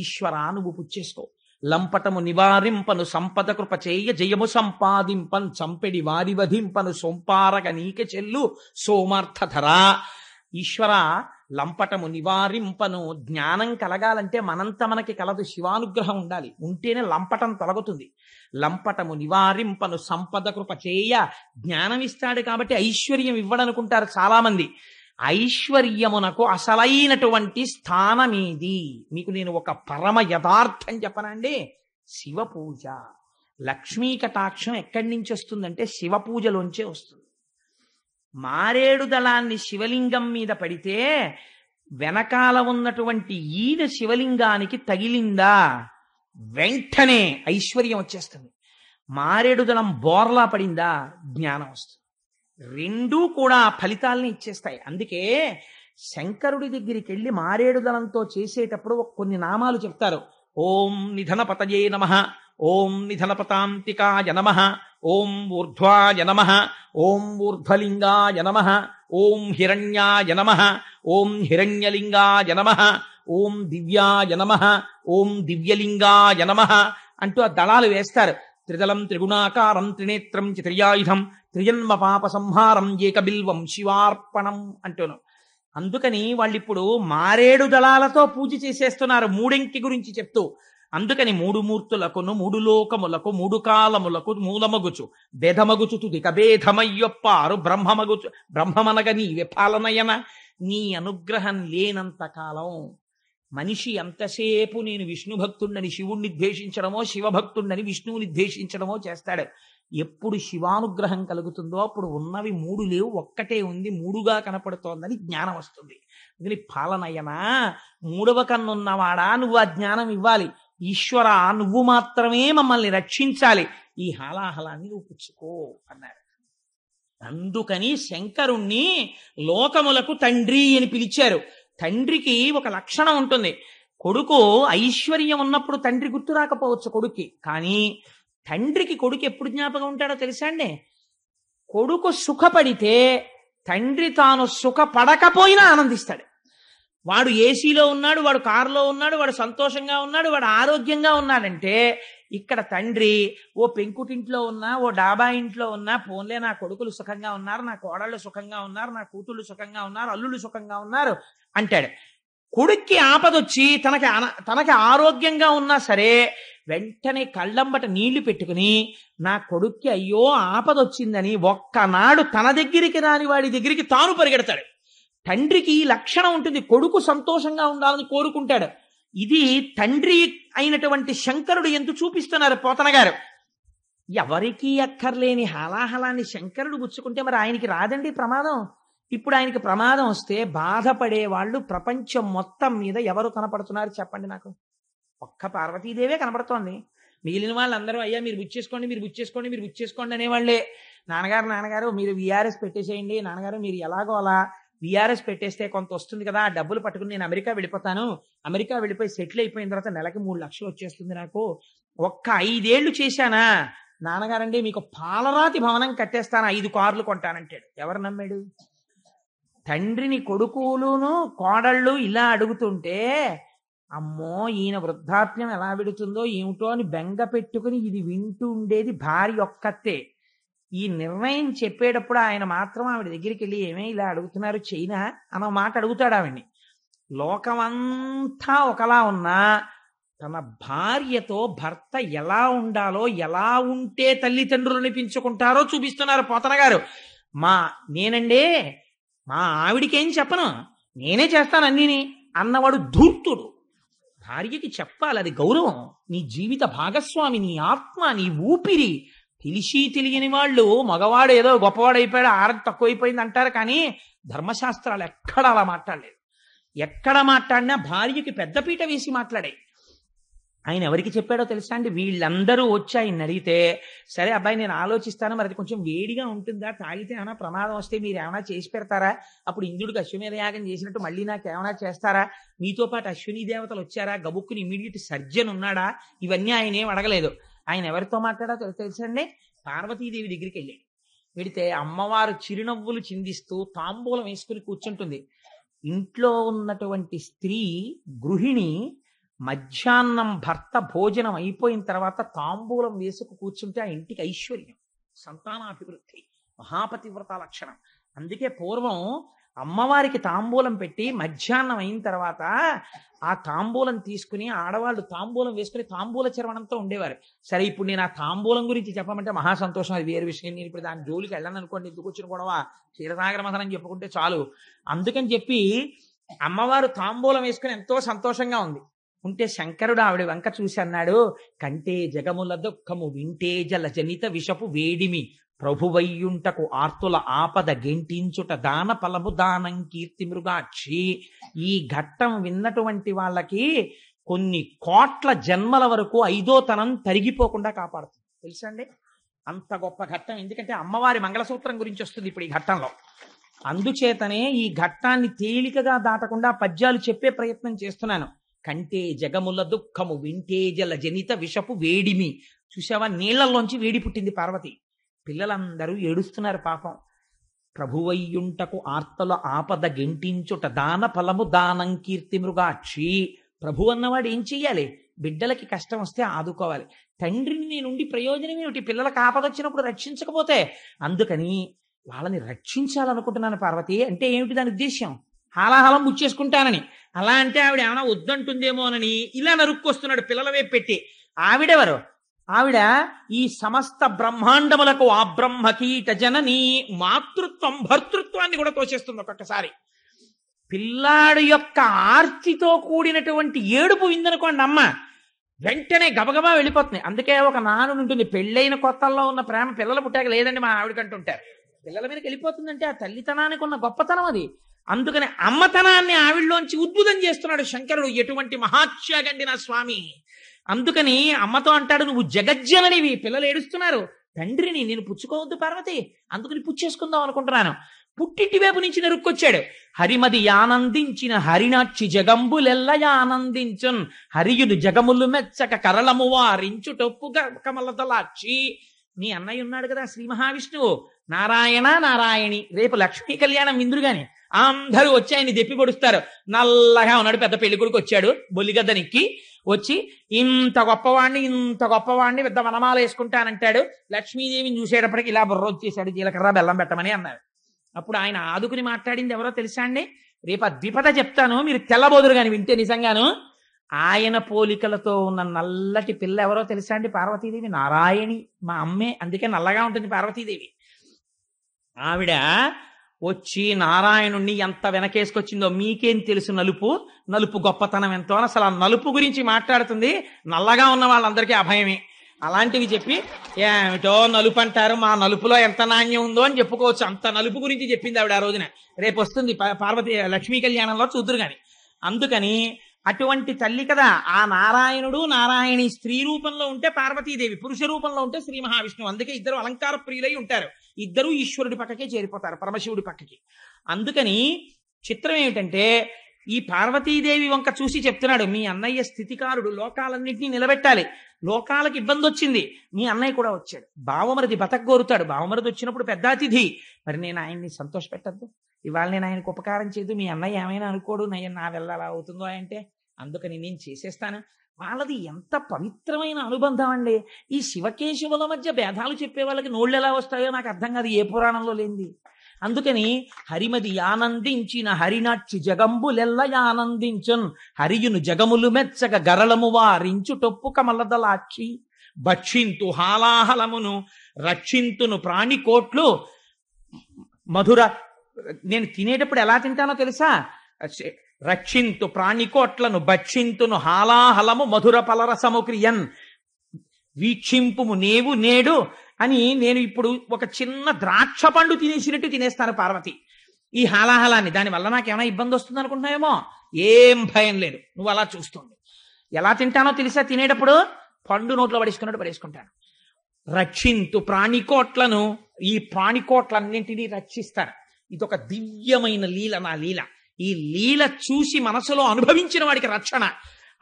ఈశ్వర నువ్వు పుచ్చేసుకో. లంపటము నివారింపను సంపద కృప చేయ జయము సంపాదింపన్ చంపెడి వారి వధింపను సోంపారగ నీక చెల్లు సోమార్థధరా. ఈశ్వర లంపటము నివారింపను, జ్ఞానం కలగాలంటే మనంత మనకి కలదు, శివానుగ్రహం ఉండాలి, ఉంటేనే లంపటం తొలగుతుంది. లంపటము నివారింపను సంపద కృప చేయ, జ్ఞానం ఇస్తాడు కాబట్టి ఐశ్వర్యం ఇవ్వడనుకుంటారు చాలా మంది. ఐశ్వర్యమునకు అసలైనటువంటి స్థానమేది మీకు నేను ఒక పరమ యథార్థం చెప్పనండి. శివ పూజ. లక్ష్మీ కటాక్షం ఎక్కడి నుంచి వస్తుందంటే శివ పూజలోంచే వస్తుంది. మారేడు దళాన్ని శివలింగం మీద పడితే వెనకాల ఉన్నటువంటి ఈన శివలింగానికి తగిలిందా వెంటనే ఐశ్వర్యం వచ్చేస్తుంది. మారేడు దళం బోర్లా పడిందా జ్ఞానం వస్తుంది. రెండూ కూడా ఫలితాలని ఇచ్చేస్తాయి. అందుకే శంకరుడి దగ్గరికి వెళ్ళి మారేడు దళంతో చేసేటప్పుడు కొన్ని నామాలు చెప్తారు. ఓం నిధనపతయే నమః, ఓం నిధనపతాంతికాయ నమః, ఓం ఊర్ధ్వాయ నమః, ఓం ఊర్ధ్వలింగాయ నమః, ఓం హిరణ్యాయ నమః, ఓం హిరణ్యలింగాయ నమః, ఓం దివ్యాయ నమః, ఓం దివ్యలింగాయ నమః అంటూ ఆ దళాలు వేస్తారు. త్రిదళం త్రిగుణాకారం త్రినేత్రం త్రియాయుధం త్రిజన్మ పాప సంహారం ఏకబిల్వం శివార్పణం అంటూను. అందుకని వాళ్ళిప్పుడు మారేడు దళాలతో పూజ చేసేస్తున్నారు మూడెంకి గురించి చెప్తూ. అందుకని మూడు మూర్తులకును మూడు లోకములకు మూడు కాలములకు మూలమగుచు భేదమగుచు తుదిక భేదమయ్యొప్పారు బ్రహ్మమనగ నీవే పాలనయన. నీ అనుగ్రహం లేనంత కాలం మనిషి ఎంతసేపు నేను విష్ణు భక్తుడిని శివుణ్ణి ద్వేషించడమో శివభక్తుడిని విష్ణువుని ద్వేషించడమో చేస్తాడు. ఎప్పుడు శివానుగ్రహం కలుగుతుందో అప్పుడు ఉన్నవి మూడు లేవు, ఒక్కటే ఉంది, మూడుగా కనపడుతోందని జ్ఞానం వస్తుంది. అందుకని పాలనయనా, మూడవ కన్నున్నవాడా నువ్వు ఆ జ్ఞానం ఇవ్వాలి. ఈశ్వర నువ్వు మాత్రమే మమ్మల్ని రక్షించాలి, ఈ హాలాహలాన్ని నువ్వు పుచ్చుకో అన్నాడు. అందుకని శంకరుణ్ణి లోకములకు తండ్రి అని పిలిచారు. తండ్రికి ఒక లక్షణం ఉంటుంది. కొడుకు ఐశ్వర్యం ఉన్నప్పుడు తండ్రి గుర్తు రాకపోవచ్చు కొడుక్కి, కానీ తండ్రికి కొడుకు ఎప్పుడు జ్ఞాపకం ఉంటాడో తెలుసా అండి? కొడుకు సుఖపడితే తండ్రి తాను సుఖపడకపోయినా ఆనందిస్తాడు. వాడు ఏసీలో ఉన్నాడు, వాడు కారులో ఉన్నాడు, వాడు సంతోషంగా ఉన్నాడు, వాడు ఆరోగ్యంగా ఉన్నాడంటే ఇక్కడ తండ్రి ఓ పెంకుటింట్లో ఉన్నా ఓ డాబా ఇంట్లో ఉన్నా పోన్లే నా కొడుకులు సుఖంగా ఉన్నారు, నా కోడళ్ళు సుఖంగా ఉన్నారు, నా కూతుళ్ళు సుఖంగా ఉన్నారు, అల్లుళ్ళు సుఖంగా ఉన్నారు అంటాడు. కొడుక్కి ఆపదొచ్చి తనకి ఆరోగ్యంగా ఉన్నా సరే వెంటనే కళ్ళంబట నీళ్లు పెట్టుకుని నా కొడుక్కి అయ్యో ఆపదొచ్చిందని ఒక్కనాడు తన దగ్గరికి రాని వాడి దగ్గరికి తాను పరిగెడతాడు. తండ్రికి ఈ లక్షణం ఉంటుంది, కొడుకు సంతోషంగా ఉండాలని కోరుకుంటాడు. ఇది తండ్రి అయినటువంటి శంకరుడు ఎందుకు చూపిస్తున్నారు పోతన గారు. ఎవరికీ అక్కర్లేని హాలాహలాన్ని శంకరుడు పుచ్చుకుంటే మరి ఆయనకి రాదండి ప్రమాదం. ఇప్పుడు ఆయనకి ప్రమాదం వస్తే బాధపడే వాళ్ళు ప్రపంచం మొత్తం మీద ఎవరు కనపడుతున్నారు చెప్పండి నాకు? ఒక్క పార్వతీదేవే కనపడుతోంది. మిగిలిన వాళ్ళందరూ అయ్యా మీరు బుచ్చేసుకోండి, మీరు బుచ్చేసుకోండి, మీరు బుచ్చేసుకోండి అనేవాళ్లే. నాన్నగారు మీరు విఆర్ఎస్ పెట్టేసేయండి, నాన్నగారు మీరు ఎలాగో అలా విఆర్ఎస్ పెట్టేస్తే కొంత వస్తుంది కదా, ఆ డబ్బులు పట్టుకుని నేను అమెరికా వెళ్ళిపోతాను, అమెరికా వెళ్ళిపోయి సెటిల్ అయిపోయిన తర్వాత నెలకి 3 లక్షలు వచ్చేస్తుంది నాకు, ఒక్క 5 ఏళ్ళు చేశానా నాన్నగారండి మీకు పాలరాతి భవనం కట్టేస్తాను, 5 కార్లు కొంటానంటాడు. ఎవరు నమ్మాడు? తండ్రిని కొడుకులును కోడళ్ళు ఇలా అడుగుతుంటే అమ్మో ఈయన వృద్ధాప్యం ఎలా విడుతుందో ఏమిటో అని బెంగ పెట్టుకుని ఇది వింటూ ఉండేది భార్య ఒక్కతే. ఈ నిర్ణయం చెప్పేటప్పుడు ఆయన మాత్రం ఆవిడ దగ్గరికి వెళ్ళి ఏమే ఇలా అడుగుతున్నారు చైనా అన్న మాట అడుగుతాడు ఆవిడ్ని. లోకమంతా ఒకలా ఉన్నా తన భార్యతో భర్త ఎలా ఉండాలో, ఎలా ఉంటే తల్లిదండ్రులు అనిపించుకుంటారో చూపిస్తున్నారు పోతన గారు. నేనండే మా ఆవిడికేం చెప్పను, నేనే చేస్తాను అన్నీని అన్నవాడు ధూర్తుడు. భార్యకి చెప్పాలి, అది గౌరవం. నీ జీవిత భాగస్వామి, నీ ఆత్మ, నీ ఊపిరి. తెలిసి తెలియని వాళ్ళు మగవాడు ఏదో గొప్పవాడైపోయాడు, ఆరతి తక్కువైపోయింది అంటారు, కానీ ధర్మశాస్త్రాలు ఎక్కడ అలా మాట్లాడలేదు. ఎక్కడ మాట్లాడినా భార్యకి పెద్దపీట వేసి మాట్లాడే. ఆయన ఎవరికి చెప్పాడో తెలుసా అండి? వీళ్ళందరూ వచ్చి ఆయన అడిగితే సరే అబ్బాయి నేను ఆలోచిస్తాను, మరి అది కొంచెం వేడిగా ఉంటుందా, తాగితే ఏమైనా ప్రమాదం వస్తే మీరు ఏమైనా చేసి పెడతారా, అప్పుడు ఇంద్రుడికి అశ్వమేధ యాగం చేసినట్టు మళ్ళీ నాకు ఏమైనా చేస్తారా, మీతో పాటు అశ్విని దేవతలు వచ్చారా, గబుక్కుని ఇమీడియట్ సర్జన్ ఉన్నాడా, ఇవన్నీ ఆయన ఏం అడగలేదు. ఆయన ఎవరితో మాట్లాడాలో తెలుసండి? పార్వతీదేవి దగ్గరికి వెళ్ళాడు. వెడితే అమ్మవారు చిరునవ్వులు చిందిస్తూ తాంబూలం వేసుకుని కూర్చుంటుంది. ఇంట్లో ఉన్నటువంటి స్త్రీ గృహిణి మధ్యాహ్నం భర్త భోజనం అయిపోయిన తర్వాత తాంబూలం వేసుకు కూర్చుంటే ఆ ఇంటికి ఐశ్వర్యం, సంతానాభివృద్ధి, మహాపతివ్రత లక్షణం. అందుకే పూర్వం అమ్మవారికి తాంబూలం పెట్టి మధ్యాహ్నం అయిన తర్వాత ఆ తాంబూలం తీసుకుని ఆడవాళ్ళు తాంబూలం వేసుకుని తాంబూల చర్వణంతో ఉండేవారు. సరే, ఇప్పుడు నేను ఆ తాంబూలం గురించి చెప్పమంటే మహా సంతోషం, అది వేరే విషయం. నేను ఇప్పుడు దాని జోలికి వెళ్ళను అనుకోండి, ఎందుకు వచ్చిన గొడవ, క్షీరసాగర మథనం చెప్పుకుంటే చాలు. అందుకని చెప్పి అమ్మవారు తాంబూలం వేసుకుని ఎంతో సంతోషంగా ఉంది. ఉంటే శంకరుడు ఆవిడ వంక చూసి అన్నాడు, కంటే జగముల దుఃఖము వింటే జల జనిత విషపు వేడిమి ప్రభువయ్యుంటకు ఆర్తుల ఆపద గెంటించుట దాన ఫలము దానం కీర్తి మృగాక్షి. ఈ ఘట్టం విన్నటువంటి వాళ్ళకి కొన్ని కోట్ల జన్మల వరకు ఐదోతనం తరిగిపోకుండా కాపాడుతుంది. తెలుసా అండి? అంత గొప్ప ఘట్టం. ఎందుకంటే అమ్మవారి మంగళసూత్రం గురించి వస్తుంది ఇప్పుడు ఈ ఘట్టంలో. అందుచేతనే ఈ ఘట్టాన్ని తేలికగా దాటకుండా పద్యాలు చెప్పే ప్రయత్నం చేస్తున్నాను. కంటే జగముల దుఃఖము వింటే జల జనిత విషపు వేడిమి. చూసావా, నీళ్లలోంచి వేడి పుట్టింది పార్వతి. పిల్లలందరూ ఏడుస్తున్నారు పాపం. ప్రభువయ్యుంటకు ఆర్తల ఆపద గెంటించుట దాన ఫలము దానం కీర్తి మృగాక్షి. ప్రభు అన్నవాడు ఏం చెయ్యాలి? బిడ్డలకి కష్టం వస్తే ఆదుకోవాలి. తండ్రిని నేనుండి ప్రయోజనం ఏమిటి? పిల్లలకు ఆపద వచ్చినప్పుడు రక్షించకపోతే. అందుకని వాళ్ళని రక్షించాలనుకుంటున్నాను పార్వతి. అంటే ఏమిటి దాని ఉద్దేశ్యం? హాలాహలం బుచ్చేసుకుంటానని. అలా అంటే ఆవిడ ఏమైనా వద్దంటుందేమోనని ఇలా నరుక్కొస్తున్నాడు పిల్లల వైపు పెట్టి. ఆవిడెవరు? ఆవిడ ఈ సమస్త బ్రహ్మాండములకు ఆ బ్రహ్మకీట జనని. మాతృత్వం భర్తృత్వాన్ని కూడా తోచేస్తుంది ఒక్కొక్కసారి. పిల్లాడు యొక్క ఆర్తితో కూడినటువంటి ఏడుపు విందనుకోండి అమ్మ, వెంటనే గబగబా వెళ్ళిపోతుంది. అందుకే ఒక నానుడు ఉంటుంది, పెళ్ళైన కొత్తల్లో ఉన్న ప్రేమ పిల్లలు పుట్టాక లేదండి మా ఆవిడకంటుంటారు. పిల్లల మీదకి వెళ్ళిపోతుందంటే ఆ తల్లితనానికి ఉన్న గొప్పతనం అది. అందుకని అమ్మతనాన్ని ఆవిడలోంచి ఉద్భుతం చేస్తున్నాడు శంకరుడు. ఎటువంటి మహాత్యాగండి నా స్వామి. అందుకని అమ్మతో అంటాడు, నువ్వు జగజ్జననివి, పిల్లలు ఏడుస్తున్నారు, తండ్రిని నేను పుచ్చుకోవద్దు పార్వతి, అందుకని పుచ్చేసుకుందాం అనుకుంటున్నాను. పుట్టింటి వైపు నుంచి నెరుక్కొచ్చాడు. హరిమది ఆనందించిన హరినాక్షి జగంబులెల్ల ఆనందించున్ హరియుడు జగములు మెచ్చక కరళము వారించుటొప్పుగా కమలదలాక్షి. నీ అన్నయ్య ఉన్నాడు కదా శ్రీ మహావిష్ణువు, నారాయణ నారాయణి. రేపు లక్ష్మీ కళ్యాణం విందురుగాని అందరూ వచ్చి ఆయన్ని దెప్పి పొడుస్తారు. నల్లగా ఉన్నాడు, పెద్ద పెళ్లి కొడుకు వచ్చాడు బొల్లిగద్దనికి. వచ్చి ఇంత గొప్పవాడిని పెద్ద వనమాల వేసుకుంటానంటాడు. లక్ష్మీదేవిని చూసేటప్పటికి ఇలా బుర్ర వచ్చేసాడు, జీలకర్ర బెల్లం పెట్టమని అన్నాడు. అప్పుడు ఆయన ఆదుకుని మాట్లాడింది ఎవరో తెలుసా అండి? రేపు ఆ ద్విపద చెప్తాను, మీరు తెల్లబోదురు కానీ వింటే నిజంగాను. ఆయన పోలికలతో ఉన్న నల్లటి పిల్ల ఎవరో తెలుసా అండి? పార్వతీదేవి. నారాయణి, మా అమ్మే, అందుకే నల్లగా ఉంటుంది పార్వతీదేవి. ఆవిడ వచ్చి నారాయణుణ్ణి ఎంత వెనకేసుకొచ్చిందో మీకేం తెలుసు, నలుపు గొప్పతనం ఎంతో అని అసలు ఆ నలుపు గురించి మాట్లాడుతుంది. నల్లగా ఉన్న వాళ్ళందరికీ అభయమే. అలాంటివి చెప్పి ఏమిటో నలుపు అంటారు, మా నలుపులో ఎంత నాణ్యం ఉందో అని చెప్పుకోవచ్చు. అంత నలుపు గురించి చెప్పింది ఆవిడ ఆ రోజున. రేపు వస్తుంది పార్వతి లక్ష్మీ కళ్యాణంలో చూద్దురు గాని. అందుకని అటువంటి తల్లి కదా ఆ నారాయణుడు. నారాయణి స్త్రీ రూపంలో ఉంటే పార్వతీదేవి, పురుష రూపంలో ఉంటే శ్రీ మహావిష్ణువు. అందుకే ఇద్దరు అలంకార ప్రియులై ఉంటారు. ఇద్దరూ ఈశ్వరుడి పక్కకే చేరిపోతారు, పరమశివుడి పక్కకి. అందుకని చిత్రం ఏమిటంటే ఈ పార్వతీదేవి వంక చూసి చెప్తున్నాడు, మీ అన్నయ్య స్థితికారుడు, లోకాలన్నింటినీ నిలబెట్టాలి. లోకాలకు ఇబ్బంది వచ్చింది, మీ అన్నయ్య కూడా వచ్చాడు. బావమరిది బతకగోరుతాడు, బావమరిది వచ్చినప్పుడు పెద్ద అతిథి. మరి నేను ఆయన్ని సంతోష పెట్టద్దు, ఇవాళ నేను ఆయనకు ఉపకారం చేయదు, మీ అన్నయ్య ఏమైనా అనుకోడు, నా వల్ల అలా అవుతుందో అంటే. అందుకని నేను చేసేస్తాను. వాళ్ళది ఎంత పవిత్రమైన అనుబంధం అండి. ఈ శివకేశవుల మధ్య భేదాలు చెప్పే వాళ్ళకి నోళ్ళు ఎలా వస్తాయో నాకు అర్థం కాదు, ఏ పురాణంలో లేనిది. అందుకని హరిమది ఆనందించిన హరినాక్షి జగంబులెల్ల ఆనందించున్ హరియును జగములు మెచ్చక గరళము వారించు టొప్పు కమలదలాక్షి. భక్షింతు హాలాహలమును రక్షింతును ప్రాణికోట్లు మధుర. నేను తినేటప్పుడు ఎలా తింటానో తెలుసా? రక్షింతు ప్రాణికోట్లను భక్షింతును హాలాహలము మధుర పలరసము క్రియన్. వీక్షింపుము నేవు నేడు అని నేను ఇప్పుడు ఒక చిన్న ద్రాక్ష పండు తినేసినట్టు తినేస్తాను పార్వతి ఈ హాలాహలాన్ని. దానివల్ల నాకేమైనా ఇబ్బంది వస్తుంది అనుకుంటున్నావేమో, ఏం భయం లేదు. నువ్వు అలా చూస్తుంది. ఎలా తింటానో తెలుసా? తినేటప్పుడు పండు నోట్లో పడేసుకుంటాను. రక్షింతు ప్రాణికోట్లను, ఈ ప్రాణికోట్లన్నింటినీ రక్షిస్తాను. ఇదొక దివ్యమైన లీల, నా లీల. ఈ లీల చూసి మనసులో అనుభవించిన వాడికి రక్షణ.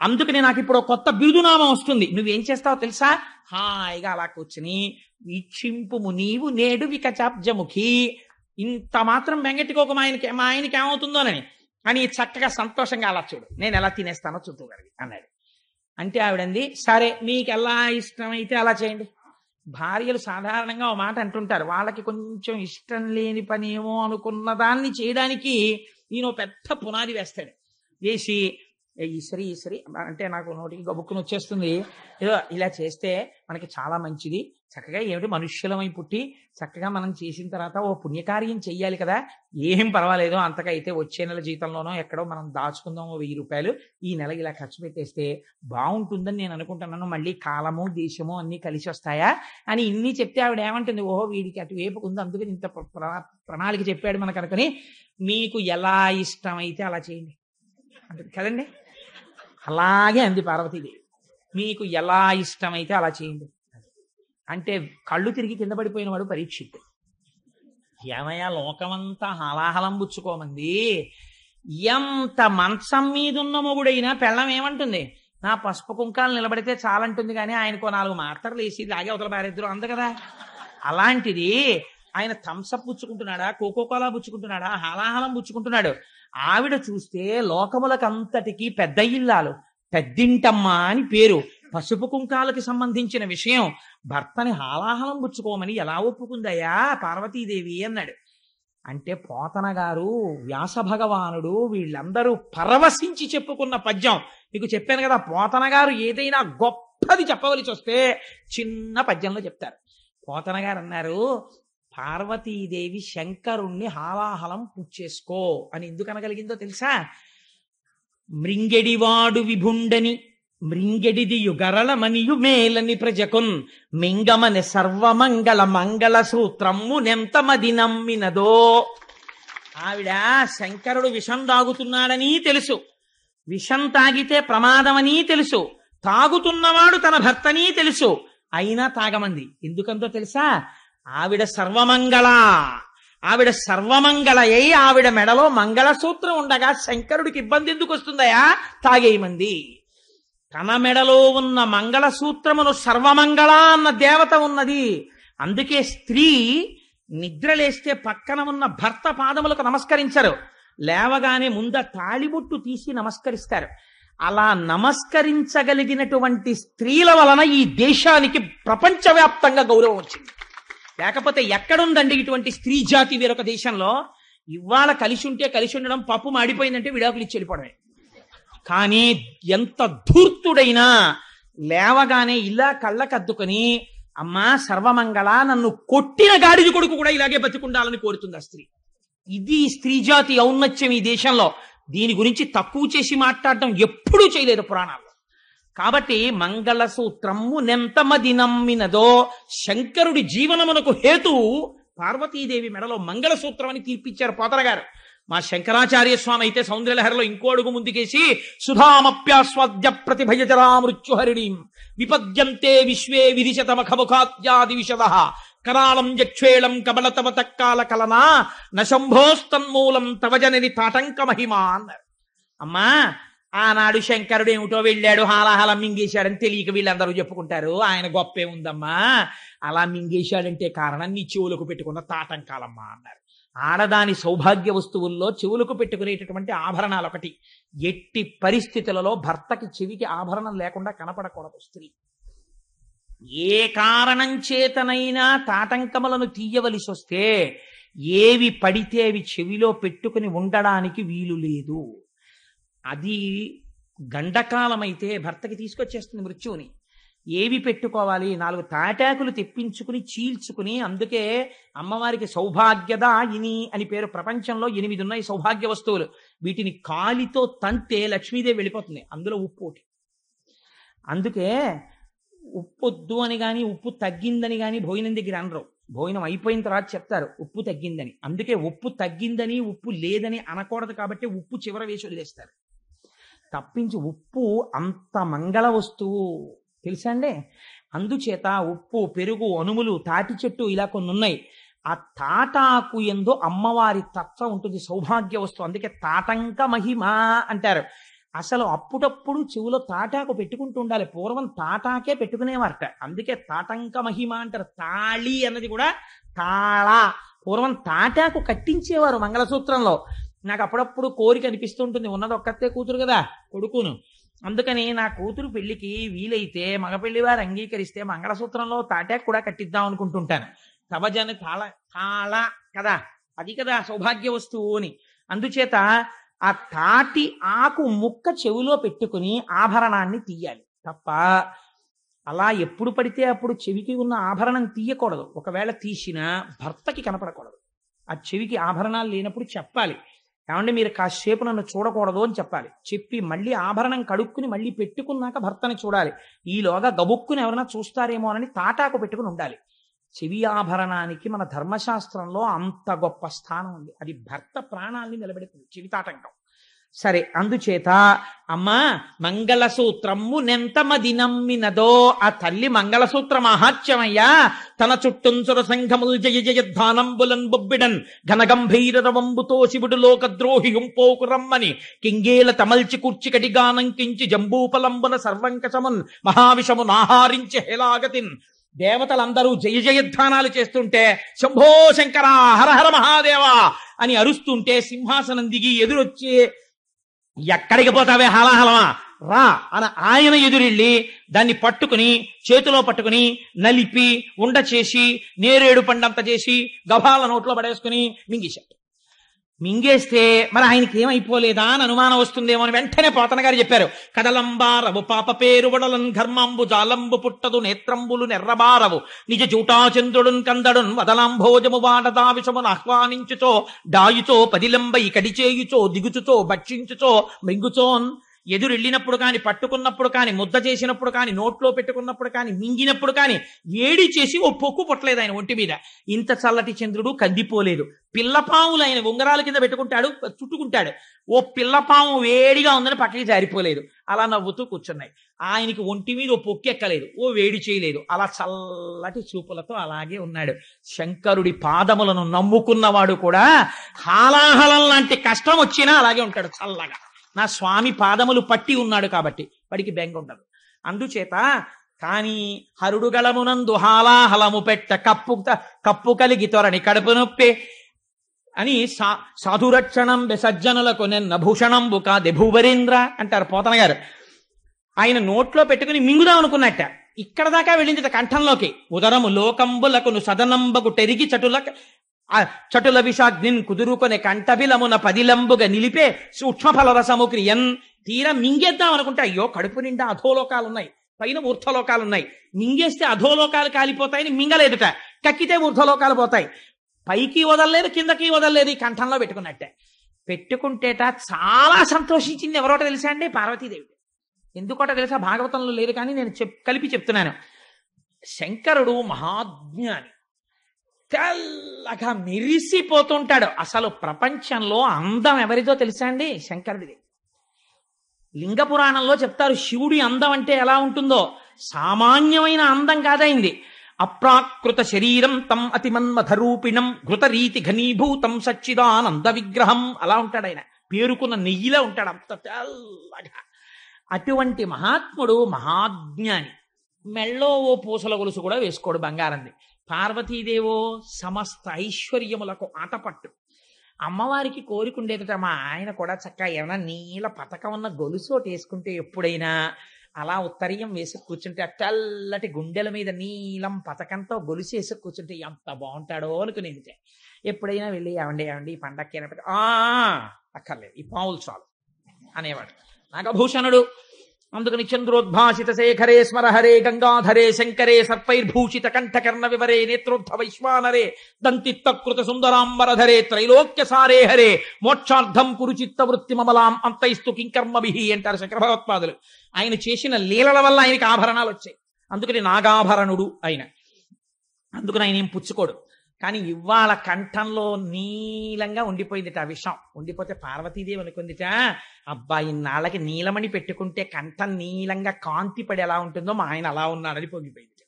అందుకని నాకు ఇప్పుడు కొత్త బిరుదునామం వస్తుంది. నువ్వేం చేస్తావో తెలుసా? హాయిగా అలా కూర్చుని వీక్షింపుము నీవు నేడు వికచాబ్జముఖి. ఇంత మాత్రం బెంగెట్టుకోక మా ఆయనకి ఏమవుతుందోనని అని చక్కగా సంతోషంగా అలా చూడు, నేను ఎలా తినేస్తానో చూద్దుగారికి అన్నాడు. అంటే ఆవిడంది, సరే మీకు ఎలా ఇష్టమైతే అలా చేయండి, భార్యలు సాధారణంగా ఓ మాట అంటుంటారు, వాళ్ళకి కొంచెం ఇష్టం లేని పని ఏమో అనుకున్న దాన్ని చేయడానికి ఈయన పెద్ద పునాది వేస్తాడు. వేసి ఈసరి ఈసరి అంటే నాకు నోటికి గబుక్కుని వచ్చేస్తుంది, ఏదో ఇలా చేస్తే మనకి చాలా మంచిది, చక్కగా ఏమిటి మనుష్యులమై పుట్టి చక్కగా మనం చేసిన తర్వాత ఓ పుణ్యకార్యం చెయ్యాలి కదా, ఏం పర్వాలేదు అంతగా అయితే వచ్చే నెల జీతంలోనో ఎక్కడో మనం దాచుకుందాం ఓ 1000 రూపాయలు, ఈ నెల ఇలా ఖర్చు పెట్టేస్తే బాగుంటుందని నేను అనుకుంటున్నాను, మళ్ళీ కాలము దేశము అన్నీ కలిసి వస్తాయా అని ఇన్ని చెప్తే ఆవిడ ఏమంటుంది, ఓహో వీడికి అటువైపు ఉంది అందుకని ఇంత ప్రణాళిక చెప్పాడు మనకు అనుకుని, మీకు ఎలా ఇష్టమైతే అలా చేయండి అంటుంది కదండి. అలాగే అంది పార్వతీదేవి, మీకు ఎలా ఇష్టమైతే అలా చేయండి అంటే కళ్ళు తిరిగి కింద పడిపోయిన వాడు పరీక్షిత్. ఏమయ్యా లోకమంతా హలాహలం పుచ్చుకోమంది, ఎంత మంచం మీదున్న మొగుడైనా పెళ్ళం ఏమంటుంది, నా పసుపు కుంకాలు నిలబడితే చాలంటుంది, కానీ ఆయనకో 4 మాత్రలు వేసి లాగే అవతల పారేద్దరు అంద కదా. అలాంటిది ఆయన థమ్సప్ పుచ్చుకుంటున్నాడా, కోకోకోలా పుచ్చుకుంటున్నాడా, హలాహలం పుచ్చుకుంటున్నాడు. ఆవిడ చూస్తే లోకములకంతటికి పెద్ద ఇల్లాలు, పెద్దింటమ్మ అని పేరు, పసుపు కుంకాలకి సంబంధించిన విషయం, భర్తని హాలాహలం పుచ్చుకోమని ఎలా ఒప్పుకుందయ్యా పార్వతీదేవి అన్నాడు. అంటే పోతన గారు, వ్యాస భగవానుడు వీళ్ళందరూ పరవశించి చెప్పుకున్న పద్యం మీకు చెప్పాను కదా. పోతన గారు ఏదైనా గొప్పది చెప్పవలసి వస్తే చిన్న పద్యంలో చెప్తారు. పోతన గారు అన్నారు, పార్వతీదేవి శంకరుణ్ణి హాలాహలం పుచ్చేసుకో అని ఎందుకు అనగలిగిందో తెలుసా? మృంగెడివాడు విభుండని మృంగెడిది యుగరళ మనియు మేలని ప్రజకున్ మింగమని సర్వమంగళ మంగళ సూత్రము నెంతమది నమ్మినదో. ఆవిడ శంకరుడు విషం తాగుతున్నాడని తెలుసు, విషం తాగితే ప్రమాదమని తెలుసు, తాగుతున్నవాడు తన భర్తని తెలుసు, అయినా తాగమంది. ఎందుకంతో తెలుసా? ఆవిడ సర్వమంగళ, ఆవిడ సర్వమంగళయ్యి ఆవిడ మెడలో మంగళసూత్రం ఉండగా శంకరుడికి ఇబ్బంది ఎందుకు వస్తుందయా? తాగేయమంది. తన మెడలో ఉన్న మంగళసూత్రమును సర్వమంగళ అన్న దేవత ఉన్నది. అందుకే స్త్రీ నిద్రలేస్తే పక్కన ఉన్న భర్త పాదములకు నమస్కరించరు, లేవగానే ముంద తాళిబొట్టు తీసి నమస్కరిస్తారు. అలా నమస్కరించగలిగినటువంటి స్త్రీల వలన ఈ దేశానికి ప్రపంచవ్యాప్తంగా గౌరవం వచ్చింది. లేకపోతే ఎక్కడుందండి ఇటువంటి స్త్రీ జాతి వేరొక దేశంలో? ఇవాళ కలిసి ఉంటే కలిసి ఉండడం, పప్పు మాడిపోయిందంటే విడాకులు ఇచ్చి వెళ్ళిపోవడమే. కానీ ఎంత ధూర్తుడైనా లేవగానే ఇలా కళ్ళకద్దుకొని, అమ్మా సర్వమంగళ, నన్ను కొట్టిన గాడిది కొడుకు కూడా ఇలాగే బతికుండాలని కోరుతుంది ఆ స్త్రీ. ఇది స్త్రీ జాతి ఔన్నత్యం ఈ దేశంలో. దీని గురించి తక్కువ చేసి మాట్లాడటం ఎప్పుడూ చేయలేదు పురాణాల్లో. కాబట్టి మంగళసూత్రము నెంతమది నమ్మినదో, శంకరుడి జీవనమునకు హేతు పార్వతీదేవి మెడలో మంగళసూత్రం అని తీర్పిచ్చారు పోతన గారు. మా శంకరాచార్య స్వామి అయితే సౌందర్యలహరిలో ఇంకో అడుగు ముందుకేసి, సుధామప్యాస్వాద్య ప్రతిభయజరా మృత్యుహరిణీం విపద్యంతే విశ్వే విరిశతమఖముఖాద్యాది విశదః కరాళం యక్షేళం కబలతవ తక్కాల కలనా నశంభోస్తన్మూలం తవజనని తాటంక మహిమా అన్నారు. అమ్మా ఆనాడు శంకరుడు ఏమిటో వెళ్ళాడు, హాలాహలం మింగేశాడని తెలియక వీళ్ళందరూ చెప్పుకుంటారు, ఆయన గొప్పే ఉందమ్మా, అలా మింగేశాడంటే కారణం నీ చెవులకు పెట్టుకున్న తాటంకాలమ్మా అన్నారు. ఆడదాని సౌభాగ్య వస్తువుల్లో చెవులకు పెట్టుకునేటటువంటి ఆభరణాలు ఒకటి. ఎట్టి పరిస్థితులలో భర్తకి చెవికి ఆభరణం లేకుండా కనపడకూడదు స్త్రీ. ఏ కారణం చేతనైనా తాటంకములను తీయవలసి వస్తే ఏవి పడితే అవి చెవిలో పెట్టుకుని ఉండడానికి వీలు లేదు. అది గండకాలమైతే భర్తకి తీసుకొచ్చేస్తుంది మృత్యువుని. ఏవి పెట్టుకోవాలి? 4 తాటాకులు తెప్పించుకుని చీల్చుకుని, అందుకే అమ్మవారికి సౌభాగ్యదాయిని అని పేరు. ప్రపంచంలో 8 ఉన్నాయి సౌభాగ్య వస్తువులు. వీటిని కాలితో తంతే లక్ష్మీదేవి వెళ్ళిపోతుంది. అందులో ఉప్పు ఒకటి. అందుకే ఉప్పొద్దు అని కానీ ఉప్పు తగ్గిందని కానీ భోజనం దగ్గర అనరు. భోజనం అయిపోయిన తర్వాత చెప్తారు ఉప్పు తగ్గిందని. అందుకే ఉప్పు తగ్గిందని ఉప్పు లేదని అనకూడదు కాబట్టి ఉప్పు చివర వేసి వదిలేస్తారు తప్పించి. ఉప్పు అంత మంగళ వస్తువు తెలుసా అండి. అందుచేత ఉప్పు, పెరుగు, అనుములు, తాటి చెట్టు ఇలా కొన్ని ఉన్నాయి. ఆ తాటాకు ఎందు అమ్మవారి తత్వం ఉంటుంది, సౌభాగ్య వస్తువు. అందుకే తాటంక మహిమ అంటారు. అసలు అప్పుడప్పుడు చెవులో తాటాకు పెట్టుకుంటూ ఉండాలి. పూర్వం తాటాకే పెట్టుకునేవారట, అందుకే తాటంక మహిమ అంటారు. తాళి అన్నది కూడా తాళ. పూర్వం తాటాకు కట్టించేవారు మంగళసూత్రంలో. నాకు అప్పుడప్పుడు కోరిక అనిపిస్తుంటుంది, ఉన్నది ఒక్కతే కూతురు కదా కొడుకును, అందుకని నా కూతురు పెళ్లికి వీలైతే మగ పెళ్లి వారు అంగీకరిస్తే మంగళసూత్రంలో తాటాకు కూడా కట్టిద్దాం అనుకుంటుంటాను. కవజన తాళ కదా, అది కదా సౌభాగ్య వస్తువు అని. అందుచేత ఆ తాటి ఆకు ముక్క చెవిలో పెట్టుకుని ఆభరణాన్ని తీయాలి తప్ప అలా ఎప్పుడు పడితే అప్పుడు చెవికి ఉన్న ఆభరణం తీయకూడదు. ఒకవేళ తీసినా భర్తకి కనపడకూడదు. ఆ చెవికి ఆభరణాలు లేనప్పుడు చెప్పాలి, ఏమంటే మీరు కాసేపు నన్ను చూడకూడదు అని చెప్పాలి. చెప్పి మళ్ళీ ఆభరణం కడుక్కుని మళ్ళీ పెట్టుకున్నాక భర్తని చూడాలి. ఈలోగా గబుక్కుని ఎవరైనా చూస్తారేమో అని తాటాకు పెట్టుకుని ఉండాలి. చెవి ఆభరణానికి మన ధర్మశాస్త్రంలో అంత గొప్ప స్థానం ఉంది. అది భర్త ప్రాణాల్ని నిలబెడుతుంది చెవితాటంకం. సరే, అందుచేత అమ్మా మంగళసూత్రము నెంతమది నమ్మినదో, ఆ తల్లి మంగళసూత్ర మహాత్యమయ్యా. తన చుట్టూంచుర సంఘముల్ జయ జయధ్వానంబులన్ బొబ్బిడన్ ఘనగంభీరవంబుతో శివుడు లోకద్రోహి ఉంపోకు రమ్మని కింగేల తమల్చి కూర్చి కటిగానంకించి జంబూపలంబున సర్వంకశమున్ మహావిషమున్ ఆహారించి హేలాగతిన్. దేవతలందరూ జయ జయధ్వానాలు చేస్తుంటే శంభో శంకర హర హర మహాదేవ అని అరుస్తుంటే సింహాసనం దిగి ఎదురొచ్చి ఎక్కడికి పోతావే హలాహలమా రా అని ఆయన ఎదురెళ్ళి దాన్ని పట్టుకుని చేతిలో పట్టుకుని నలిపి ఉండ చేసి నేరేడు పండంత చేసి గభాల నోట్లో పడేసుకుని మింగేశాడు. మింగేస్తే మరి ఆయనకి ఏమైపోలేదా అని అనుమానం వస్తుందేమో అని వెంటనే పోతన గారు చెప్పారు. కదలంబారవు పాప పేరు వడలన్ ఘర్మాంబు జాలంబు పుట్టదు నేత్రంబులు నెర్రబారవు నిజ జూటాచంద్రుడున్ కందడున్ వదలాంభోజము వాడదా విషమును ఆహ్వానించుచో డాయుచో పదిలంబై కడిచేయుచో దిగుచుచో భక్షించుచో మృంగుచోన్. ఎదురెళ్ళినప్పుడు కాని, పట్టుకున్నప్పుడు కాని, ముద్ద చేసినప్పుడు కాని, నోట్లో పెట్టుకున్నప్పుడు కాని, మింగినప్పుడు కాని వేడి చేసి ఓ పొక్కు పుట్టలేదు ఆయన ఒంటి మీద. ఇంత చల్లటి చంద్రుడు కందిపోలేదు. పిల్లపాములు ఆయన ఉంగరాల కింద పెట్టుకుంటాడు, చుట్టుకుంటాడు. ఓ పిల్లపాము వేడిగా ఉందని పక్కకి జారిపోలేదు. అలా నవ్వుతూ కూర్చున్నాయి. ఆయనకి ఒంటి మీద ఓ పొక్కెక్కలేదు, ఓ వేడి చేయలేదు. అలా చల్లటి చూపులతో అలాగే ఉన్నాడు. శంకరుడి పాదములను నమ్ముకున్నవాడు కూడా హాలాహలం లాంటి కష్టం వచ్చినా అలాగే ఉంటాడు చల్లగా. నా స్వామి పాదములు పట్టి ఉన్నాడు కాబట్టి వాడికి బెంగ ఉండదు. అందుచేత కానీ హరుడుగళమునందు హాలాహలము పెట్ట కప్పు కలిగి తొరని కడుపు నొప్పి అని సాధురక్షణం సజ్జనులకు నిన్న భూషణంబు కాదే భూవరేంద్ర అంటారు పోతన గారు. ఆయన నోట్లో పెట్టుకుని మింగుదాం అనుకున్నట్ట. ఇక్కడ దాకా వెళ్ళింది కంఠంలోకి. ఉదరము లోకంబులకును సదనంబగు టెరిగి చటుల విషాగ్నిన్ కుదురుకొనే కంఠబిలమున పదిలంబుగా నిలిపే సూక్ష్మఫలరసము క్రియన్. తీరా మింగేద్దాం అనుకుంటే అయ్యో కడుపు నిండా అధోలోకాలున్నాయి, పైన ఊర్ధ్వలోకాలున్నాయి. మింగేస్తే అధోలోకాలు కాలిపోతాయని మింగలేదుట. కక్కితే ఊర్ధ్వలోకాలు పోతాయి. పైకి వదలలేదు, కిందకి వదలలేదు. ఈ కంఠంలో పెట్టుకున్నట్టే. పెట్టుకుంటేట చాలా సంతోషించింది. ఎవరోట తెలుసా అండి? పార్వతీదేవి. ఎందుకోట తెలుసా? భాగవతంలో లేదు కానీ నేను కలిపి చెప్తున్నాను. శంకరుడు మహాజ్ఞాని, తెల్లగా మెరిసిపోతుంటాడు. అసలు ప్రపంచంలో అందం ఎవరిదో తెలుసా అండి? శంకరుడిది. లింగ పురాణంలో చెప్తారు శివుడి అందం అంటే ఎలా ఉంటుందో. సామాన్యమైన అందం కాదైంది. అప్రాకృత శరీరం తం అతిమన్మథరూపిణం ఘృతరీతి ఘనీభూతం సచ్చిదానంద విగ్రహం. అలా ఉంటాడు ఆయన. పేరుకున్న నెయ్యిలా ఉంటాడు, అంత తెల్లగా. అటువంటి మహాత్ముడు మహాజ్ఞాని. మెళ్ళో ఓ పూసల గొలుసు కూడా వేసుకోడు బంగారంది. పార్వతీదేవో సమస్త ఐశ్వర్యములకు ఆటపట్టు. అమ్మవారికి కోరికుండేదట మా ఆయన కూడా చక్కగా ఏమైనా నీల పతకం ఉన్న గొలుసు ఒకటి వేసుకుంటే ఎప్పుడైనా అలా ఉత్తరీయం వేసి కూర్చుంటే ఆ తెల్లటి గుండెల మీద నీలం పతకంతో గొలుసు వేసి కూర్చుంటే ఎంత బాగుంటాడో అనుకునేది. ఎప్పుడైనా వెళ్ళి ఏమండి ఈ పండక్కి అక్కర్లేదు, ఈ పావులు చాలు అనేవాడు నాగభూషణుడు. అందుకని చంద్రోద్భాసిత శేఖరే స్మరహరే గంగాధరే శంకరే సర్పైర్భూషిత కంఠకర్ణ వివరే నేత్రోద్ధ వైశ్వానరే దంతిత్తకృత సుందరాంబరధరే త్రైలోక్య సారే హరే మోక్షార్థం కురుచిత్త వృత్తి మమలాం అంతైస్తు కింకర్మభిహి అంటారు శంకర భగవత్పాదులు. ఆయన చేసిన లీలల వల్ల ఆయనకి ఆభరణాలు వచ్చాయి. అందుకని నాగాభరణుడు ఆయన. అందుకని ఆయన ఏం పుచ్చుకోడు. కానీ ఇవాళ కంఠంలో నీలంగా ఉండిపోయిందిట ఆ విషం. ఉండిపోతే పార్వతీదేవి అనుకుందిట, అబ్బాయి నాళ్ళకి నీలమణి పెట్టుకుంటే కంఠం నీలంగా కాంతి పడి ఎలా ఉంటుందో మా ఆయన అలా ఉన్నాడని పొంగిపోయింది.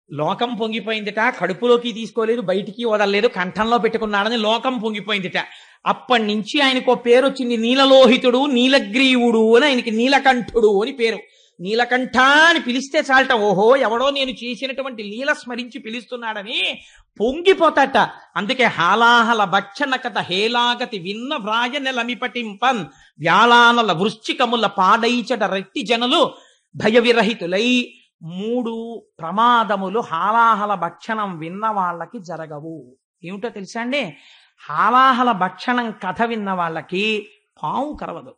లోకం పొంగిపోయిందిట. కడుపులోకి తీసుకోలేదు, బయటికి వదలలేదు, కంఠంలో పెట్టుకున్నాడని లోకం పొంగిపోయిందిట. అప్పటి నుంచి ఆయనకు పేరు వచ్చింది నీలలోహితుడు, నీలగ్రీవుడు అని. ఆయనకి నీలకంఠుడు అని పేరు. నీలకంఠ అని పిలిస్తే చాలట, ఓహో ఎవడో నేను చేసినటువంటి లీల స్మరించి పిలుస్తున్నాడని పొంగిపోతాట. అందుకే హాలాహల భక్షణ కథ హేలాగతి విన్న వ్రాయ నెలమిపటింపన్ వ్యాళానల వృశ్చికముల పాడైచట రెట్టి జనులు భయ విరహితులై. 3 ప్రమాదములు హాలాహల భక్షణం విన్న వాళ్ళకి జరగవు. ఏమిటో తెలుసా అండి? హాలాహల భక్షణం కథ విన్న వాళ్ళకి పాము కరవదు.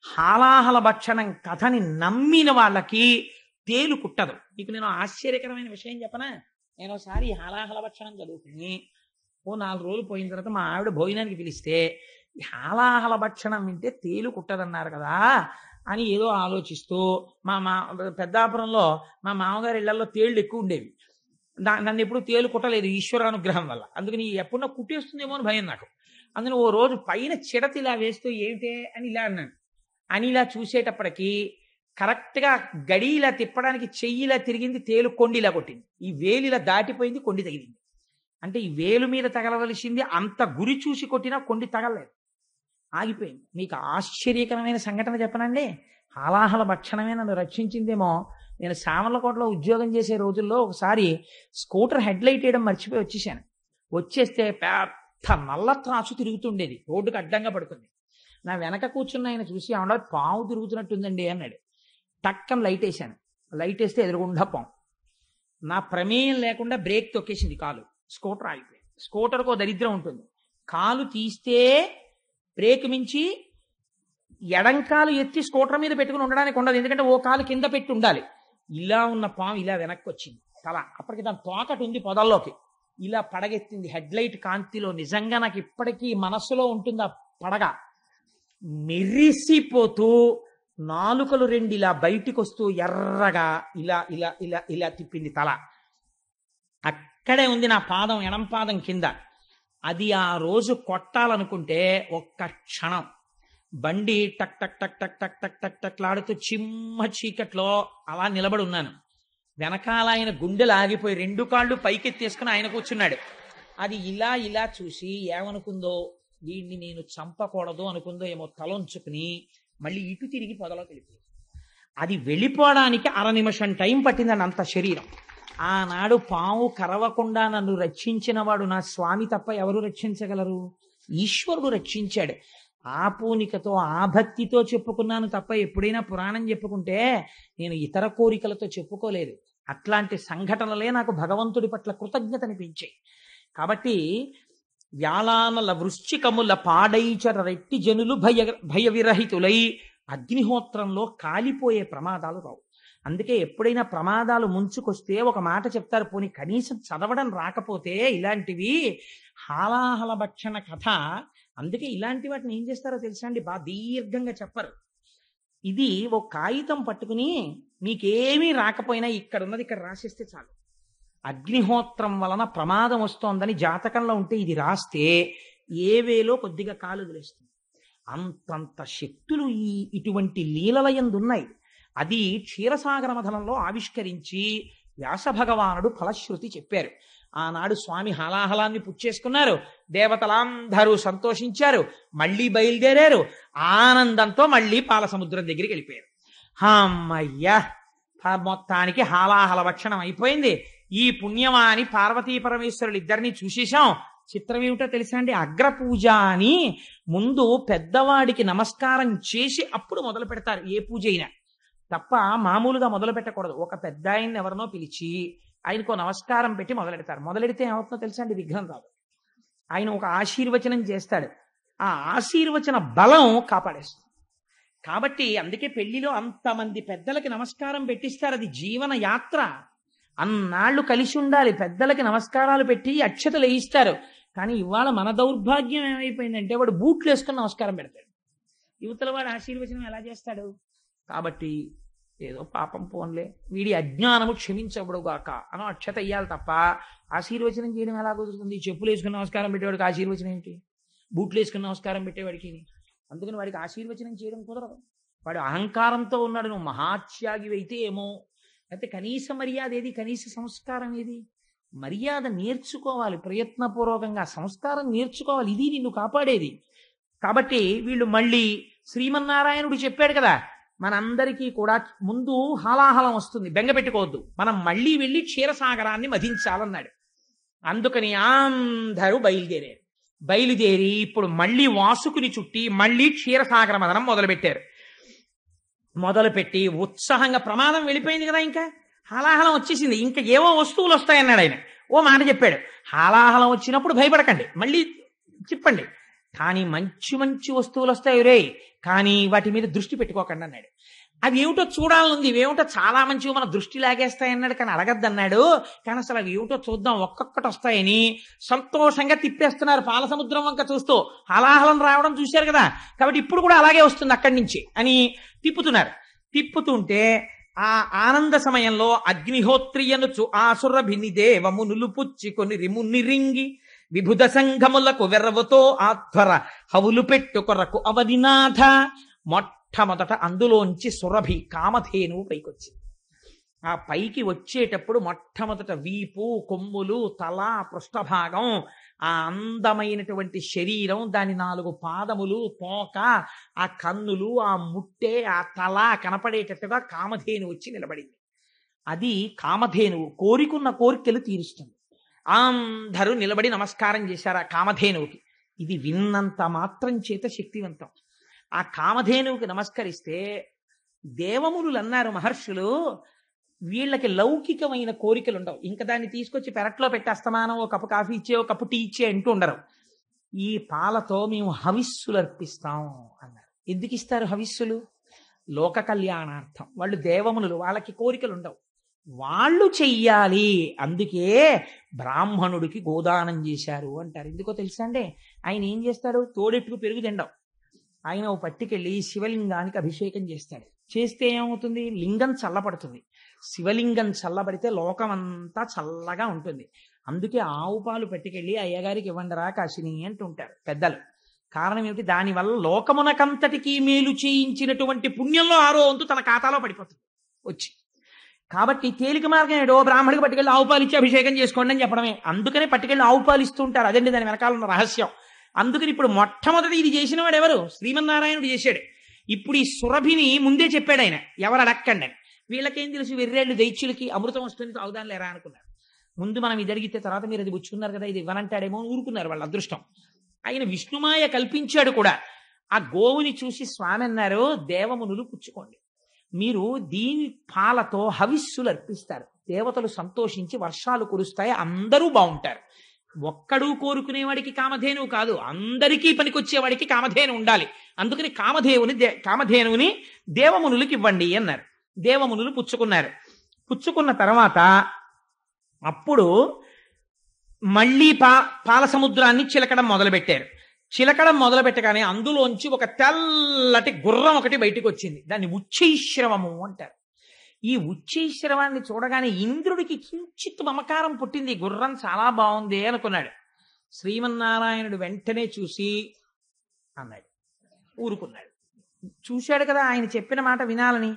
హాలాహల భక్షణం కథని నమ్మిన వాళ్ళకి తేలు కుట్టదు. మీకు నేను ఆశ్చర్యకరమైన విషయం చెప్పనా? నేను ఒకసారి హాలాహల భక్షణం చదువుకుని 4 రోజులు పోయిన తర్వాత మా ఆవిడ భోజనానికి పిలిస్తే హాలాహల భక్షణం వింటే తేలు కుట్టదన్నారు కదా అని ఏదో ఆలోచిస్తూ పెద్దాపురంలో మా మామగారి ఇళ్లలో తేళ్లు ఎక్కువ ఉండేవి. నన్ను ఎప్పుడు తేలు కుట్టలేదు ఈశ్వరానుగ్రహం వల్ల. అందుకని ఎప్పుడన్నా కుట్టేస్తుందేమో అని భయం నాకు. అందుకని ఓ రోజు పైన చిడత ఇలా వేస్తూ ఏమిటే అని ఇలా అన్నాను. అని ఇలా చూసేటప్పటికి కరెక్ట్గా గడి ఇలా తిప్పడానికి చెయ్యి ఇలా తిరిగింది, తేలు కొండి ఇలా కొట్టింది. ఈ వేలు ఇలా దాటిపోయింది, కొండి తగిలింది. అంటే ఈ వేలు మీద తగలవలసింది, అంత గురి చూసి కొట్టినా కొండి తగలలేదు, ఆగిపోయింది. మీకు ఆశ్చర్యకరమైన సంఘటన చెప్పనండి. హాలాహల భక్షణమే నన్ను రక్షించిందేమో. నేను సామర్లకోటలో ఉద్యోగం చేసే రోజుల్లో ఒకసారి స్కూటర్ హెడ్ లైట్ వేయడం మర్చిపోయి వచ్చేసాను. వచ్చేస్తే పెద్ద నల్ల త్రాసు తిరుగుతుండేది, రోడ్డుకు అడ్డంగా పడుకుంది. నా వెనక కూర్చున్న ఆయన చూసి ఆవిడ పాము తిరుగుతున్నట్టుందండి అన్నాడు. టక్కన లైట్ వేసాను. లైట్ వేస్తే ఎదురుగుండా పాము. నా ప్రమేయం లేకుండా బ్రేక్ తొక్కేసింది కాలు. స్కూటర్ ఆగిపోయింది. స్కూటర్కు దరిద్రం ఉంటుంది, కాలు తీస్తే బ్రేక్ మించి ఎడంకాలు ఎత్తి స్కూటర్ మీద పెట్టుకుని ఉండడానికి ఉండదు, ఎందుకంటే ఓ కాలు కింద పెట్టి ఉండాలి. ఇలా ఉన్న పాము ఇలా వెనక్కి వచ్చింది తల. అప్పటికి దాని తోకటి ఉంది పొదల్లోకి, ఇలా పడగెత్తింది హెడ్ లైట్ కాంతిలో. నిజంగా నాకు ఇప్పటికీ మనస్సులో ఉంటుంది ఆ పడగ. మెరిసిపోతూ నాలుకలు 2 ఇలా బయటికి వస్తూ ఎర్రగా ఇలా ఇలా ఇలా ఇలా తిప్పింది తల. అక్కడే ఉంది నా పాదం, ఎడం పాదం కింద. అది ఆ రోజు కొట్టాలనుకుంటే ఒక్క క్షణం బండి టక్ టక్ టక్ టక్ టక్ టక్ టక్ టక్లాడుతూ చిమ్మ చీకట్లో అలా నిలబడి ఉన్నాను. వెనకాల ఆయన గుండెలు ఆగిపోయి 2 కాళ్ళు పైకెత్తేసుకుని ఆయన కూర్చున్నాడు. అది ఇలా ఇలా చూసి ఏమనుకుందో, వీడిని నేను చంపకూడదు అనుకుందో ఏమో, తలొంచుకుని మళ్ళీ ఇటు తిరిగి పొదలోకి వెళ్ళిపోయింది. అది వెళ్ళిపోవడానికి 1/2 నిమిషం టైం పట్టిందని అంత శరీరం. ఆనాడు పాము కరవకుండా నన్ను రక్షించిన వాడు నా స్వామి తప్ప ఎవరు రక్షించగలరు? ఈశ్వరుడు రక్షించాడు. ఆ పూనికతో ఆ భక్తితో చెప్పుకున్నాను తప్ప ఎప్పుడైనా పురాణం చెప్పుకుంటే నేను ఇతర కోరికలతో చెప్పుకోలేదు. అట్లాంటి సంఘటనలే నాకు భగవంతుడి పట్ల కృతజ్ఞతనిపించాయి. కాబట్టి వ్యాళానల వృశ్చికముల పాడైచర రెట్టి జనులు భయ విరహితులై అగ్నిహోత్రంలో కాలిపోయే ప్రమాదాలు రావు. అందుకే ఎప్పుడైనా ప్రమాదాలు ముంచుకొస్తే ఒక మాట చెప్తారు, పోనీ కనీసం చదవడం రాకపోతే ఇలాంటివి హాలాహల భక్షణ కథ. అందుకే ఇలాంటి వాటిని ఏం చేస్తారో తెలుసా అండి, బాగా దీర్ఘంగా చెప్పరు. ఇది ఒక కాగితం పట్టుకుని మీకేమీ రాకపోయినా ఇక్కడ ఉన్నది ఇక్కడ రాసిస్తే చాలు. అగ్నిహోత్రం వలన ప్రమాదం వస్తోందని జాతకంలో ఉంటే ఇది రాస్తే ఏ వేలో కొద్దిగా కాలు వదిలేస్తుంది. అంతంత శక్తులు ఇటువంటి లీలలయందున్నాయి. అది క్షీరసాగర మథనంలో ఆవిష్కరించి వ్యాస భగవానుడు ఫలశ్రుతి చెప్పారు. ఆనాడు స్వామి హాలాహలాన్ని పుచ్చేసుకున్నారు, దేవతలందరూ సంతోషించారు, మళ్ళీ బయలుదేరారు. ఆనందంతో మళ్ళీ పాలసముద్రం దగ్గరికి వెళ్ళిపోయారు. అమ్మయ్యా, మొత్తానికి హాలాహల భక్షణం అయిపోయింది. ఈ పుణ్యమాని పార్వతీ పరమేశ్వరులు ఇద్దరిని చూసేశాం. చిత్రం ఏమిటో తెలుసా అండి, అగ్రపూజ అని ముందు పెద్దవాడికి నమస్కారం చేసి అప్పుడు మొదలు పెడతారు ఏ పూజ అయినా. తప్ప మామూలుగా మొదలు పెట్టకూడదు. ఒక పెద్ద ఆయన్ని ఎవరినో పిలిచి ఆయనకు నమస్కారం పెట్టి మొదలెడతారు. మొదలెడితే ఏమవుతుందో తెలుసా అండి, విఘ్నం రాదు. ఆయన ఒక ఆశీర్వచనం చేస్తాడు, ఆ ఆశీర్వచన బలం కాపాడేస్తుంది. కాబట్టి అందుకే పెళ్లిలో అంతమంది పెద్దలకి నమస్కారం పెట్టిస్తారు. అది జీవన యాత్ర. అన్నాళ్ళు కలిసి ఉండాలి. పెద్దలకి నమస్కారాలు పెట్టి అక్షతలు వేయిస్తారు. కానీ ఇవాళ మన దౌర్భాగ్యం ఏమైపోయిందంటే వాడు బూట్లు వేసుకుని నమస్కారం పెడతాడు. యువతల వాడు ఆశీర్వచనం ఎలా చేస్తాడు? కాబట్టి ఏదో పాపం పోన్లే, వీడి అజ్ఞానము క్షమించబడుగాక అని అక్షత ఇయ్యాలి తప్ప ఆశీర్వచనం చేయడం ఎలా కుదురుతుంది? చెప్పులు వేసుకుని నమస్కారం పెట్టేవాడికి ఆశీర్వచనం ఏంటి? బూట్లు వేసుకుని నమస్కారం పెట్టేవాడికి. అందుకని వాడికి ఆశీర్వచనం చేయడం కుదరదు. వాడు అహంకారంతో ఉన్నాడు. నువ్వు మహాత్యాగి అయితే ఏమో, అయితే కనీస మర్యాద ఏది, కనీస సంస్కారం ఏది? మర్యాద నేర్చుకోవాలి, ప్రయత్నపూర్వకంగా సంస్కారం నేర్చుకోవాలి. ఇది నిన్ను కాపాడేది. కాబట్టి వీళ్ళు మళ్ళీ శ్రీమన్నారాయణుడు చెప్పాడు కదా, మనందరికీ కూడా ముందు హాలాహలం వస్తుంది, బెంగ పెట్టుకోవద్దు, మనం మళ్ళీ వెళ్ళి క్షీరసాగరాన్ని మధించాలన్నాడు. అందుకని అందరూ బయలుదేరి ఇప్పుడు మళ్ళీ వాసుకుని చుట్టి మళ్ళీ క్షీరసాగర మదనం మొదలుపెట్టారు. మొదలుపెట్టి ఉత్సాహంగా, ప్రమాదం వెళ్ళిపోయింది కదా, ఇంకా హాలాహలం వచ్చేసింది, ఇంకా ఏవో వస్తువులు వస్తాయన్నాడు ఆయన. ఓ మాట చెప్పాడు, హాలాహలం వచ్చినప్పుడు భయపడకండి, మళ్ళీ చెప్పండి, కానీ మంచి మంచి వస్తువులు వస్తాయి రే, కానీ వాటి మీద దృష్టి పెట్టుకోకండి అన్నాడు. అవి ఏమిటో చూడాలనుంది, ఇవేమిటో చాలా మంచివి, మన దృష్టి లాగేస్తాయన్నాడు, కానీ అడగద్దన్నాడు. కానీ అసలు అవి ఏమిటో చూద్దాం, ఒక్కొక్కటి వస్తాయని సంతోషంగా తిప్పేస్తున్నారు పాల సముద్రం వంక చూస్తూ. హలాహలం రావడం చూశారు కదా, కాబట్టి ఇప్పుడు కూడా అలాగే వస్తుంది అక్కడి నుంచి అని తిప్పుతున్నారు. తిప్పుతుంటే ఆ ఆనంద సమయంలో అగ్నిహోత్రియనుచు ఆసురభిని దేవమునులు పుచ్చుకొని రిమునిరింగి విభుద సంఘములకు వెర్రవతో ఆధ్వర హవులు పెట్టు కొరకు అవనినాథ. మొట్టమొదట అందులోంచి సురభి కామధేనువు పైకొచ్చింది. ఆ పైకి వచ్చేటప్పుడు మొట్టమొదట వీపు, కొమ్ములు, తల, పృష్ఠభాగం, ఆ అందమైనటువంటి శరీరం, దాని 4 పాదములు, తోక, ఆ కన్నులు, ఆ ముట్టె, ఆ తల కనపడేటట్టుగా కామధేను వచ్చి నిలబడింది. అది కామధేనువు కోరికున్న కోరికలు తీరుస్తుంది. అందరూ నిలబడి నమస్కారం చేశారు ఆ కామధేనువుకి. ఇది విన్నంత మాత్రం చేత శక్తివంతం. ఆ కామధేనువుకి నమస్కరిస్తే దేవమునులు అన్నారు, మహర్షులు, వీళ్ళకి లౌకికమైన కోరికలు ఉండవు, ఇంకా దాన్ని తీసుకొచ్చి పెరట్లో పెట్టి అస్తమానం ఓ కప్పు కాఫీ ఇచ్చే, ఓ కప్పు టీ ఇచ్చే అంటూ ఉండరు. ఈ పాలతో మేము హవిస్సులు అర్పిస్తాం అన్నారు. ఎందుకు ఇస్తారు హవిస్సులు? లోక కళ్యాణార్థం. వాళ్ళు దేవమునులు, వాళ్ళకి కోరికలు ఉండవు, వాళ్ళు చెయ్యాలి. అందుకే బ్రాహ్మణుడికి గోదానం చేశారు అంటారు. ఎందుకో తెలుసా అండి? ఆయన ఏం చేస్తాడు? తోడెట్టుకు పెరుగు తిండం. ఆయన ఓ పట్టుకెళ్ళి శివలింగానికి అభిషేకం చేస్తాడు. చేస్తే ఏమవుతుంది? లింగం చల్లబడుతుంది. శివలింగం చల్లబడితే లోకం అంతా చల్లగా ఉంటుంది. అందుకే ఆవు పాలు పట్టుకెళ్ళి అయ్యగారికి ఇవ్వండిరా కాశిని అంటుంటారు పెద్దలు. కారణం ఏమిటి? దానివల్ల లోకమునకంతటికీ మేలు చేయించినటువంటి పుణ్యంలో 6వ వంతు తన ఖాతాలో పడిపోతుంది వచ్చి. కాబట్టి తేలిక మార్గం ఏడో, బ్రాహ్మడికి పట్టుకెళ్ళి ఆవు పాలు ఇచ్చి అభిషేకం చేసుకోండి అని చెప్పడమే. అందుకనే పట్టుకెళ్ళి ఆవు పాలు ఇస్తూ ఉంటారు. అదండి దాని వెనకాల ఉన్న రహస్యం. అందుకని ఇప్పుడు మొట్టమొదటి ఇది చేసిన వాడు ఎవరు? శ్రీమన్నారాయణుడు చేశాడు. ఇప్పుడు ఈ సురభిని ముందే చెప్పాడు ఆయన, ఎవరు అడక్కండి అని. వీళ్ళకేం తెలుసు, వెర్రేళ్ళు దైత్యులకి అమృతం వస్తుంది తాగుదాని లేరా అనుకున్నారు. ముందు మనం ఇది అడిగితే తర్వాత మీరు అది పుచ్చుకున్నారు కదా, ఇది ఇవ్వనంటాడేమో ఊరుకున్నారు, వాళ్ళ అదృష్టం. ఆయన విష్ణుమాయ కల్పించాడు కూడా. ఆ గోవుని చూసి స్వామి అన్నారు, దేవమునులు పుచ్చుకోండి, మీరు దీని పాలతో హవిస్సులు అర్పిస్తారు, దేవతలు సంతోషించి వర్షాలు కురుస్తాయి, అందరూ బాగుంటారు. ఒక్కడు కోరుకునేవాడికి కామధేనువు కాదు, అందరికీ పనికొచ్చేవాడికి కామధేను ఉండాలి. అందుకని కామధేనువుని దేవమునులకి ఇవ్వండి అన్నారు. దేవమునులు పుచ్చుకున్నారు. పుచ్చుకున్న తర్వాత అప్పుడు మళ్ళీ పాల సముద్రాన్ని చిలకడం మొదలుపెట్టారు. చిలకడం మొదలుపెట్టగానే అందులోంచి ఒక తెల్లటి గుర్రం ఒకటి బయటికి వచ్చింది. దాన్ని ఉచ్చైశ్రవము అంటారు. ఈ ఉచ్చైశ్రవాన్ని చూడగానే ఇంద్రుడికి కించిత్ మమకారం పుట్టింది. గుర్రం చాలా బాగుంది అనుకున్నాడు. శ్రీమన్నారాయణుడు వెంటనే చూసి అన్నాడు, ఊరుకున్నాడు. చూశాడు కదా ఆయన చెప్పిన మాట వినాలని.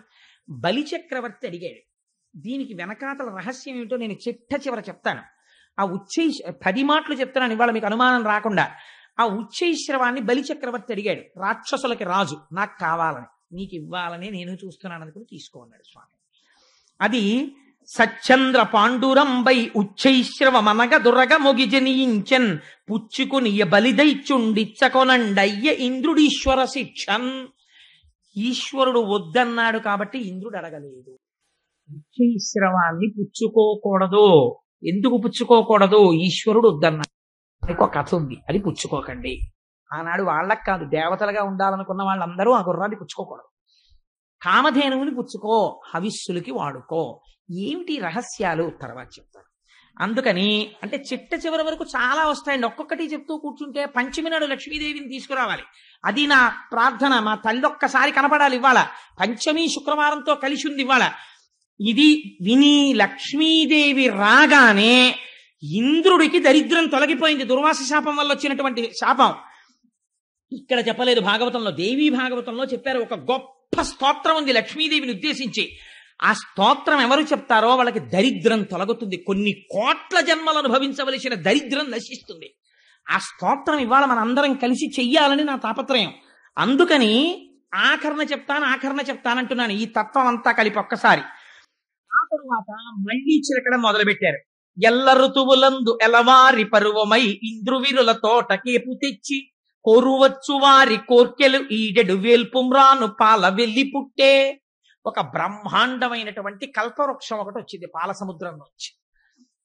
బలిచక్రవర్తి అడిగాడు. దీనికి వెనకాతల రహస్యం ఏమిటో నేను చిట్ట చెప్తాను. ఆ 10 మాటలు చెప్తున్నాను ఇవాళ, మీకు అనుమానం రాకుండా. ఆ ఉచ్చైశ్రవాన్ని బలిచక్రవర్తి అడిగాడు. రాక్షసులకి రాజు, నాకు కావాలని, నీకు ఇవ్వాలని నేను చూస్తున్నాను అనుకుని తీసుకోన్నాడు స్వామి. అది సచ్చంద్ర పాండురంబై ఉచ్చైశ్రవమనగ దురగ మొగిజనియించన్ పుచ్చుకునియ బలిదైచుండిచ్చకొనండయ్య ఇంద్రుడీశ్వర శిక్షన్. ఈశ్వరుడు వద్దన్నాడు కాబట్టి ఇంద్రుడు అడగలేదు. ఉచ్చైశ్రవాన్ని పుచ్చుకోకూడదు. ఎందుకు పుచ్చుకోకూడదు? ఈశ్వరుడు వద్దన్నాడు. ఒక కథ ఉంది, అది పుచ్చుకోకండి. ఆనాడు వాళ్ళకి కాదు, దేవతలుగా ఉండాలనుకున్న వాళ్ళందరూ ఆ గుర్రాన్ని పుచ్చుకోకూడదు. కామధేనువుని పుచ్చుకో, హవిస్సులకి వాడుకో. ఏమిటి రహస్యాలు తర్వాత చెప్తారు. అందుకని అంటే చివరి వరకు చాలా వస్తాయండి. ఒక్కొక్కటి చెప్తూ కూర్చుంటే పంచమి నాడు లక్ష్మీదేవిని తీసుకురావాలి. అది నా ప్రార్థన. మా తల్లి ఒక్కసారి కనపడాలి ఇవాళ. పంచమి శుక్రవారంతో కలిసి ఉంది ఇవాళ. ఇది విని లక్ష్మీదేవి రాగానే ఇంద్రుడికి దరిద్రం తొలగిపోయింది. దుర్వాస శాపం వల్ల వచ్చినటువంటి శాపం ఇక్కడ చెప్పలేదు భాగవతంలో. దేవీ భాగవతంలో చెప్పారు. ఒక గొప్ప స్తోత్రం ఉంది లక్ష్మీదేవిని ఉద్దేశించి. ఆ స్తోత్రం ఎవరు చెప్తారో వాళ్ళకి దరిద్రం తొలగుతుంది. కొన్ని కోట్ల జన్మలు అనుభవించవలసిన దరిద్రం నశిస్తుంది. ఆ స్తోత్రం ఇవాళ మన అందరం కలిసి చెయ్యాలని నా తాపత్రయం. అందుకని ఆఖరణ చెప్తానంటున్నాను ఈ తత్వం అంతా కలిపి ఒక్కసారి. ఆ తరువాత మళ్ళీ చిలకడం మొదలుపెట్టారు. ఎల్ల ఋతువులందు ఎలవారి పరువమై ఇంద్రువిరుల తోటకేపు తెచ్చి కోరువచ్చు వారి కోర్కెలు ఈడెడు వేల్పుమ్రాను పాల వెల్లి పుట్టే. ఒక బ్రహ్మాండమైనటువంటి కల్పవృక్షం ఒకటి వచ్చింది పాలసముద్రంలోంచి.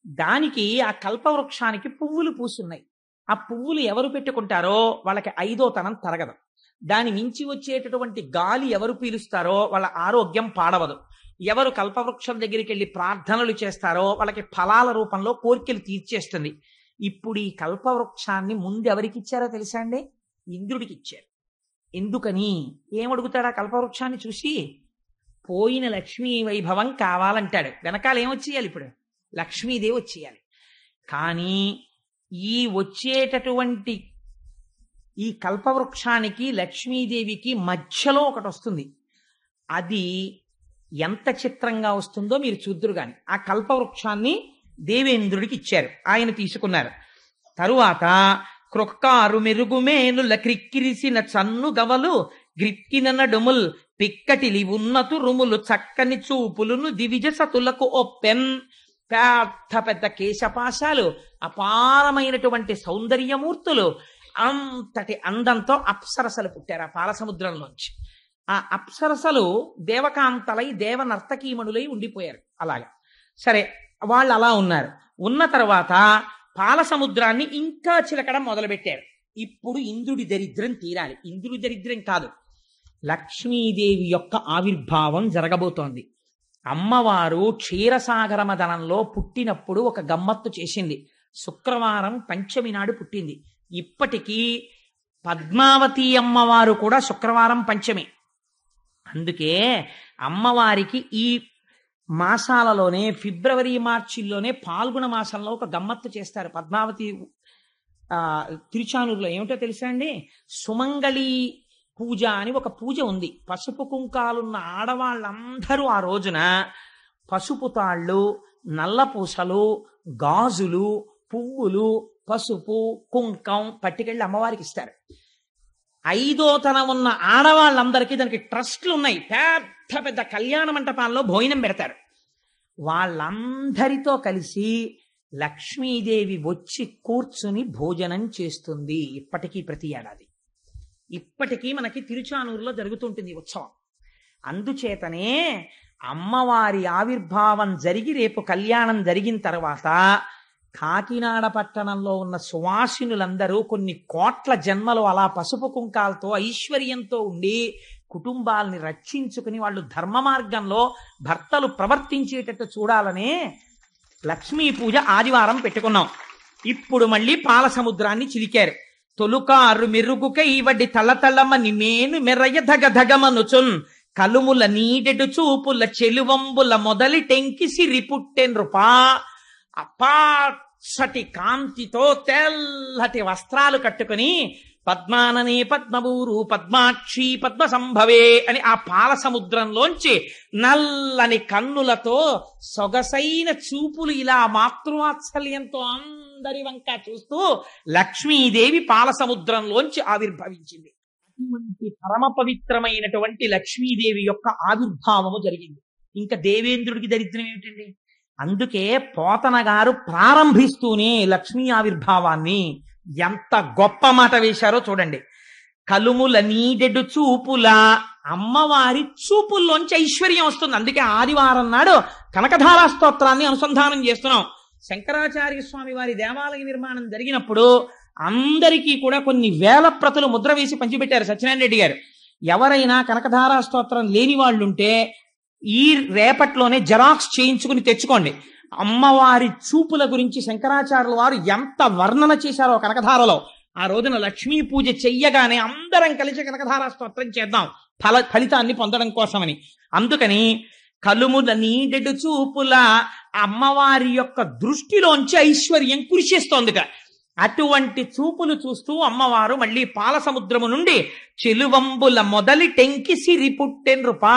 దానికి ఆ కల్పవృక్షానికి పువ్వులు పూసున్నాయి. ఆ పువ్వులు ఎవరు పెట్టుకుంటారో వాళ్ళకి 5వ తనం తరగదు. దాని మించి వచ్చేటటువంటి గాలి ఎవరు పీలుస్తారో వాళ్ళ ఆరోగ్యం పాడవదు. ఎవరు కల్పవృక్షం దగ్గరికి వెళ్ళి ప్రార్థనలు చేస్తారో వాళ్ళకి ఫలాల రూపంలో కోరికలు తీర్చేస్తుంది. ఇప్పుడు ఈ కల్పవృక్షాన్ని ముందు ఎవరికి ఇచ్చారో తెలుసా అండి? ఇంద్రుడికి ఇచ్చారు. ఎందుకని? ఏమడుగుతాడు ఆ కల్పవృక్షాన్ని చూసి? పోయిన లక్ష్మీ వైభవం కావాలంటాడు. వెనకాల ఏమొచ్చేయాలి? ఇప్పుడు లక్ష్మీదేవి వచ్చేయాలి. కానీ ఈ వచ్చేటటువంటి ఈ కల్పవృక్షానికి లక్ష్మీదేవికి మధ్యలో ఒకటి వస్తుంది. అది ఎంత చిత్రంగా వస్తుందో మీరు చూద్దురు గాని. ఆ కల్పవృక్షాన్ని దేవేంద్రుడికి ఇచ్చారు. ఆయన తీసుకున్నారు. తరువాత క్రొక్కారు మెరుగుమేనుల క్రిక్కిరిసిన చన్ను గవలు గ్రిక్కిన నడుముల్ పిక్కటిలి ఉన్నతు రుములు చక్కని చూపులును దివిజ సతులకు ఒప్పెన్. పెద్ద పెద్ద కేశపాశాలు, అపారమైనటువంటి సౌందర్యమూర్తులు, అంతటి అందంతో అప్సరసలు పుట్టారు ఆ పాలసముద్రంలోంచి. ఆ అప్సరసలు దేవకాంతలై దేవనర్తకీమణులై ఉండిపోయారు. అలాగా సరే, వాళ్ళు అలా ఉన్నారు. ఉన్న తర్వాత పాలసముద్రాన్ని ఇంకా చిలకడం మొదలుపెట్టారు. ఇప్పుడు ఇంద్రుడి దరిద్రం తీరాలి. ఇంద్రుడి దరిద్రం కాదు, లక్ష్మీదేవి యొక్క ఆవిర్భావం జరగబోతోంది. అమ్మవారు క్షీరసాగర మదనంలో పుట్టినప్పుడు ఒక గమ్మత్తు చేసింది. శుక్రవారం పంచమి నాడు పుట్టింది. ఇప్పటికీ పద్మావతి అమ్మవారు కూడా శుక్రవారం పంచమి. అందుకే అమ్మవారికి ఈ మాసాలలోనే ఫిబ్రవరి మార్చిల్లోనే పాల్గొన మాసంలో ఒక గమ్మత్తు చేస్తారు. పద్మావతి తిరుచానూరులో ఏమిటో తెలుసా అండి? సుమంగళి పూజ అని ఒక పూజ ఉంది. పసుపు కుంకాలున్న ఆడవాళ్ళందరూ ఆ రోజున పసుపు తాళ్ళు, నల్లపూసలు, గాజులు, పువ్వులు, పసుపు, కుంకం పట్టుకెళ్ళి అమ్మవారికి ఇస్తారు. 5వ తనం ఉన్న ఆడవాళ్ళందరికీ దానికి ట్రస్ట్లు ఉన్నాయి. పెద్ద పెద్ద కళ్యాణ మంటపాల్లో భోజనం పెడతారు. వాళ్ళందరితో కలిసి లక్ష్మీదేవి వచ్చి కూర్చుని భోజనం చేస్తుంది. ఇప్పటికీ ప్రతి ఏడాది ఇప్పటికీ మనకి తిరుచానూరులో జరుగుతుంటుంది ఉత్సవం. అందుచేతనే అమ్మవారి ఆవిర్భావం జరిగి రేపు కళ్యాణం జరిగిన తర్వాత కాకినాడ పట్టణంలో ఉన్న సువాసినులందరూ కొన్ని కోట్ల జన్మలు అలా పసుపు కుంకాలతో ఐశ్వర్యంతో ఉండి కుటుంబాలని రక్షించుకుని వాళ్ళు ధర్మ మార్గంలో భర్తలు ప్రవర్తించేటట్టు చూడాలనే లక్ష్మీ పూజ ఆదివారం పెట్టుకున్నాం. ఇప్పుడు మళ్ళీ పాలసముద్రాన్ని చిలికారు. తొలుకారు మెరుగుకై వడ్డి తల్లతల్లమని మేను మెర్రయ్య ధగధగమనుచున్ కలుముల నీడెడు చూపుల చెలువంబుల మొదలి టెంకి సిరి పుట్టెన్రుపా. అపాసటి కాంతితో తెల్లటి వస్త్రాలు కట్టుకుని పద్మాననే పద్మభూరు పద్మాక్షి పద్మ సంభవే అని ఆ పాల సముద్రంలోంచి నల్లని కన్నులతో సొగసైన చూపులు ఇలా మాతృవాత్సల్యంతో అందరి వంక చూస్తూ లక్ష్మీదేవి పాల సముద్రంలోంచి ఆవిర్భవించింది. అటువంటి పరమ పవిత్రమైనటువంటి లక్ష్మీదేవి యొక్క ఆవిర్భావము జరిగింది. ఇంకా దేవేంద్రుడికి దరిద్రం ఏమిటండి? అందుకే పోతన గారు ప్రారంభిస్తూనే లక్ష్మీ ఆవిర్భావాన్ని ఎంత గొప్ప మాట వేశారో చూడండి. కలుముల నీడెడు చూపుల, అమ్మవారి చూపుల్లోంచి ఐశ్వర్యం వస్తుంది. అందుకే ఆదివారం నాడు కనకధారా స్తోత్రాన్ని అనుసంధానం చేస్తున్నాం. శంకరాచార్య స్వామి వారి దేవాలయ నిర్మాణం జరిగినప్పుడు అందరికీ కూడా కొన్ని వేల ప్రతులు ముద్ర వేసి పంచిపెట్టారు సత్యనారాయణ రెడ్డి గారు. ఎవరైనా కనకధారా స్తోత్రం లేని వాళ్ళుంటే ఈ రేపట్లోనే జెరాక్స్ చేయించుకుని తెచ్చుకోండి. అమ్మవారి చూపుల గురించి శంకరాచార్యుల వారు ఎంత వర్ణన చేశారో కనకధారలో. ఆ రోజున లక్ష్మీ పూజ చెయ్యగానే అందరం కలిసి కనకధారా స్తోత్రం చేద్దాం ఫలితాన్ని పొందడం కోసమని. అందుకని కలుముల నీడెడు చూపుల, అమ్మవారి యొక్క దృష్టిలోంచి ఐశ్వర్యం కురిసేస్తోందిట. అటువంటి చూపులు చూస్తూ అమ్మవారు మళ్ళీ పాల సముద్రము నుండి చెలువంబుల మొదలి టెంకి సిరి పుట్టెన్రుపా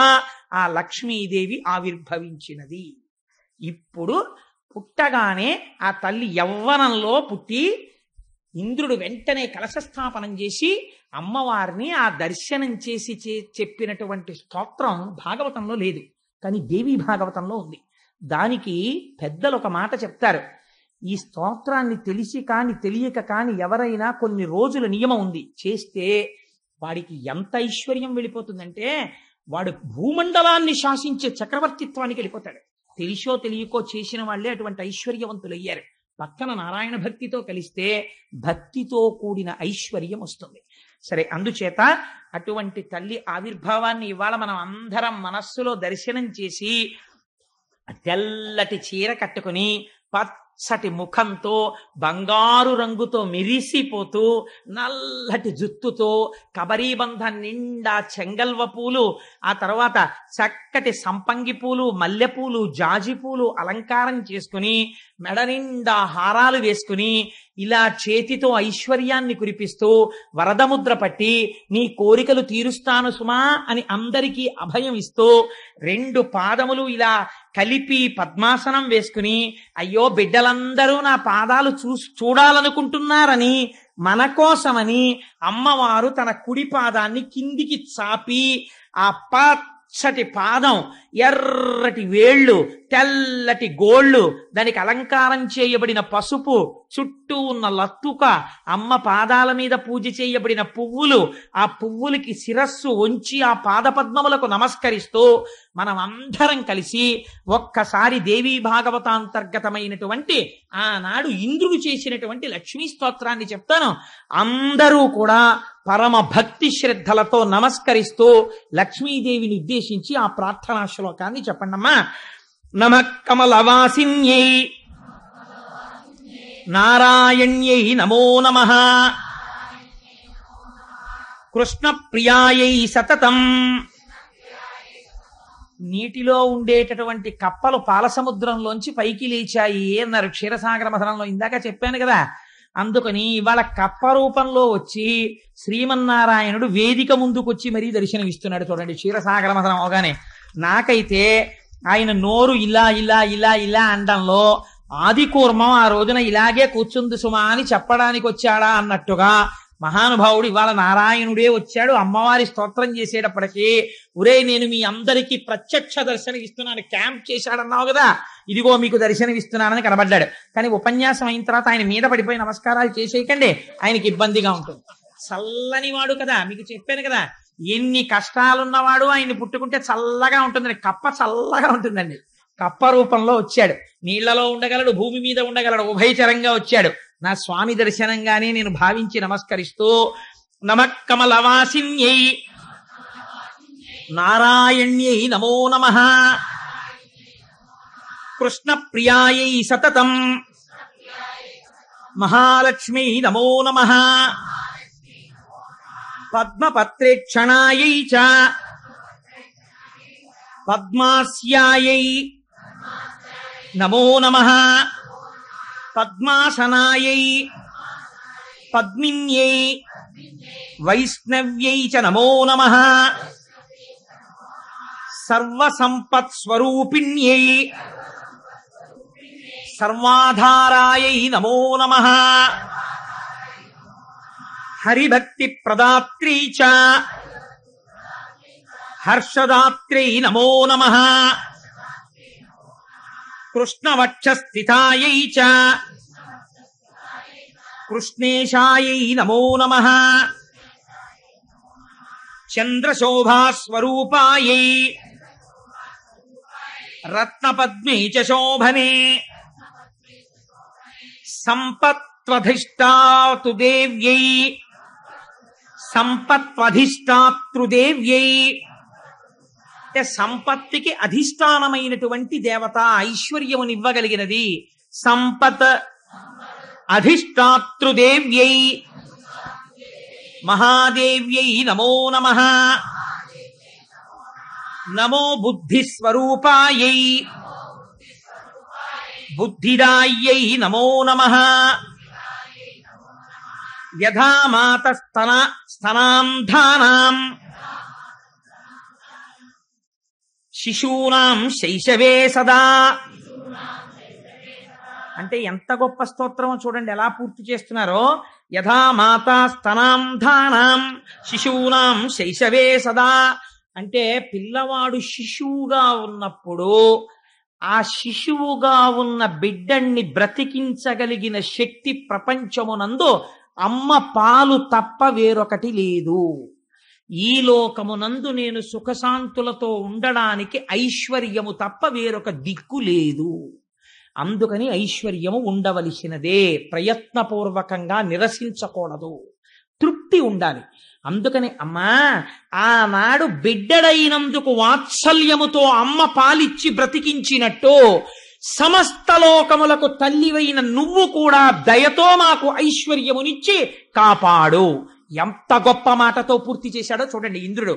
ఆ లక్ష్మీదేవి ఆవిర్భవించినది. ఇప్పుడు పుట్టగానే ఆ తల్లి యవ్వనంలో పుట్టి ఇంద్రుడు వెంటనే కలశస్థాపనం చేసి అమ్మవారిని ఆ దర్శనం చేసి చెప్పినటువంటి స్తోత్రం భాగవతంలో లేదు, కానీ దేవీ భాగవతంలో ఉంది. దానికి పెద్దలు ఒక మాట చెప్తారు. ఈ స్తోత్రాన్ని తెలిసి కాని తెలియక కాని ఎవరైనా కొన్ని రోజుల నియమం ఉంది, చేస్తే వాడికి ఎంత ఐశ్వర్యం వెళ్ళిపోతుందంటే వాడు భూమండలాన్ని శాసించే చక్రవర్తిత్వానికి వెళ్ళిపోతాడు. తెలిసో తెలియకో చేసిన వాళ్ళే అటువంటి ఐశ్వర్యవంతులయ్యారు. పక్కన నారాయణ భక్తితో కలిస్తే భక్తితో కూడిన ఐశ్వర్యం వస్తుంది. సరే, అందుచేత అటువంటి తల్లి ఆవిర్భావాన్ని ఇవాళ మనం అందరం మనస్సులో దర్శనం చేసి తెల్లటి చీర కట్టుకుని పచ్చటి ముఖంతో బంగారు రంగుతో మెరిసిపోతూ నల్లటి జుత్తుతో కబరీబంధం నిండా చెంగల్వ పూలు, ఆ తర్వాత చక్కటి సంపంగి పూలు, మల్లెపూలు, జాజి పూలు అలంకారం చేసుకుని మెడ నిండా హారాలు వేసుకుని ఇలా చేతితో ఐశ్వర్యాన్ని కురిపిస్తూ వరదముద్ర పట్టి నీ కోరికలు తీరుస్తాను సుమా అని అందరికీ అభయం ఇస్తూ 2 పాదములు ఇలా కలిపి పద్మాసనం వేసుకుని అయ్యో బిడ్డలందరూ నా పాదాలు చూడాలనుకుంటున్నారని మన కోసమని అమ్మవారు తన కుడి పాదాన్ని కిందికి చాపి ఆ పచ్చటి పాదం, ఎర్రటి వేళ్ళు, తెల్లటి గోళ్ళు, దానికి అలంకారం చేయబడిన పసుపు, చుట్టూ ఉన్న లత్తుక, అమ్మ పాదాల మీద పూజ చేయబడిన పువ్వులు, ఆ పువ్వులకి శిరస్సు వంచి ఆ పాదపద్మములకు నమస్కరిస్తూ మనం అందరం కలిసి ఒక్కసారి దేవీ భాగవతాంతర్గతమైనటువంటి ఆనాడు ఇంద్రుడు చేసినటువంటి లక్ష్మీ స్తోత్రాన్ని చెప్తాను. అందరూ కూడా పరమ భక్తి శ్రద్ధలతో నమస్కరిస్తూ లక్ష్మీదేవిని ఉద్దేశించి ఆ ప్రార్థనా శ్లోకాన్ని చెప్పండమ్మా. నమః కమలవాసిన్యై నారాయణ్యై నమో నమః కృష్ణ ప్రియాయై సతతం. నీటిలో ఉండేటటువంటి కప్పలు పాలసముద్రంలోంచి పైకి లేచాయి అన్నారు క్షీరసాగర మథనంలో, ఇందాక చెప్పాను కదా. అందుకని ఇవాళ కప్ప రూపంలో వచ్చి శ్రీమన్నారాయణుడు వేదిక ముందుకొచ్చి మరీ దర్శనమిస్తున్నాడు. చూడండి, క్షీరసాగర మథనం అవగానే నాకైతే ఆయన నోరు ఇలా ఇలా ఇలా ఇలా అనడంలో ఆది కూర్మం ఆ రోజున ఇలాగే కూర్చుంది సుమా అని చెప్పడానికి వచ్చాడా అన్నట్టుగా మహానుభావుడు ఇవాళ నారాయణుడే వచ్చాడు అమ్మవారి స్తోత్రం చేసేటప్పటికీ. ఒరే, నేను మీ అందరికీ ప్రత్యక్ష దర్శనం ఇస్తున్నాను, క్యాంప్ చేశాడన్నావు కదా, ఇదిగో మీకు దర్శనం ఇస్తున్నానని కనబడ్డాడు. కానీ ఉపన్యాసం అయిన తర్వాత ఆయన మీద పడిపోయి నమస్కారాలు చేసేయకండి, ఆయనకి ఇబ్బందిగా ఉంటుంది. చల్లని వాడు కదా, మీకు చెప్పాను కదా, ఎన్ని కష్టాలున్నవాడు ఆయన్ని పుట్టుకుంటే చల్లగా ఉంటుందని. కప్ప చల్లగా ఉంటుందండి. కప్ప రూపంలో వచ్చాడు, నీళ్లలో ఉండగలడు, భూమి మీద ఉండగలడు, ఉభయచరంగా వచ్చాడు. నా స్వామి దర్శనంగానే నేను భావించి నమస్కరిస్తూ నమః కమలవాసిన్యై నారాయణ్యై నమో నమః కృష్ణ ప్రియాయై సతతం మహాలక్ష్మీ నమో నమః పద్మపత్రేక్షణాయై చ పద్మాస్యాయై నమో నమః పద్మాసనాయై పద్మిన్యై వైష్ణవ్యై చ నమో నమః సర్వసంపత్స్వరూపిణ్యై సర్వాధారాయై నమో నమః హరిభక్తి ప్రదాత్రీ చ హర్షదాత్ర్యై నమో నమః కృష్ణవక్షస్థితాయై చ కృష్ణేశాయై నమో నమః చంద్రశోభాస్వరూపాయై రత్నపద్మే చ శోభనే సంపత్వధిష్టాతృదేవ్యై సంపత్వధిష్టాతృదేవ్యై అంటే సంపత్తికి అధిష్టానమైనటువంటి దేవత, ఐశ్వర్యమునివ్వగలిగినది. సంపత్ అధిష్టాతృదేవ్యై మహాదేవ్యై నమో నమః నమో బుద్ధిస్వరూపాయై బుద్ధిదాయ్యై నమో నమః యథా మాత స్తనాంధానాం శిశూనాం శైశవే సదా. అంటే ఎంత గొప్ప స్తోత్రమో చూడండి, ఎలా పూర్తి చేస్తున్నారో. యథా మాతా స్తనాం ధానాం శిశూనాం శైశవే సదా. అంటే పిల్లవాడు శిశువుగా ఉన్నప్పుడు ఆ శిశువుగా ఉన్న బిడ్డణ్ణి బ్రతికించగలిగిన శక్తి ప్రపంచమునందు అమ్మ పాలు తప్ప వేరొకటి లేదు. ఈ లోకమునందు నేను సుఖశాంతులతో ఉండడానికి ఐశ్వర్యము తప్ప వేరొక దిక్కు లేదు. అందుకని ఐశ్వర్యము ఉండవలసినదే, ప్రయత్నపూర్వకంగా నిరసించకూడదు, తృప్తి ఉండాలి. అందుకని అమ్మా, ఆనాడు బిడ్డడైనందుకు వాత్సల్యముతో అమ్మ పాలిచ్చి బ్రతికించినట్టు సమస్త లోకములకు తల్లివైన నువ్వు కూడా దయతో మాకు ఐశ్వర్యమునిచ్చి కాపాడు. ఎంత గొప్ప మాటతో పూర్తి చేశాడో చూడండి ఇంద్రుడు.